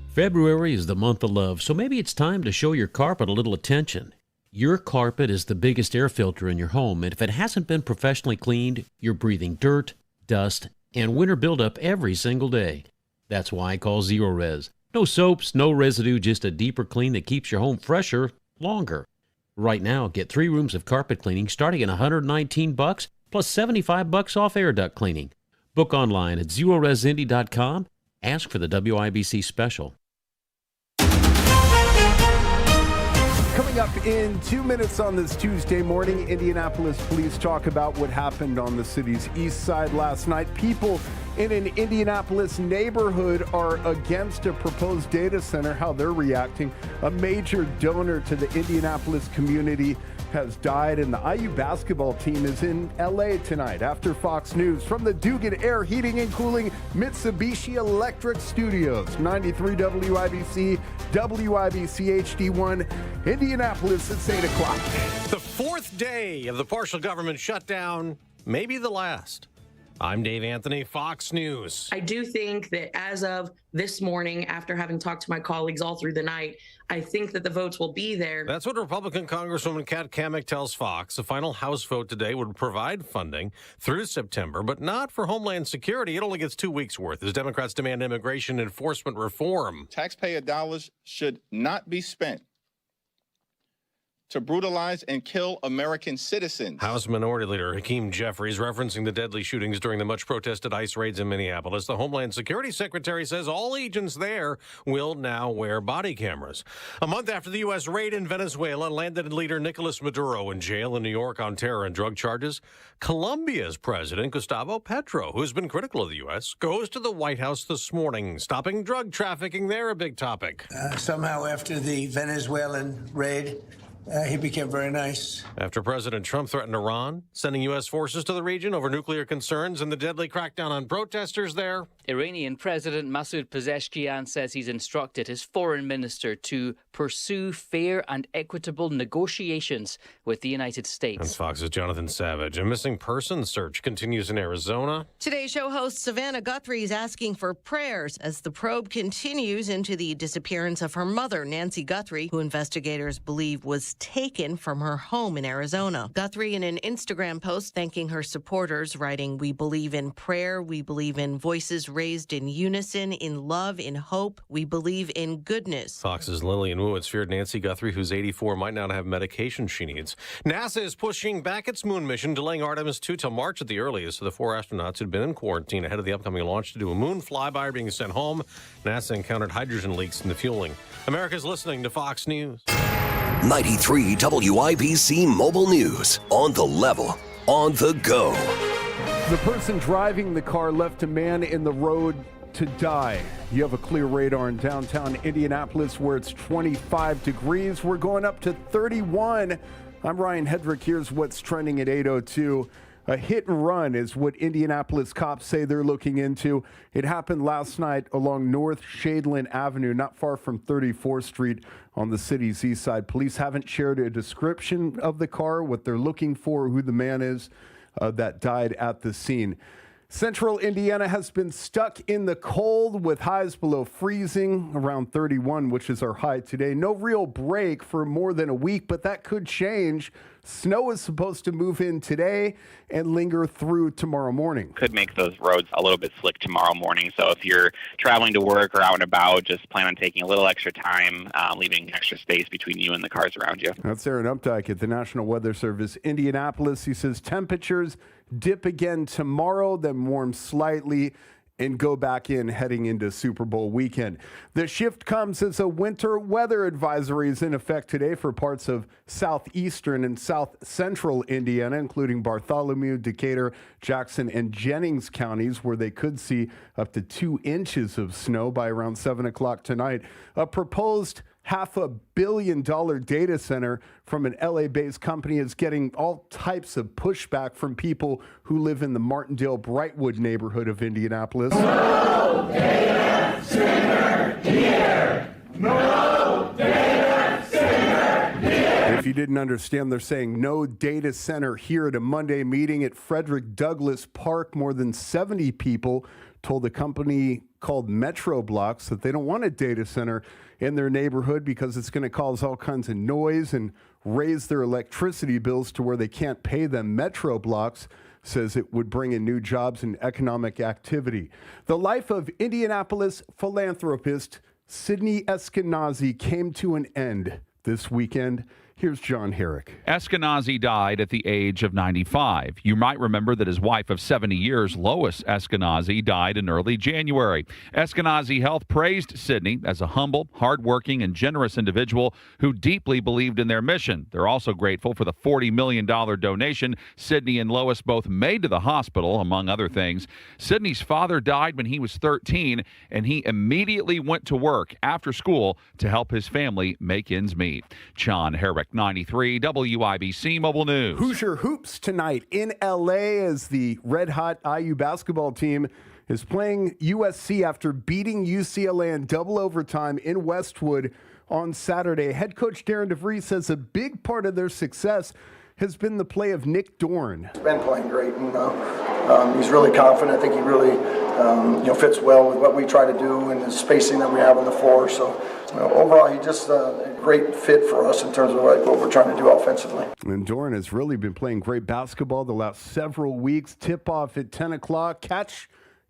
February is the month of love, so maybe it's time to show your carpet a little attention. Your carpet is the biggest air filter in your home, and if it hasn't been professionally cleaned, you're breathing dirt, dust, and winter buildup every single day. That's why I call Zero Res. No soaps, no residue, just a deeper clean that keeps your home fresher longer. Right now, get 3 rooms of carpet cleaning starting at $119 plus $75 off air duct cleaning. Book online at ZeroResIndy.com. Ask for the WIBC special. Coming up in 2 minutes on this Tuesday morning, Indianapolis police talk about what happened on the city's east side last night. People in an Indianapolis neighborhood are against a proposed data center, how they're reacting. A major donor to the Indianapolis community has died, and the IU basketball team is in LA tonight. After Fox News, from the Dugan Air Heating and Cooling Mitsubishi Electric Studios, 93 WIBC, WIBC HD1, Indianapolis, it's 8 o'clock. The 4th day of the partial government shutdown, maybe the last. I'm Dave Anthony, Fox News. I do think that as of this morning, after having talked to my colleagues all through the night, I think that the votes will be there. That's what Republican Congresswoman Kat Kamick tells Fox. A final House vote today would provide funding through September, but not for Homeland Security. It only gets 2 weeks' worth as Democrats demand immigration enforcement reform. Taxpayer dollars should not be spent to brutalize and kill American citizens. House Minority Leader Hakeem Jeffries referencing the deadly shootings during the much-protested ICE raids in Minneapolis. The Homeland Security Secretary says all agents there will now wear body cameras. A month after the U.S. raid in Venezuela landed leader Nicolas Maduro in jail in New York on terror and drug charges, Colombia's President Gustavo Petro, who's been critical of the U.S., goes to the White House this morning. Stopping drug trafficking there, a big topic. Somehow after the Venezuelan raid, he became very nice. After President Trump threatened Iran, sending U.S. forces to the region over nuclear concerns and the deadly crackdown on protesters there. Iranian President Masoud Pezeshkian says he's instructed his foreign minister to pursue fair and equitable negotiations with the United States. And Fox's Jonathan Savage. A missing persons search continues in Arizona. Today's show host Savannah Guthrie is asking for prayers as the probe continues into the disappearance of her mother, Nancy Guthrie, who investigators believe was taken from her home in Arizona. Guthrie, in an Instagram post thanking her supporters, writing, "We believe in prayer. We believe in voices raised in unison, in love, in hope. We believe in goodness." Fox's Lillian Wu. It's feared Nancy Guthrie, who's 84, might not have medication she needs. NASA is pushing back its moon mission, delaying Artemis 2 till March at the earliest. So the 4 astronauts who'd been in quarantine ahead of the upcoming launch to do a moon flyby are being sent home. NASA encountered hydrogen leaks in the fueling. America's listening to Fox News. 93 WIBC Mobile News. On the level, on the go. The person driving the car left a man in the road to die. You have a clear radar in downtown Indianapolis where it's 25 degrees. We're going up to 31. I'm Ryan Hedrick. Here's what's trending at 8:02. A hit and run is what Indianapolis cops say they're looking into. It happened last night along North Shadeland Avenue, not far from 34th Street on the city's east side. Police haven't shared a description of the car, what they're looking for, who the man is that died at the scene. Central Indiana has been stuck in the cold with highs below freezing, around 31, which is our high today. No real break for more than a week, but that could change. Snow is supposed to move in today and linger through tomorrow morning. Could make those roads a little bit slick tomorrow morning. So if you're traveling to work or out and about, just plan on taking a little extra time, leaving extra space between you and the cars around you. That's Aaron Updike at the National Weather Service Indianapolis. He says temperatures dip again tomorrow, then warm slightly and go back in heading into Super Bowl weekend. The shift comes as a winter weather advisory is in effect today for parts of southeastern and south central Indiana, including Bartholomew, Decatur, Jackson, and Jennings counties, where they could see up to 2 inches of snow by around 7 o'clock tonight. A proposed $500 million data center from an LA-based company is getting all types of pushback from people who live in the Martindale-Brightwood neighborhood of Indianapolis. No data center here! No data center you didn't understand, they're saying no data center here at a Monday meeting at Frederick Douglass Park. More than 70 people told a company called Metro Blocks that they don't want a data center in their neighborhood because it's going to cause all kinds of noise and raise their electricity bills to where they can't pay them. Metro Blocks says it would bring in new jobs and economic activity. The life of Indianapolis philanthropist Sidney Eskenazi came to an end this weekend. Here's John Herrick. Eskenazi died at the age of 95. You might remember that his wife of 70 years, Lois Eskenazi, died in early January. Eskenazi Health praised Sidney as a humble, hardworking, and generous individual who deeply believed in their mission. They're also grateful for the $40 million donation Sidney and Lois both made to the hospital, among other things. Sidney's father died when he was 13, and he immediately went to work after school to help his family make ends meet. John Herrick, 93 WIBC Mobile News. Hoosier Hoops tonight in L.A. as the red-hot IU basketball team is playing USC after beating UCLA in double overtime in Westwood on Saturday. Head coach Darren DeVries says a big part of their success has been the play of Nick Dorn. He's been playing great, he's really confident. I think he really fits well with what we try to do and the spacing that we have on the floor. So overall, he's just a great fit for us in terms of what we're trying to do offensively. And Dorn has really been playing great basketball the last several weeks. Tip-off at 10 o'clock. Catch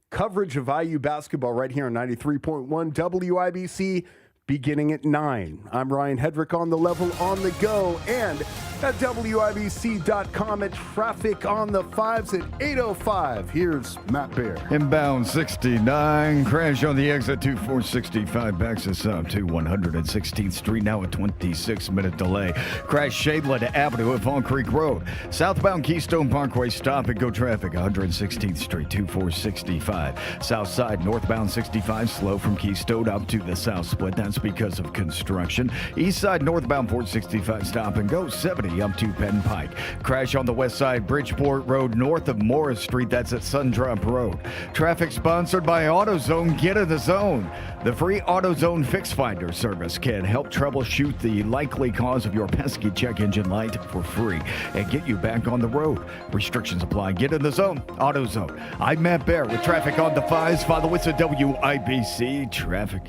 coverage of IU basketball right here on 93.1 WIBC beginning at 9. I'm Ryan Hedrick on the level on the go and at WIBC.com at traffic on the 5s at 8:05. Here's Matt Bear. Inbound 69. Crash on the exit 2465. Backs us up to 116th Street. Now a 26-minute delay. Crash Shadeland Avenue at Fall Creek Road. Southbound Keystone Parkway. Stop and go traffic. 116th Street 2465. South side northbound 65. Slow from Keystone up to the south split. That's because of construction. East side northbound 465. Stop and go 70 up to Penn Pike. Crash on the west side Bridgeport Road north of Morris Street. That's at Sundrop Road. Traffic sponsored by AutoZone. Get in the zone. The free AutoZone Fix Finder service can help troubleshoot the likely cause of your pesky check engine light for free and get you back on the road. Restrictions apply. Get in the zone. AutoZone. I'm Matt Bear with traffic on the 5s. Follow us at WIBC Traffic.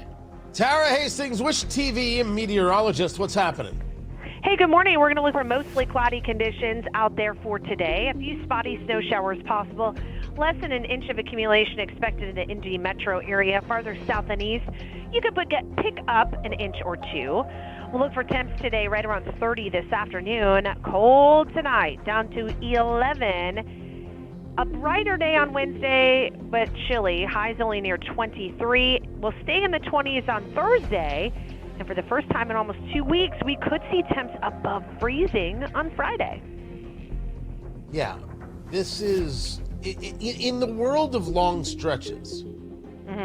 Tara Hastings, Wish TV meteorologist. What's happening? Hey, good morning. We're going to look for mostly cloudy conditions out there for today. A few spotty snow showers possible. Less than an inch of accumulation expected in the Indy metro area. Farther south and east, you could pick up an inch or two. We'll look for temps today right around 30 this afternoon. Cold tonight, down to 11. A brighter day on Wednesday, but chilly. Highs only near 23. We'll stay in the 20s on Thursday. And for the first time in almost 2 weeks, we could see temps above freezing on Friday. Yeah, this is, in the world of long stretches,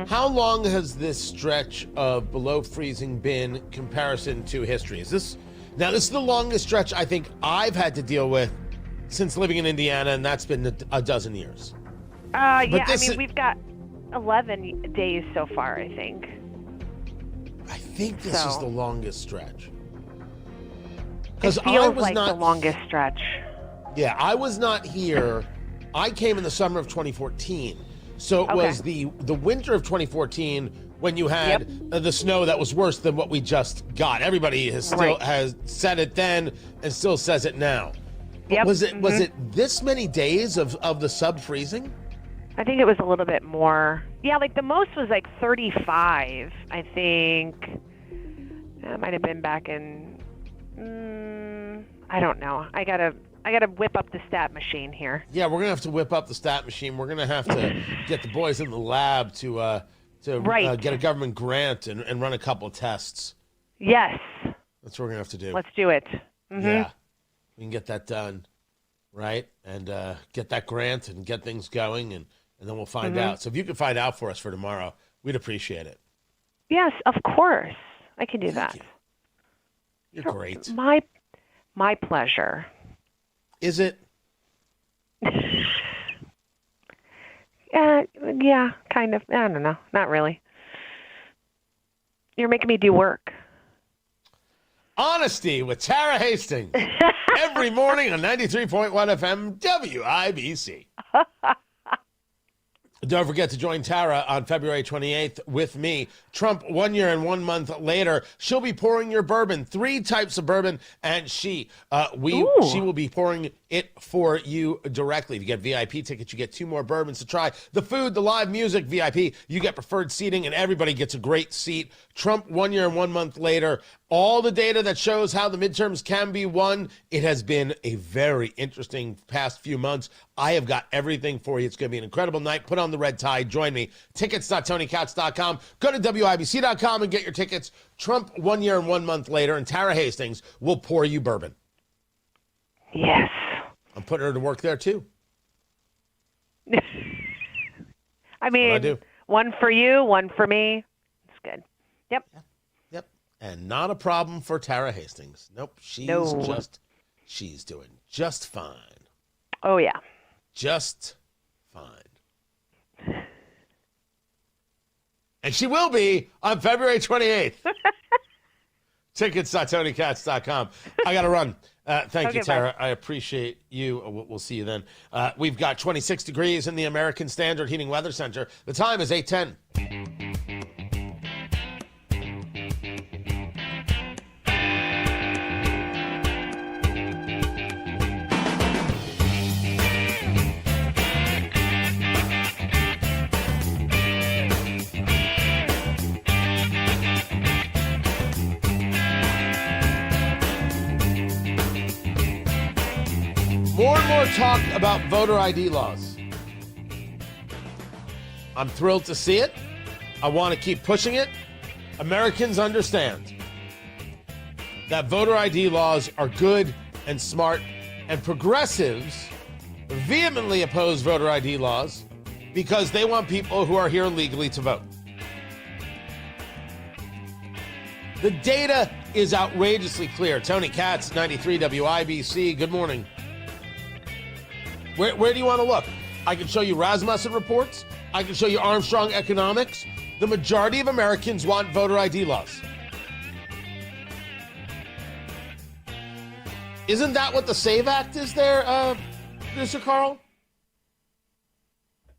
how long has this stretch of below freezing been in comparison to history? This is the longest stretch I think I've had to deal with since living in Indiana, and that's been a dozen years. We've got 11 days so far, I think. I think this is the longest stretch. It feels like the longest stretch. Yeah, I was not here. I came in the summer of 2014. So it was the winter of 2014 when you had the snow that was worse than what we just got. Everybody has said it then and still says it now. Yep. Was it this many days of the sub-freezing? I think it was a little bit more. Yeah, like the most was like 35, I think. It might have been back in, I don't know. I gotta whip up the stat machine here. Yeah, we're gonna have to whip up the stat machine. We're gonna have to get the boys in the lab to get a government grant and run a couple of tests. Yes. That's what we're gonna have to do. Let's do it. Yeah, we can get that done, right? And get that grant and get things going, and then we'll find out. So if you could find out for us for tomorrow, we'd appreciate it. Yes, of course. I can do that. You're great. My pleasure. Is it? Yeah, kind of. I don't know. Not really. You're making me do work. Honesty with Tara Hastings. Every morning on 93.1 FM WIBC. Don't forget to join Tara on February 28th with me. Trump 1 year and 1 month later. She'll be pouring your bourbon, 3 types of bourbon, and she will be pouring it for you directly. If you get VIP tickets, you get 2 more bourbons to try. The food, the live music, VIP, you get preferred seating, and everybody gets a great seat. Trump 1 year and 1 month later. All the data that shows how the midterms can be won. It has been a very interesting past few months. I have got everything for you. It's going to be an incredible night. Put on the red tie. Join me. Tickets.TonyKatz.com. Go to WIBC.com and get your tickets. Trump 1 year and 1 month later, and Tara Hastings will pour you bourbon. Yes. I'm putting her to work there, too. I mean, one for you, one for me. It's good. Yep. And not a problem for Tara Hastings. Nope. She's doing just fine. Oh, yeah. Just fine. And she will be on February 28th. Tickets.TonyKatz.com. I got to run. Thank you, Tara. Bye. I appreciate you. We'll see you then. We've got 26 degrees in the American Standard Heating Weather Center. The time is 8:10. More and more talk about voter ID laws. I'm thrilled to see it. I want to keep pushing it. Americans understand that voter ID laws are good and smart, and progressives vehemently oppose voter ID laws because they want people who are here legally to vote. The data is outrageously clear. Tony Katz, 93 WIBC. Good morning. Where do you want to look? I can show you Rasmussen reports. I can show you Armstrong economics. The majority of Americans want voter ID laws. Isn't that what the SAVE Act is there, Mr. Carl?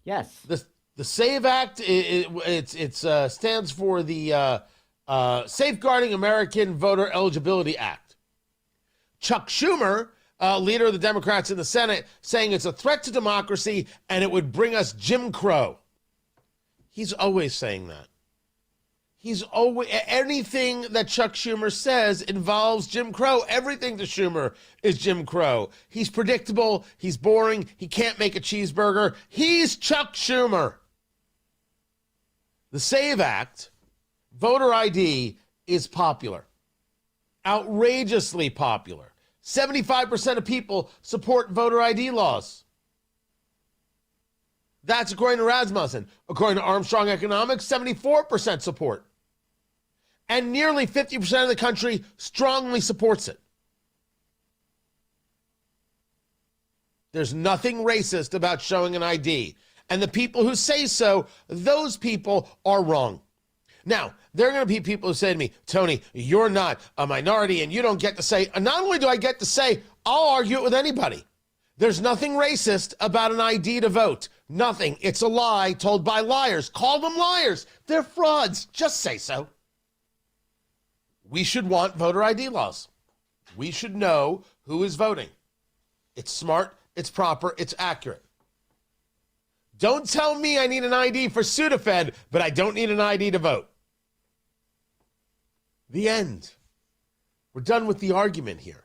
Yes. The SAVE Act, it stands for the Safeguarding American Voter Eligibility Act. Chuck Schumer, leader of the Democrats in the Senate, saying it's a threat to democracy and it would bring us Jim Crow. He's always saying that. Anything that Chuck Schumer says involves Jim Crow. Everything to Schumer is Jim Crow. He's predictable. He's boring. He can't make a cheeseburger. He's Chuck Schumer. The SAVE Act, voter ID, is popular. Outrageously popular. 75% of people support voter ID laws. That's according to Rasmussen. According to Armstrong Economics, 74% support. And nearly 50% of the country strongly supports it. There's nothing racist about showing an ID. And the people who say so, those people are wrong. Now, there are going to be people who say to me, Tony, you're not a minority and you don't get to say, and not only do I get to say, I'll argue it with anybody. There's nothing racist about an ID to vote. Nothing. It's a lie told by liars. Call them liars. They're frauds. Just say so. We should want voter ID laws. We should know who is voting. It's smart, it's proper, it's accurate. Don't tell me I need an ID for Sudafed, but I don't need an ID to vote. The end. We're done with the argument here.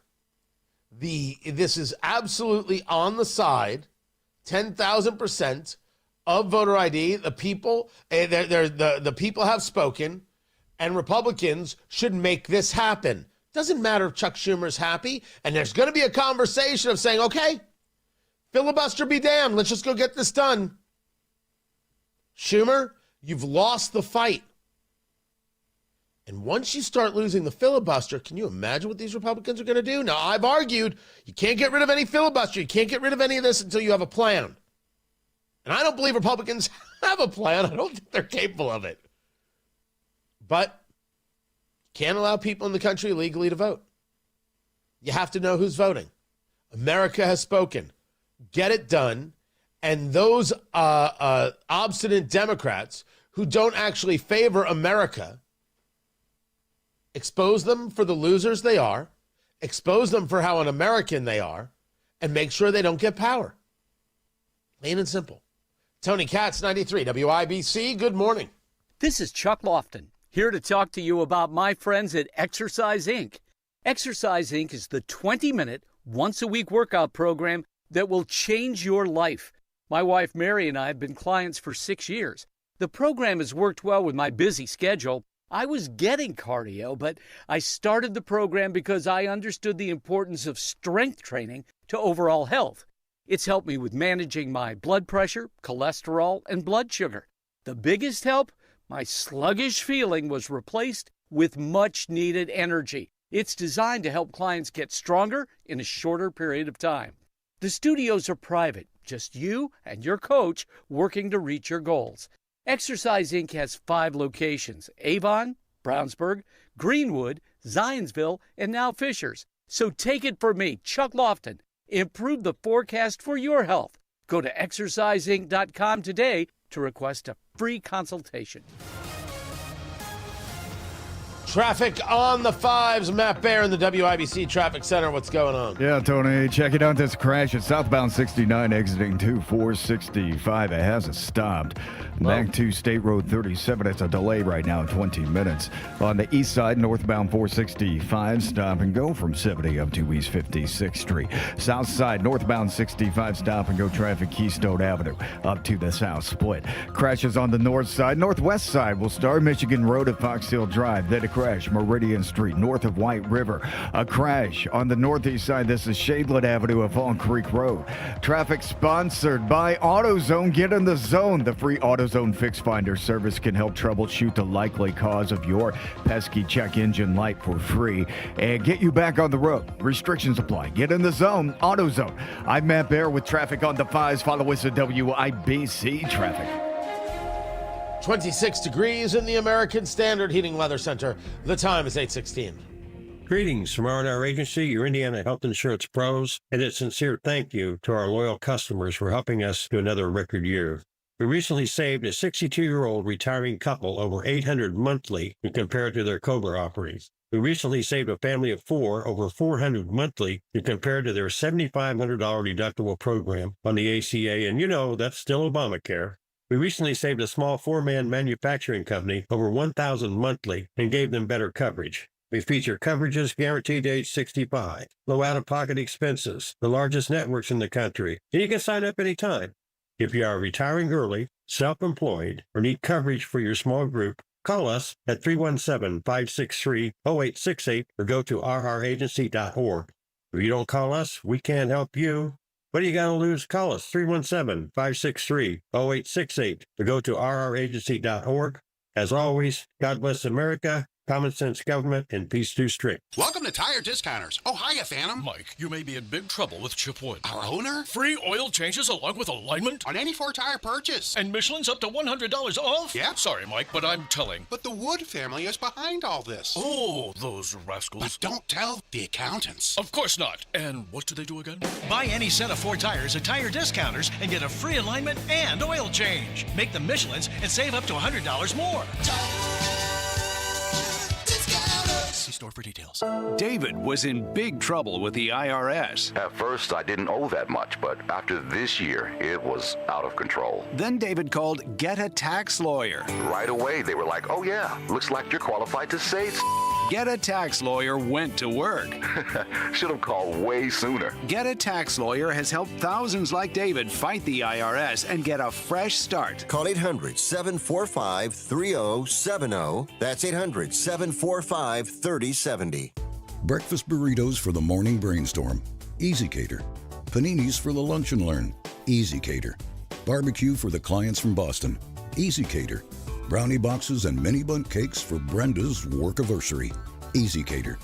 This is absolutely on the side, 10,000% of voter ID. The people, the people have spoken, and Republicans should make this happen. Doesn't matter if Chuck Schumer's happy, and there's going to be a conversation of saying, okay, filibuster be damned, let's just go get this done. Schumer, you've lost the fight. And once you start losing the filibuster, can you imagine what these Republicans are going to do? Now, I've argued you can't get rid of any filibuster. You can't get rid of any of this until you have a plan. And I don't believe Republicans have a plan. I don't think they're capable of it. But Can't allow people in the country legally to vote. You have to know who's voting. America has spoken. Get it done. And those obstinate Democrats who don't actually favor America, expose them for the losers they are, expose them for how un-American they are, and make sure they don't get power. Plain and simple. Tony Katz, 93 WIBC. Good morning. This is Chuck Lofton, here to talk to you about my friends at Exercise Inc. Exercise Inc. is the 20-minute, once-a-week workout program that will change your life. My wife Mary and I have been clients for 6 years. The program has worked well with my busy schedule. I was getting cardio, but I started the program because I understood the importance of strength training to overall health. It's helped me with managing my blood pressure, cholesterol, and blood sugar. The biggest help? My sluggish feeling was replaced with much-needed energy. It's designed to help clients get stronger in a shorter period of time. The studios are private, just you and your coach working to reach your goals. Exercise Inc. has 5 locations: Avon, Brownsburg, Greenwood, Zionsville, and now Fishers. So take it from me, Chuck Lofton. Improve the forecast for your health. Go to exerciseinc.com today to request a free consultation. Traffic on the 5s. Matt Baer in the WIBC Traffic Center. What's going on? Yeah, Tony, check it out. This crash at southbound 69 exiting 2465. It hasn't stopped. Back to State Road 37. It's a delay right now, 20 minutes. On the east side, northbound 465. Stop and go from 70 up to East 56th Street. South side, northbound 65. Stop and go traffic Keystone Avenue up to the south split. Crashes on the north side. Northwest side will start Michigan Road at Fox Hill Drive. Then a crash Meridian Street north of White River. A crash on the northeast side. This is Shadeland Avenue of Fall Creek Road. Traffic sponsored by AutoZone. Get in the zone. The free AutoZone Fix Finder service can help troubleshoot the likely cause of your pesky check engine light for free and get you back on the road. Restrictions apply. Get in the zone. AutoZone. I'm Matt Baer with traffic on the 5s. Follow us at WIBC Traffic. 26 degrees in the American Standard Heating Weather Center. The time is 8:16. Greetings from R&R Agency, your Indiana health insurance pros, and a sincere thank you to our loyal customers for helping us to another record year. We recently saved a 62-year-old retiring couple over $800 monthly when compared to their COBRA offerings. We recently saved a family of 4 over $400 monthly when compared to their $7,500 deductible program on the ACA, and you know that's still Obamacare. We recently saved a small 4-man manufacturing company over $1,000 monthly and gave them better coverage. We feature coverages guaranteed to age 65, low out-of-pocket expenses, the largest networks in the country, and you can sign up anytime. If you are retiring early, self-employed, or need coverage for your small group, call us at 317-563-0868 or go to rragency.org. If you don't call us, we can't help you. What do you got to lose? Call us, 317-563-0868, or go to rragency.org. As always, God bless America, common sense government, and peace through strict. Welcome to Tire Discounters. Oh, hiya, Phantom. Mike, you may be in big trouble with Chip Wood. Our owner? Free oil changes along with alignment? On any 4-tire purchase. And Michelin's up to $100 off? Yep. Sorry, Mike, but I'm telling. But the Wood family is behind all this. Oh, those rascals. But don't tell the accountants. Of course not. And what do they do again? Buy any set of 4 tires at Tire Discounters and get a free alignment and oil change. Make them Michelin's and save up to $100 more. See store for details. David was in big trouble with the IRS. At first, I didn't owe that much, but after this year, it was out of control. Then David called Get a Tax Lawyer. Right away, they were like, oh yeah, looks like you're qualified to save. Get a Tax Lawyer went to work. Should have called way sooner. Get a Tax Lawyer has helped thousands like David fight the IRS and get a fresh start. Call 800-745-3070. That's 800-745-3070. Breakfast burritos for the morning brainstorm. Easy Cater. Paninis for the lunch and learn. Easy Cater. Barbecue for the clients from Boston. Easy Cater. Brownie boxes and mini bundt cakes for Brenda's workiversary. Easy Cater.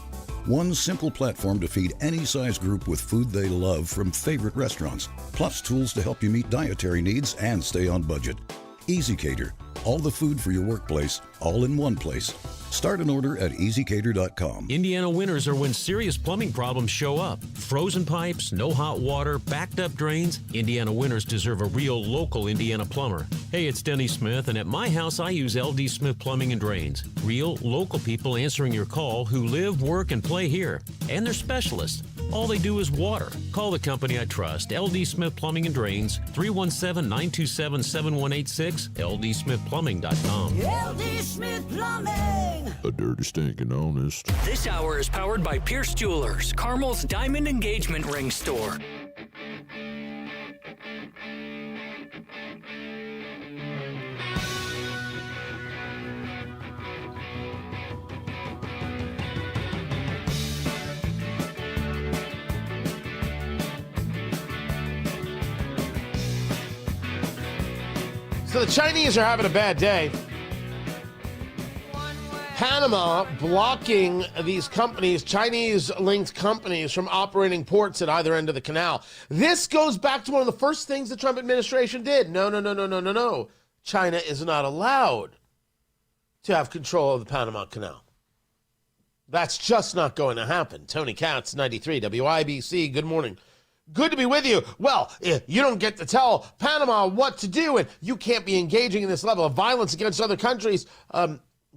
One simple platform to feed any size group with food they love from favorite restaurants, plus tools to help you meet dietary needs and stay on budget. Easy Cater. All the food for your workplace, all in one place. Start an order at easycater.com. Indiana winters are when serious plumbing problems show up. Frozen pipes, no hot water, backed up drains. Indiana winters deserve a real local Indiana plumber. Hey, it's Denny Smith, and at my house I use LD Smith Plumbing and Drains. Real local people answering your call who live, work, and play here. And they're specialists. All they do is water. Call the company I trust, LD Smith Plumbing and Drains, 317-927-7186, ldsmithplumbing.com. LD Smith Plumbing. A dirty, stinking honest. This hour is powered by Pierce Jewelers, Carmel's Diamond Engagement Ring Store. So the Chinese are having a bad day. Panama blocking these companies, Chinese-linked companies, from operating ports at either end of the canal. This goes back to one of the first things the Trump administration did. No. China is not allowed to have control of the Panama Canal. That's just not going to happen. Tony Katz, 93 WIBC. Good morning. Good to be with you. Well, you don't get to tell Panama what to do, and you can't be engaging in this level of violence against other countries.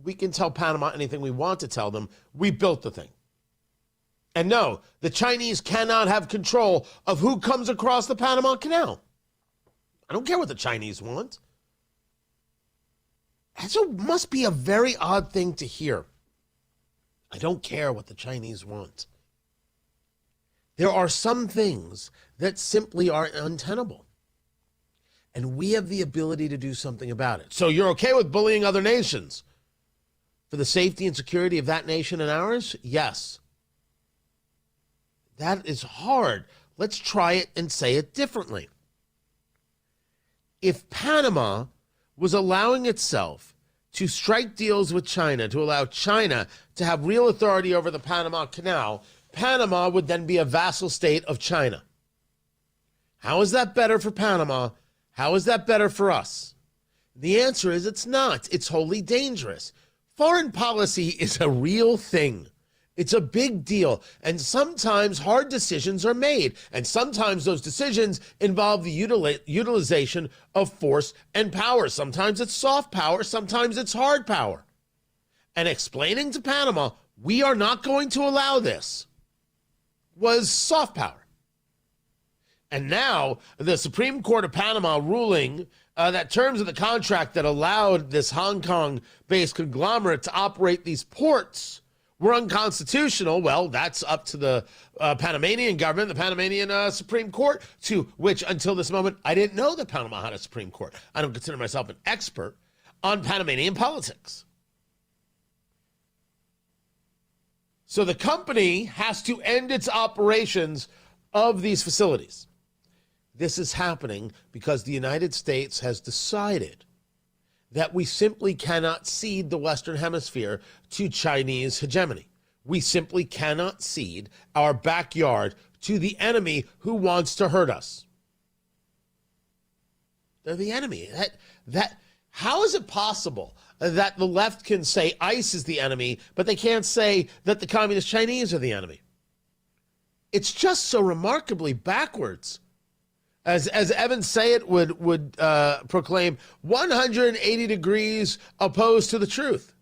We can tell Panama anything we want to tell them. We built the thing. And no, the Chinese cannot have control of who comes across the Panama Canal. I don't care what the Chinese want. That must be a very odd thing to hear. I don't care what the Chinese want. There are some things that simply are untenable. And we have the ability to do something about it. So you're okay with bullying other nations for the safety and security of that nation and ours? Yes. That is hard. Let's try it and say it differently. If Panama was allowing itself to strike deals with China, to allow China to have real authority over the Panama Canal, Panama would then be a vassal state of China. How is that better for Panama? How is that better for us? The answer is it's not. It's wholly dangerous. Foreign policy is a real thing. It's a big deal. And sometimes hard decisions are made. And sometimes those decisions involve the utilization of force and power. Sometimes it's soft power. Sometimes it's hard power. And explaining to Panama, we are not going to allow this, was soft power. And now the Supreme Court of Panama ruling that terms of the contract that allowed this Hong Kong-based conglomerate to operate these ports were unconstitutional. Well, that's up to the Panamanian government, the Panamanian Supreme Court, to which until this moment, I didn't know that Panama had a Supreme Court. I don't consider myself an expert on Panamanian politics. So the company has to end its operations of these facilities. This is happening because the United States has decided that we simply cannot cede the Western Hemisphere to Chinese hegemony. We simply cannot cede our backyard to the enemy who wants to hurt us. They're the enemy. How is it possible that the left can say ICE is the enemy, but they can't say that the Communist Chinese are the enemy? It's just so remarkably backwards. As Evan Sayet would proclaim, 180 degrees opposed to the truth.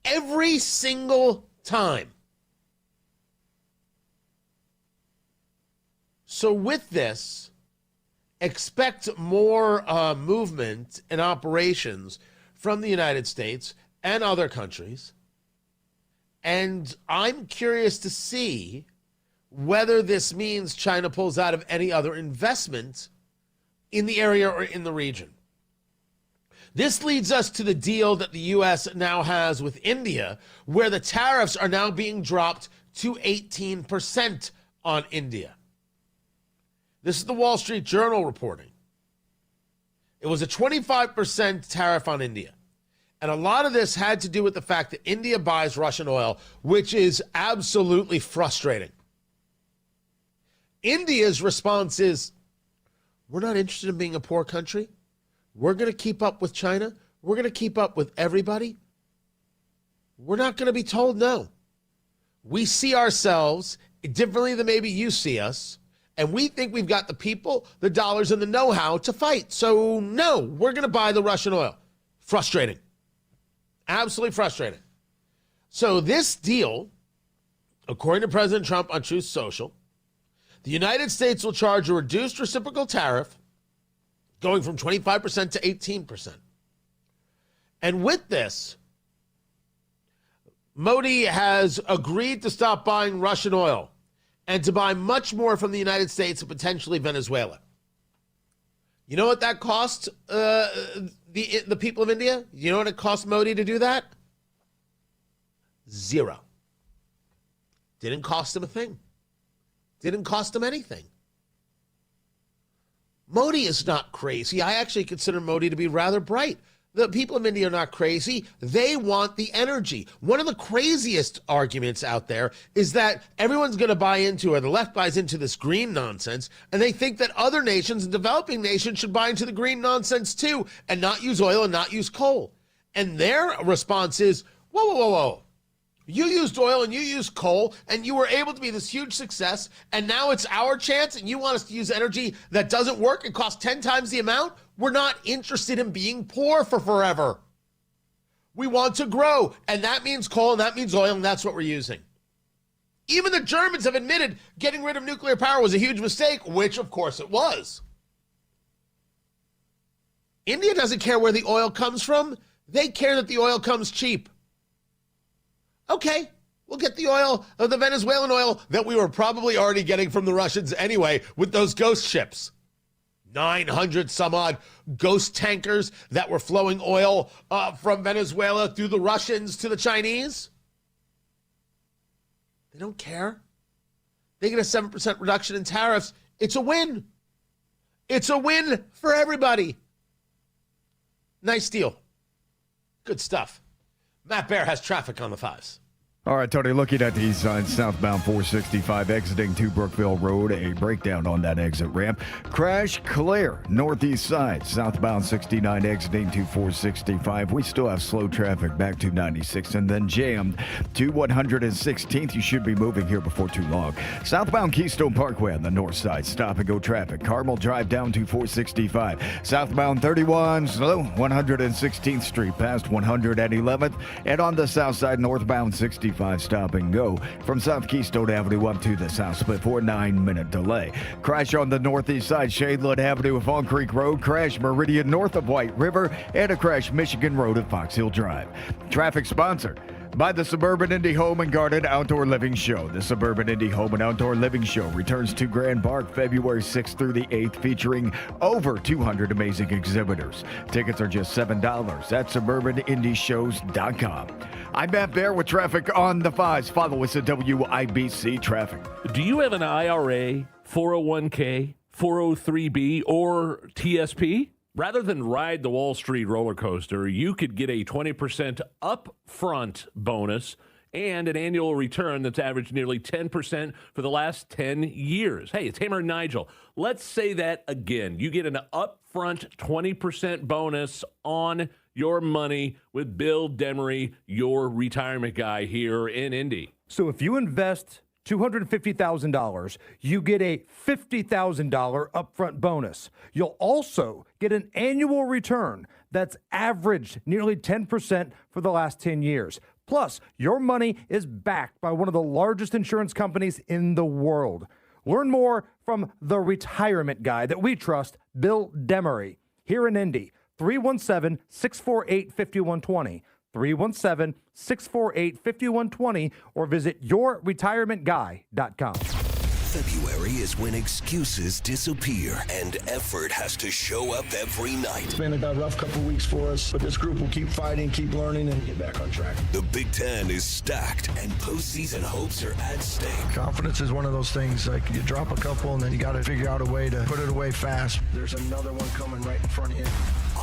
Every single time. So with this, expect more movement and operations from the United States and other countries. And I'm curious to see whether this means China pulls out of any other investment in the area or in the region. This leads us to the deal that the U.S. now has with India, where the tariffs are now being dropped to 18% on India. This is the Wall Street Journal reporting. It was a 25% tariff on India. And a lot of this had to do with the fact that India buys Russian oil, which is absolutely frustrating. India's response is, we're not interested in being a poor country. We're going to keep up with China. we're going to keep up with everybody, we're not going to be told no. We see ourselves differently than maybe you see us, and we think we've got the people, the dollars, and the know-how to fight. So, no, we're going to buy the Russian oil. Frustrating. Absolutely frustrating. So this deal, according to President Trump on Truth Social, the United States will charge a reduced reciprocal tariff going from 25% to 18%. And with this, Modi has agreed to stop buying Russian oil and to buy much more from the United States and potentially Venezuela. You know what that cost the people of India? You know what it cost Modi to do that? $0. Didn't cost him a thing. Didn't cost him anything. Modi is not crazy. I actually consider Modi to be rather bright. The people of India are not crazy. They want the energy. One of the craziest arguments out there is that everyone's going to buy into, or the left buys into, this green nonsense, and they think that other nations and developing nations should buy into the green nonsense too and not use oil and not use coal. And their response is, whoa, whoa, whoa, whoa. You used oil and you used coal and you were able to be this huge success, and now it's our chance and you want us to use energy that doesn't work and costs 10 times the amount? We're not interested in being poor for forever. We want to grow, and that means coal and that means oil, and that's what we're using. Even the Germans have admitted getting rid of nuclear power was a huge mistake, which of course it was. India doesn't care where the oil comes from. They care that the oil comes cheap. Okay, we'll get the oil, the Venezuelan oil that we were probably already getting from the Russians anyway with those ghost ships. 900 some odd ghost tankers that were flowing oil from Venezuela through the Russians to the Chinese. They don't care. They get a 7% reduction in tariffs. It's a win. It's a win for everybody. Nice deal. Good stuff. Matt Bear has traffic on the 5s. All right, Tony, looking at these signs, southbound 465 exiting to Brookville Road, a breakdown on that exit ramp. Crash clear, northeast side, southbound 69 exiting to 465. We still have slow traffic back to 96 and then jammed to 116th. You should be moving here before too long. Southbound Keystone Parkway on the north side, stop and go traffic. Carmel Drive down to 465. Southbound 31 slow, 116th Street past 111th. And on the south side, northbound 65. Stop and go from South Keystone Avenue up to the South Split for a 9-minute delay. Crash on the northeast side, Shadeland Avenue of Fall Creek Road. Crash Meridian north of White River. And a crash Michigan Road at Fox Hill Drive. Traffic sponsored by the Suburban Indy Home and Garden Outdoor Living Show. The Suburban Indy Home and Outdoor Living Show returns to Grand Park February 6th through the 8th, featuring over 200 amazing exhibitors. Tickets are just $7 at suburbanindyshows.com. I'm Matt Bear with traffic on the 5s. Follow us at WIBC Traffic. Do you have an IRA, 401k, 403b, or TSP? Rather than ride the Wall Street roller coaster, you could get a 20% upfront bonus and an annual return that's averaged nearly 10% for the last 10 years. Hey, it's Hammer and Nigel. Let's say that again. You get an upfront 20% bonus on your money with Bill Demery, your retirement guy here in Indy. So if you invest $250,000, you get a $50,000 upfront bonus. You'll also get an annual return that's averaged nearly 10% for the last 10 years. Plus, your money is backed by one of the largest insurance companies in the world. Learn more from the retirement guy that we trust, Bill Demery, here in Indy. 317-648-5120. 317-648-5120 or visit yourretirementguy.com. February is when excuses disappear and effort has to show up every night. It's been a rough couple weeks for us, but this group will keep fighting, keep learning, and get back on track. The Big Ten is stacked, and postseason hopes are at stake. Confidence is one of those things, like you drop a couple, and then you got to figure out a way to put it away fast. There's another one coming right in front of you.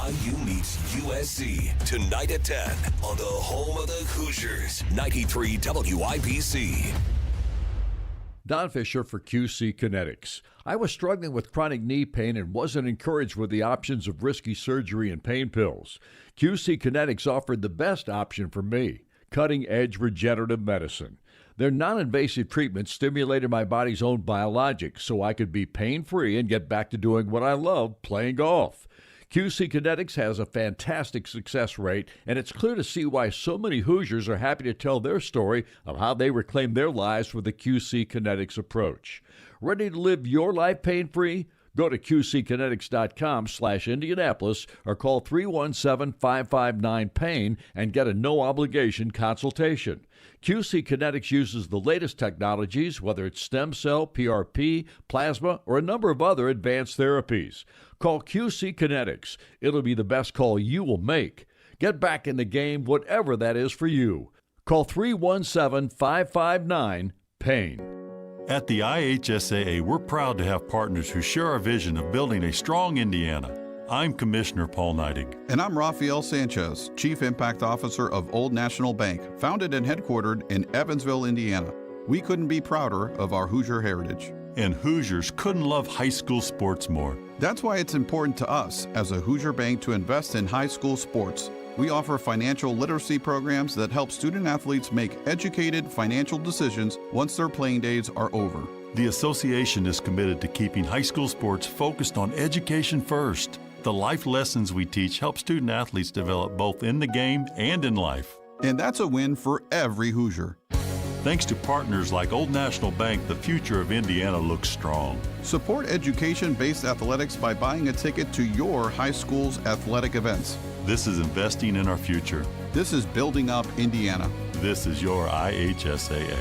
IU meets USC tonight at 10 on the home of the Hoosiers, 93 WIBC. Don Fisher for QC Kinetics. I was struggling with chronic knee pain and wasn't encouraged with the options of risky surgery and pain pills. QC Kinetics offered the best option for me, cutting-edge regenerative medicine. Their non-invasive treatment stimulated my body's own biologics so I could be pain-free and get back to doing what I love, playing golf. QC Kinetics has a fantastic success rate, and it's clear to see why so many Hoosiers are happy to tell their story of how they reclaimed their lives with the QC Kinetics approach. Ready to live your life pain-free? Go to qckinetics.com/Indianapolis or call 317-559-PAIN and get a no-obligation consultation. QC Kinetics uses the latest technologies, whether it's stem cell, PRP, plasma, or a number of other advanced therapies. Call QC Kinetics. It'll be the best call you will make. Get back in the game, whatever that is for you. Call 317-559-PAIN. At the IHSAA, we're proud to have partners who share our vision of building a strong Indiana. I'm Commissioner Paul Neidig. And I'm Rafael Sanchez, Chief Impact Officer of Old National Bank, founded and headquartered in Evansville, Indiana. We couldn't be prouder of our Hoosier heritage. And Hoosiers couldn't love high school sports more. That's why it's important to us as a Hoosier bank to invest in high school sports. We offer financial literacy programs that help student athletes make educated financial decisions once their playing days are over. The association is committed to keeping high school sports focused on education first. The life lessons we teach help student athletes develop both in the game and in life. And that's a win for every Hoosier. Thanks to partners like Old National Bank, the future of Indiana looks strong. Support education-based athletics by buying a ticket to your high school's athletic events. This is investing in our future. This is building up Indiana. This is your IHSAA.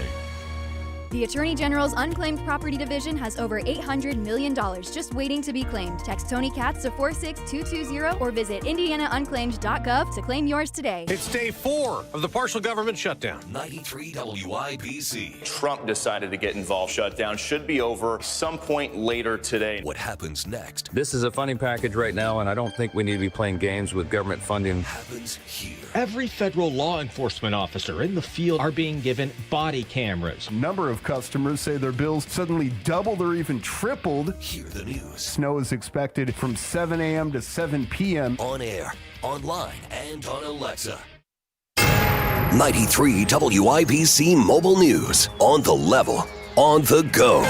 The Attorney General's Unclaimed Property Division has over $800 million just waiting to be claimed. Text Tony Katz to 46220 or visit indianaunclaimed.gov to claim yours today. It's day 4 of the partial government shutdown. 93 WIBC. Trump decided to get involved. Shutdown should be over some point later today. What happens next? This is a funding package right now, and I don't think we need to be playing games with government funding. Happens here. Every federal law enforcement officer in the field are being given body cameras. Number of customers say their bills suddenly doubled or even tripled. Hear the news. Snow is expected from 7 a.m. to 7 p.m. On air, online, and on Alexa. 93 WIBC Mobile News. On the level, on the go.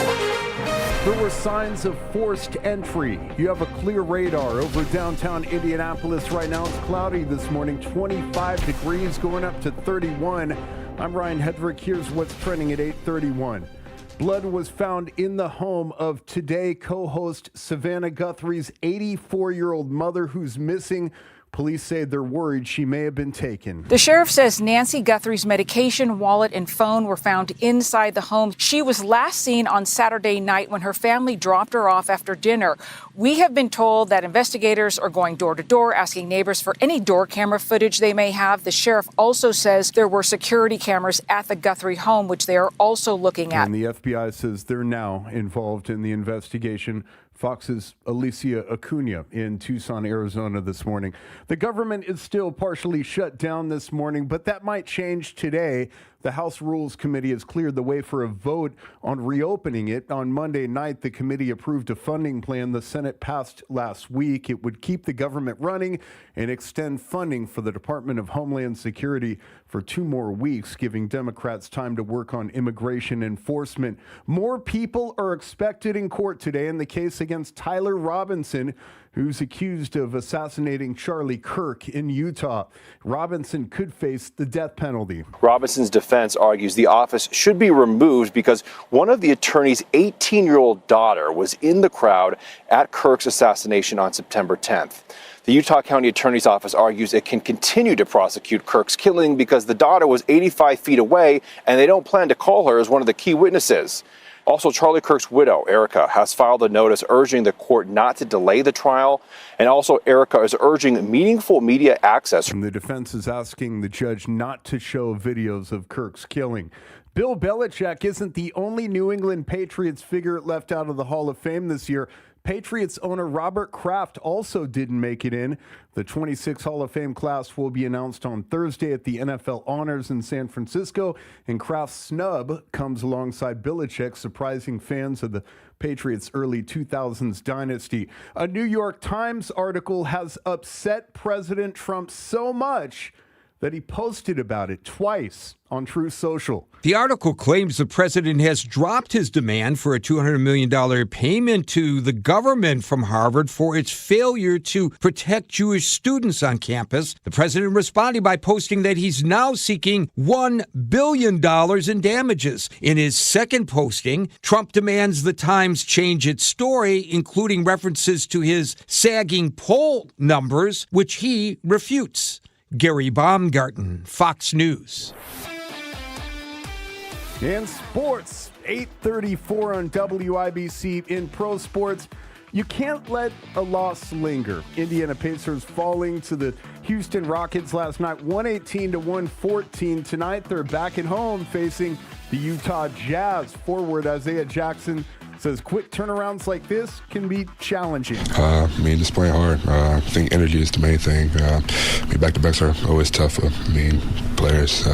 There were signs of forced entry. You have a clear radar over downtown Indianapolis right now. It's cloudy this morning, 25 degrees going up to 31. I'm Ryan Hedrick. Here's what's trending at 8:31. Blood was found in the home of Today co-host Savannah Guthrie's 84-year-old mother who's missing. Police say they're worried she may have been taken. The sheriff says Nancy Guthrie's medication, wallet, and phone were found inside the home. She was last seen on Saturday night when her family dropped her off after dinner. We have been told that investigators are going door to door, asking neighbors for any door camera footage they may have. The sheriff also says there were security cameras at the Guthrie home, which they are also looking at. And the FBI says they're now involved in the investigation. Fox's Alicia Acuna in Tucson, Arizona this morning. The government is still partially shut down this morning, but that might change today. The House Rules Committee has cleared the way for a vote on reopening it. On Monday night, the committee approved a funding plan the Senate passed last week. It would keep the government running and extend funding for the Department of Homeland Security for 2 more weeks, giving Democrats time to work on immigration enforcement. More people are expected in court today in the case against Tyler Robinson, who's accused of assassinating Charlie Kirk in Utah. Robinson could face the death penalty. Robinson's defense argues the office should be removed because one of the attorney's 18-year-old daughter was in the crowd at Kirk's assassination on September 10th. The Utah County Attorney's Office argues it can continue to prosecute Kirk's killing because the daughter was 85 feet away and they don't plan to call her as one of the key witnesses. Also, Charlie Kirk's widow, Erica, has filed a notice urging the court not to delay the trial. And also, Erica is urging meaningful media access. And the defense is asking the judge not to show videos of Kirk's killing. Bill Belichick isn't the only New England Patriots figure left out of the Hall of Fame this year. Patriots owner Robert Kraft also didn't make it in. The 26 Hall of Fame class will be announced on Thursday at the NFL Honors in San Francisco, and Kraft's snub comes alongside Belichick, surprising fans of the Patriots' early 2000s dynasty. A New York Times article has upset President Trump so much that he posted about it twice on Truth Social. The article claims the president has dropped his demand for a $200 million payment to the government from Harvard for its failure to protect Jewish students on campus. The president responded by posting that he's now seeking $1 billion in damages. In his second posting, Trump demands the Times change its story, including references to his sagging poll numbers, which he refutes. Gary Baumgarten, Fox News. In sports, 8:34 on WIBC. In pro sports, you can't let a loss linger. Indiana Pacers falling to the Houston Rockets last night, 118 to 114. Tonight, they're back at home facing the Utah Jazz. Forward Isaiah Jackson says quick turnarounds like this can be challenging. Just playing hard. I think energy is the main thing. Back-to-backs are always tough for players.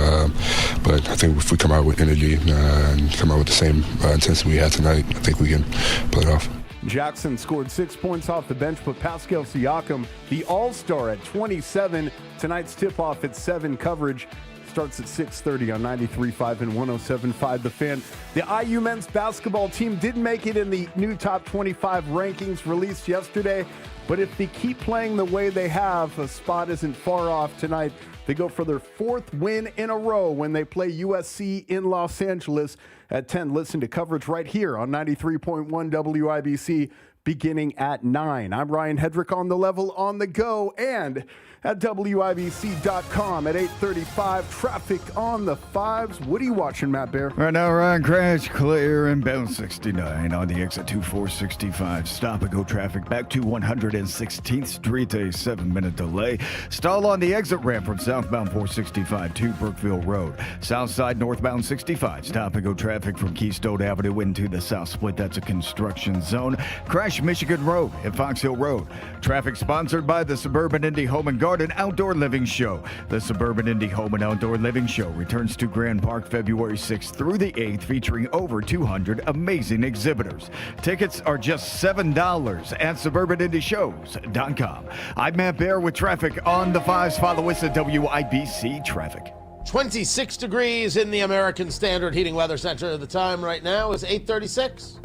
But I think if we come out with energy and come out with the same intensity we had tonight, I think we can pull it off. Jackson scored 6 points off the bench, but Pascal Siakam, the all-star, at 27. Tonight's tip-off at 7 coverage starts at 6:30 on 93.5 and 107.5 The Fan. The IU men's basketball team didn't make it in the new top 25 rankings released yesterday, but if they keep playing the way they have, a spot isn't far off tonight. They go for their 4th win in a row when they play USC in Los Angeles at 10. Listen to coverage right here on 93.1 WIBC beginning at 9. I'm Ryan Hedrick on the level, on the go, and at WIBC.com at 8:35. Traffic on the 5s. What are you watching, Matt Bear? Right now, Ryan, crash clear inbound 69 on the exit 2465. Stop and go traffic back to 116th Street, a 7-minute delay. Stall on the exit ramp from southbound 465 to Brookville Road. South side northbound 65. Stop and go traffic from Keystone Avenue into the south split. That's a construction zone. Crash Michigan Road and Fox Hill Road. Traffic sponsored by the Suburban Indy Home and Garden Outdoor Living Show. The Suburban Indy Home and Outdoor Living Show returns to Grand Park February 6th through the 8th, featuring over 200 amazing exhibitors. Tickets are just $7 at suburbanindyshows.com. I'm Matt Bear with traffic on the 5s. Follow us at WIBC Traffic. 26 degrees in the American Standard Heating Weather Center. The time right now is 8:36.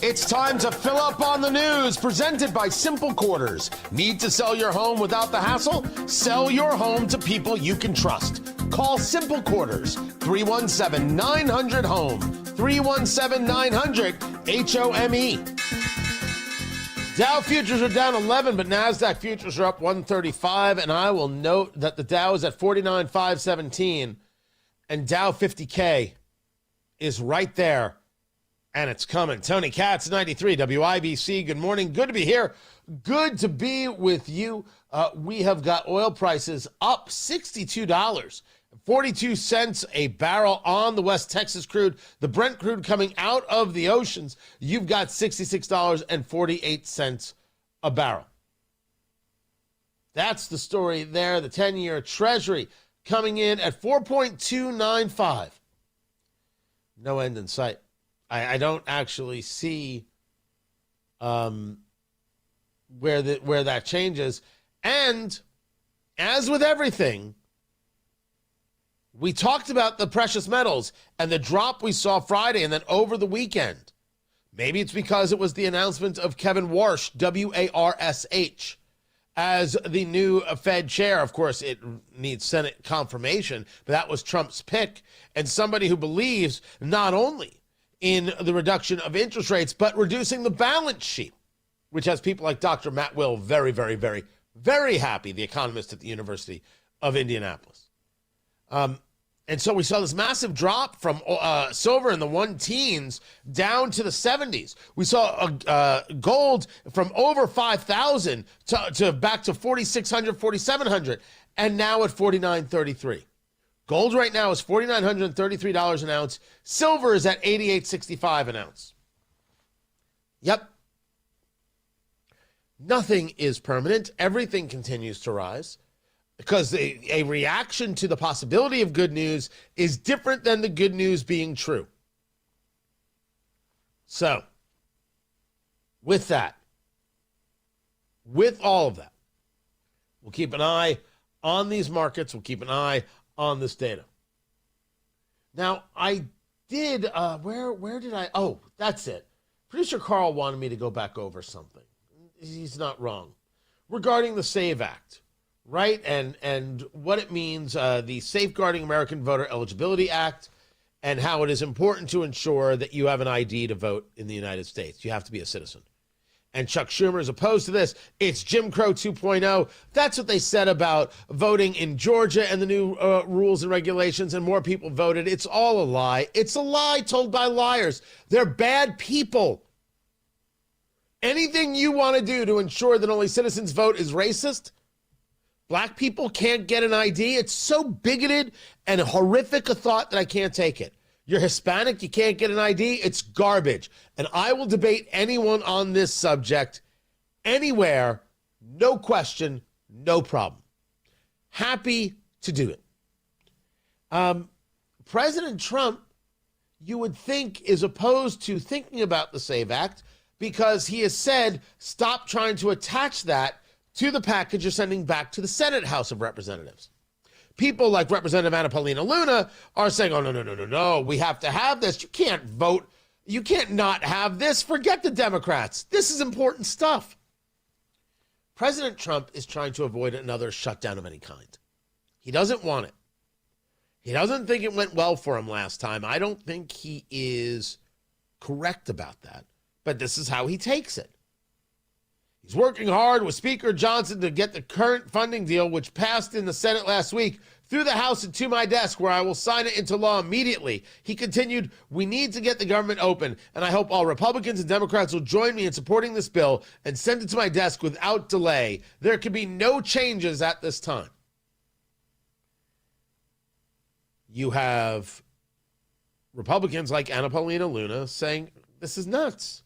It's time to fill up on the news, presented by Simple Quarters. Need to sell your home without the hassle? Sell your home to people you can trust. Call Simple Quarters, 317-900-HOME, 317-900-HOME. Dow futures are down 11, but NASDAQ futures are up 135, and I will note that the Dow is at 49,517, and Dow 50K is right there. And it's coming. Tony Katz, 93 WIBC. Good morning. Good to be here. Good to be with you. We have got oil prices up $62, 42 cents a barrel on the West Texas crude. The Brent crude coming out of the oceans, you've got $66.48 a barrel. That's the story there. The 10-year Treasury coming in at 4.295. No end in sight. I don't actually see where that changes. And as with everything, we talked about the precious metals and the drop we saw Friday and then over the weekend. Maybe it's because it was the announcement of Kevin Warsh, Warsh, as the new Fed chair. Of course, it needs Senate confirmation, but that was Trump's pick. And somebody who believes not only in the reduction of interest rates, but reducing the balance sheet, which has people like Dr. Matt Will very, very, very, very happy, the economist at the University of Indianapolis. And so we saw this massive drop from silver in the 1-teens down to the 70s. We saw gold from over 5,000 to back to 4,600, 4,700, and now at 4,933. Gold right now is $4,933 an ounce. Silver is at $88.65 an ounce. Yep. Nothing is permanent. Everything continues to rise because a reaction to the possibility of good news is different than the good news being true. So, with that, with all of that, we'll keep an eye on these markets. We'll keep an eye on this data. Now, I did, where did I, oh, that's it. Producer Carl wanted me to go back over something. He's not wrong. Regarding the SAVE Act, right? And what it means, the Safeguarding American Voter Eligibility Act, and how it is important to ensure that you have an ID to vote in the United States. You have to be a citizen. And Chuck Schumer is opposed to this. It's Jim Crow 2.0. That's what they said about voting in Georgia and the new rules and regulations, and more people voted. It's all a lie. It's a lie told by liars. They're bad people. Anything you want to do to ensure that only citizens vote is racist? Black people can't get an ID? It's so bigoted and horrific a thought that I can't take it. You're Hispanic, you can't get an ID? It's garbage. And I will debate anyone on this subject anywhere, no question, no problem. Happy to do it. President Trump, you would think, is opposed to thinking about the SAVE Act because he has said, stop trying to attach that to the package you're sending back to the Senate House of Representatives. People like Representative Anna Paulina Luna are saying, oh, no, we have to have this. You can't vote. You can't not have this. Forget the Democrats. This is important stuff. President Trump is trying to avoid another shutdown of any kind. He doesn't want it. He doesn't think it went well for him last time. I don't think he is correct about that, but this is how he takes it. He's working hard with Speaker Johnson to get the current funding deal, which passed in the Senate last week, through the House and to my desk, where I will sign it into law immediately. He continued, we need to get the government open, and I hope all Republicans and Democrats will join me in supporting this bill and send it to my desk without delay. There can be no changes at this time. You have Republicans like Anna Paulina Luna saying, this is nuts.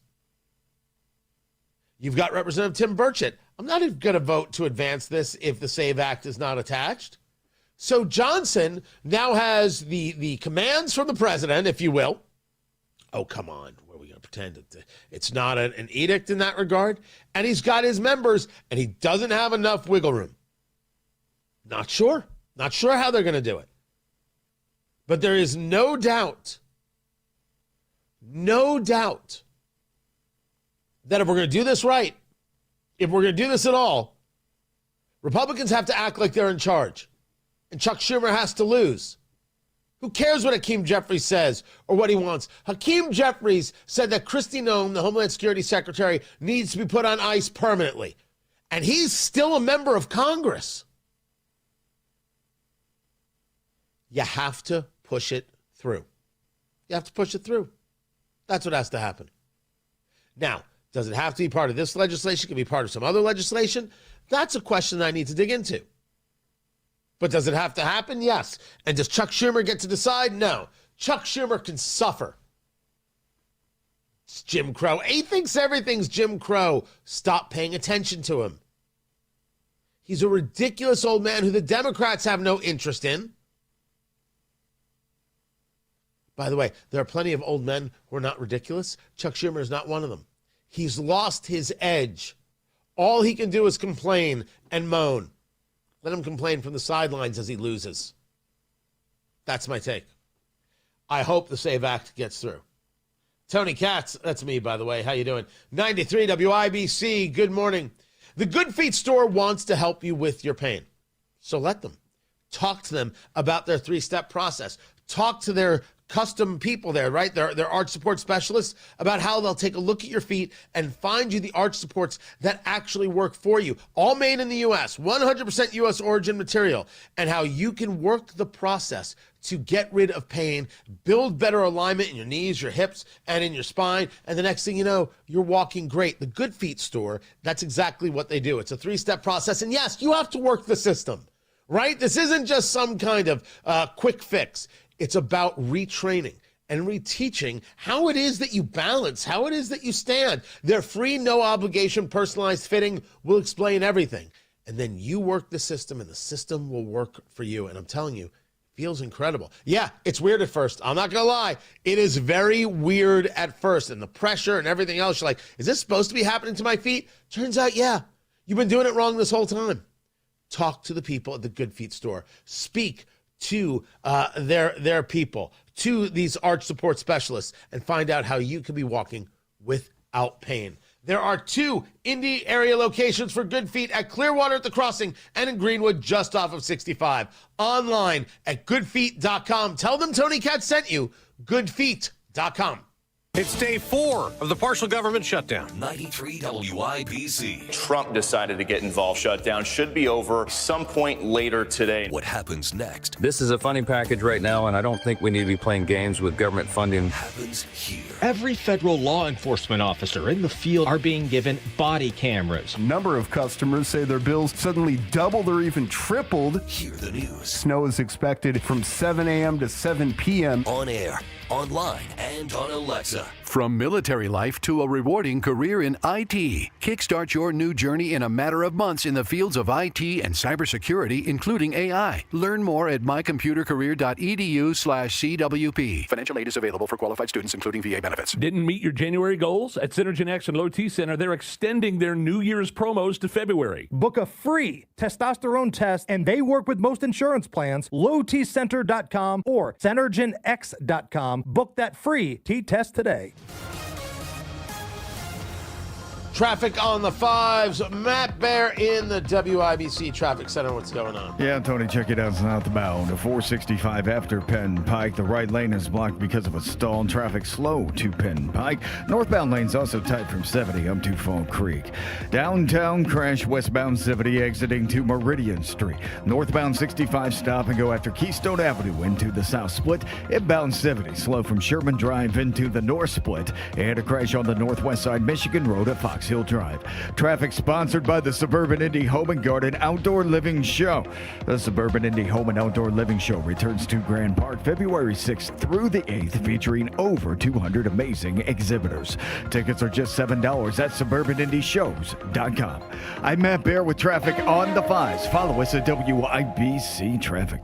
You've got Representative Tim Burchett. I'm not even going to vote to advance this if the SAVE Act is not attached. So Johnson now has the commands from the president, if you will. Oh, come on. What are we going to pretend it's not an edict in that regard? And he's got his members, and he doesn't have enough wiggle room. Not sure. Not sure how they're going to do it. But there is no doubt that if we're going to do this right, if we're going to do this at all, Republicans have to act like they're in charge. And Chuck Schumer has to lose. Who cares what Hakeem Jeffries says or what he wants? Hakeem Jeffries said that Kristi Noem, the Homeland Security Secretary, needs to be put on ice permanently. And he's still a member of Congress. You have to push it through. You have to push it through. That's what has to happen. Now, does it have to be part of this legislation? Can it be part of some other legislation? That's a question I need to dig into. But does it have to happen? Yes. And does Chuck Schumer get to decide? No. Chuck Schumer can suffer. It's Jim Crow. He thinks everything's Jim Crow. Stop paying attention to him. He's a ridiculous old man who the Democrats have no interest in. By the way, there are plenty of old men who are not ridiculous. Chuck Schumer is not one of them. He's lost his edge. All he can do is complain and moan. Let him complain from the sidelines as he loses. That's my take. I hope the SAVE Act gets through. Tony Katz, that's me, by the way. How you doing? 93 WIBC, good morning. The Good Feet store wants to help you with your pain. So let them. Talk to them about their 3-step process. Talk to their custom people there, right? They're arch support specialists, about how they'll take a look at your feet and find you the arch supports that actually work for you. All made in the U.S., 100% U.S. origin material, and how you can work the process to get rid of pain, build better alignment in your knees, your hips, and in your spine. And the next thing you know, you're walking great. The Good Feet store, that's exactly what they do. It's a 3-step process. And yes, you have to work the system. right? This isn't just some kind of quick fix. It's about retraining and reteaching how it is that you balance, how it is that you stand. Their free, no-obligation, personalized fitting will explain everything. And then you work the system, and the system will work for you. And I'm telling you, it feels incredible. Yeah, it's weird at first. I'm not going to lie. It is very weird at first. And the pressure and everything else, you're like, is this supposed to be happening to my feet? Turns out, yeah, you've been doing it wrong this whole time. Talk to the people at the Good Feet store. Speak to their people, to these arch support specialists, and find out how you can be walking without pain. There are 2 Indy area locations for Good Feet at Clearwater at the Crossing and in Greenwood just off of 65. Online at goodfeet.com. Tell them Tony Katz sent you. Goodfeet.com. It's day 4 of the partial government shutdown. 93 WIBC. Trump decided to get involved. Shutdown should be over some point later today. What happens next? This is a funding package right now, and I don't think we need to be playing games with government funding. Happens here. Every federal law enforcement officer in the field are being given body cameras. A number of customers say their bills suddenly doubled or even tripled. Hear the news. Snow is expected from 7 a.m. to 7 p.m. On air, online, and on Alexa. From military life to a rewarding career in IT. Kickstart your new journey in a matter of months in the fields of IT and cybersecurity, including AI. Learn more at mycomputercareer.edu/CWP. Financial aid is available for qualified students, including VA benefits. Didn't meet your January goals? At Synergen X and Low T Center, they're extending their New Year's promos to February. Book a free testosterone test, and they work with most insurance plans. LowTcenter.com or SynergenX.com. Book that free T-test today. Traffic on the 5s. Matt Bear in the WIBC Traffic Center. What's going on? Yeah, Tony, check it out. Southbound. 465 after Penn Pike. The right lane is blocked because of a stall, and traffic slow to Penn Pike. Northbound lane's also tight from 70 up to Fall Creek. Downtown crash westbound 70 exiting to Meridian Street. Northbound 65 stop and go after Keystone Avenue into the South Split. Inbound 70 slow from Sherman Drive into the North Split. And a crash on the northwest side Michigan Road at Fox Hill Drive. Traffic sponsored by the Suburban Indy Home and Garden Outdoor Living Show. The Suburban Indy Home and Outdoor Living Show returns to Grand Park February 6th through the 8th, featuring over 200 amazing exhibitors. Tickets are just $7 at suburbanindyshows.com. I'm Matt Bear with traffic on the 5s. Follow us at WIBC Traffic.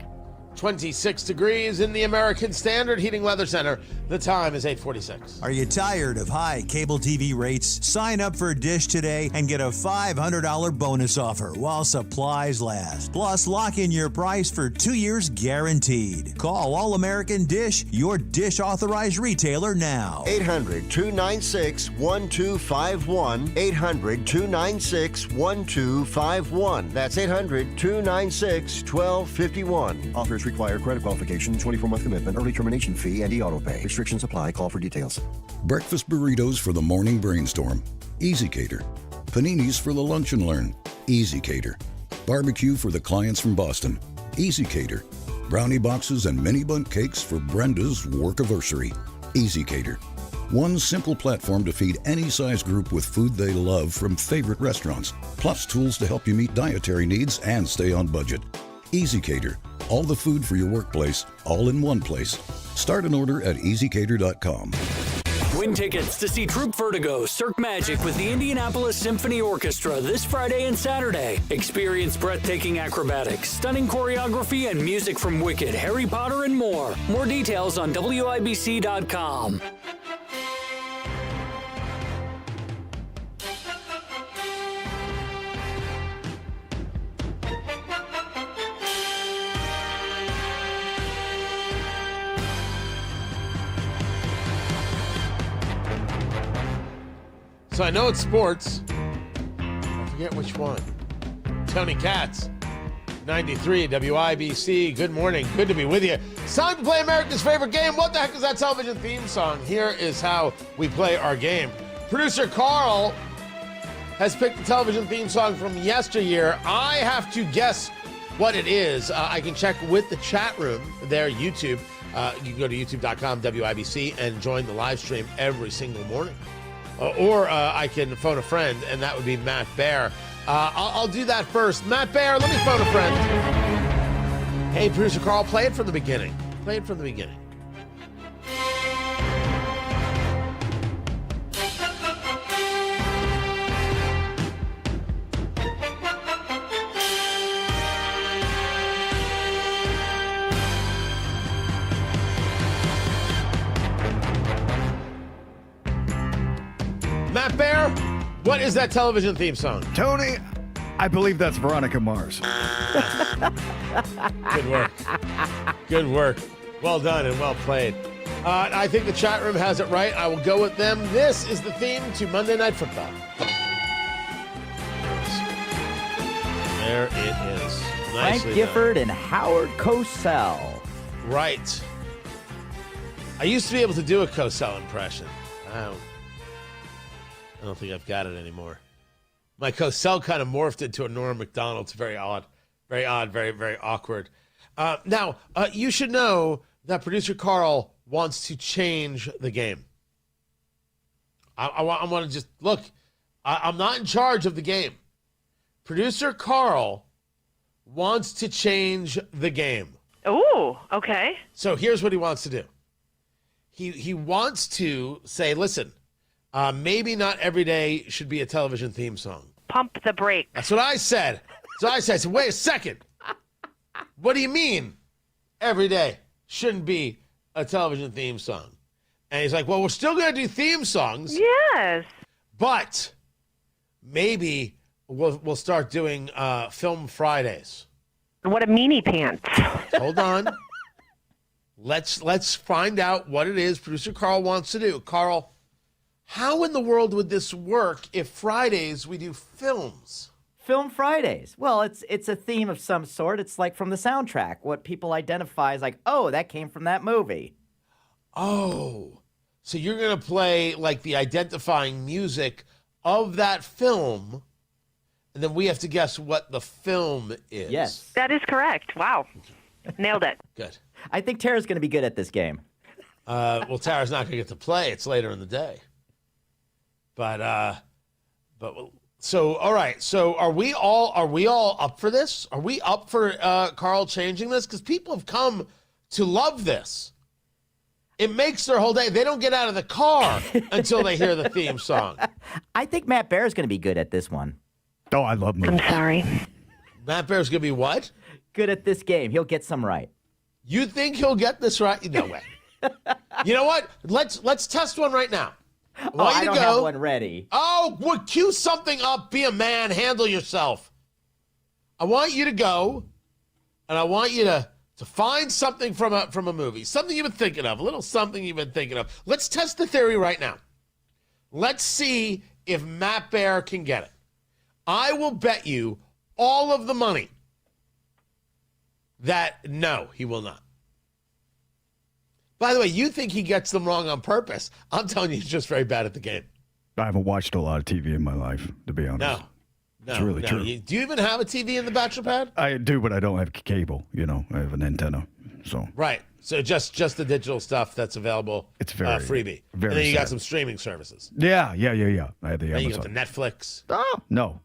26 degrees in the American Standard Heating Weather Center. The time is 8:46. Are you tired of high cable TV rates? Sign up for Dish today and get a $500 bonus offer while supplies last. Plus, lock in your price for 2 years guaranteed. Call All American Dish, your Dish authorized retailer now. 800-296-1251. 800-296-1251. That's 800-296-1251. Offers require credit qualification, 24-month commitment, early termination fee, and e-auto pay. Restrictions apply. Call for details. Breakfast burritos for the morning brainstorm. Easy Cater. Paninis for the lunch and learn. Easy Cater. Barbecue for the clients from Boston. Easy Cater. Brownie boxes and mini bundt cakes for Brenda's workiversary. Easy Cater. One simple platform to feed any size group with food they love from favorite restaurants, plus tools to help you meet dietary needs and stay on budget. Easy Cater. All the food for your workplace, all in one place. Start an order at easycater.com. Win tickets to see Troop Vertigo, Cirque Magic with the Indianapolis Symphony Orchestra this Friday and Saturday. Experience breathtaking acrobatics, stunning choreography, and music from Wicked, Harry Potter, and more. More details on WIBC.com. So I know it's sports. I forget which one. Tony Katz, 93 WIBC. Good morning. Good to be with you. It's time to play America's favorite game. What the heck is that television theme song? Here is how we play our game. Producer Carl has picked the television theme song from yesteryear. I have to guess what it is. I can check with the chat room there, YouTube. You can go to youtube.com, WIBC, and join the live stream every single morning. Or I can phone a friend, and that would be Matt Bear. I'll do that first. Matt Bear, let me phone a friend. Hey, producer Carl, play it from the beginning. Play it from the beginning. Matt Bear, what is that television theme song? Tony, I believe that's Veronica Mars. Good work. Good work. Well done and well played. I think the chat room has it right. I will go with them. This is the theme to Monday Night Football. There it is. Frank Gifford and Howard Cosell. Right. I used to be able to do a Cosell impression. I don't think I've got it anymore. My Cosell kind of morphed into a Norm Macdonald. It's very odd. Very odd, very, very awkward. Now, you should know that producer Carl wants to change the game. I want to just, look, I'm not in charge of the game. Producer Carl wants to change the game. Oh, okay. So here's what he wants to do. He wants to say, listen, maybe not every day should be a television theme song. Pump the brakes. That's what I said. I said, wait a second. What do you mean every day shouldn't be a television theme song? And he's like, well, we're still going to do theme songs. Yes. But maybe we'll start doing Film Fridays. What a meanie pants. Hold on. Let's find out what it is producer Carl wants to do. Carl, how in the world would this work if Fridays we do films? Film Fridays. Well, it's a theme of some sort. It's like from the soundtrack. What people identify as like, oh, that came from that movie. Oh, so you're going to play like the identifying music of that film, and then we have to guess what the film is. Yes. That is correct. Wow. Nailed it. Good. I think Tara's going to be good at this game. Well, Tara's not going to get to play. It's later in the day. But so all right. So are we all up for this? Are we up for Carl changing this? Because people have come to love this. It makes their whole day. They don't get out of the car until they hear the theme song. I think Matt Bear is going to be good at this one. Oh, I love movies. I'm sorry. Matt Bear's going to be what? Good at this game. He'll get some right. You think he'll get this right? No way. You know what? Let's test one right now. I don't have one ready. Oh, well, cue something up. Be a man. Handle yourself. I want you to go, and I want you to find something from a movie, something you've been thinking of, a little something you've been thinking of. Let's test the theory right now. Let's see if Matt Bear can get it. I will bet you all of the money that no, he will not. By the way, you think he gets them wrong on purpose. I'm telling you, he's just very bad at the game. I haven't watched a lot of TV in my life, to be honest. No. It's really true. Do you even have a TV in the bachelor pad? I do, but I don't have cable. I have an antenna. So Right. So just the digital stuff that's available. It's very freebie. very and then you got sad. some streaming services. Yeah. I have the And you got Amazon. the Netflix. Oh, no,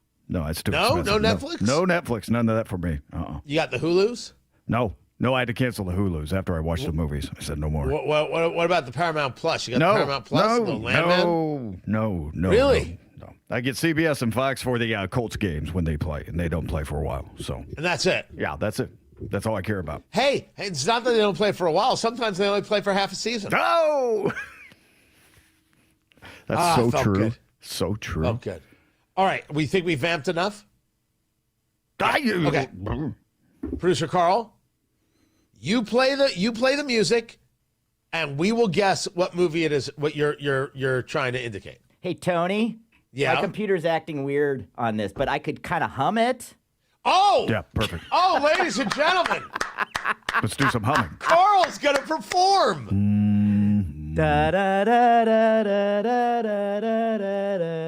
it's too No? expensive. No Netflix? No Netflix. None of that for me. You got the Hulus? No, I had to cancel the Hulus after I watched the movies. I said no more. What about the Paramount Plus? You got the Paramount Plus? No. Really? No. I get CBS and Fox for the Colts games when they play, and they don't play for a while. So. And that's it? Yeah, that's it. That's all I care about. Hey, it's not that they don't play for a while. Sometimes they only play for half a season. No! That's so true. Good. So true. Oh, good. All right. We think we vamped enough? Okay. Producer Carl, you play the music, and we will guess what movie it is. What you're trying to indicate. Hey, Tony. Yeah. My computer's acting weird on this, but I could kind of hum it. Oh. Yeah. Perfect. Oh, ladies and gentlemen, Let's do some humming. Carl's gonna perform. Da da da da da da da da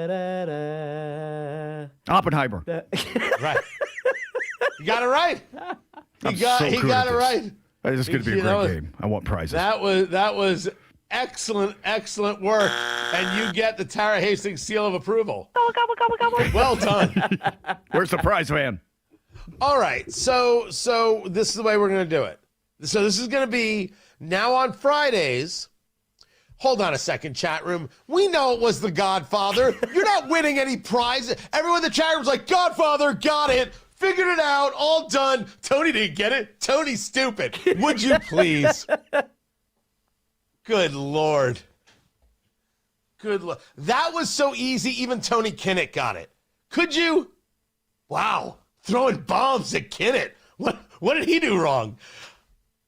da da. Oppenheimer. Right. You got it right. He got it right. This is going to be a great game. I want prizes. That was excellent work, and you get the Tara Hastings seal of approval. Well done. Where's the prize van? All right. So this is the way we're going to do it. So this is going to be now on Fridays. Hold on a second, chat room. We know it was The Godfather. You're not winning any prize. Everyone in the chat room's like, Godfather, got it. Figured it out. All done. Tony didn't get it. Tony's stupid. Would you please? Good Lord. Good Lord. That was so easy. Even Tony Kinnett got it. Could you? Wow. Throwing bombs at Kinnett. What did he do wrong?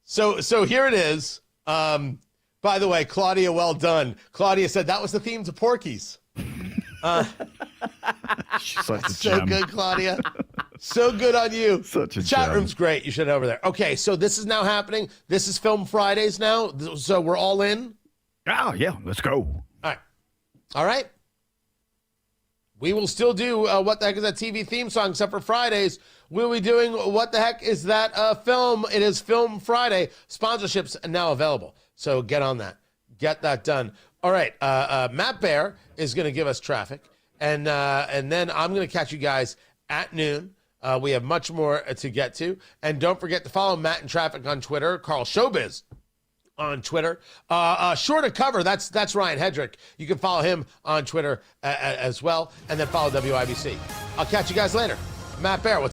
So here it is. By the way, Claudia, well done. Claudia said that was the theme to Porky's. So good, Claudia. So good on you. Such a Chat gem. room's great. You should head over there. Okay, so this is now happening. This is Film Fridays now. So we're all in? Oh, yeah. Let's go. All right. We will still do What the Heck is That TV theme song, except for Fridays. We'll be doing What the Heck is That film. It is Film Friday. Sponsorships are now available. So get on that. Get that done. All right. Matt Bear is going to give us traffic. And then I'm going to catch you guys at noon. We have much more to get to. And don't forget to follow Matt and Traffic on Twitter. Carl Showbiz on Twitter. Sure to Cover, that's Ryan Hedrick. You can follow him on Twitter as well. And then follow WIBC. I'll catch you guys later. Matt Bear, what's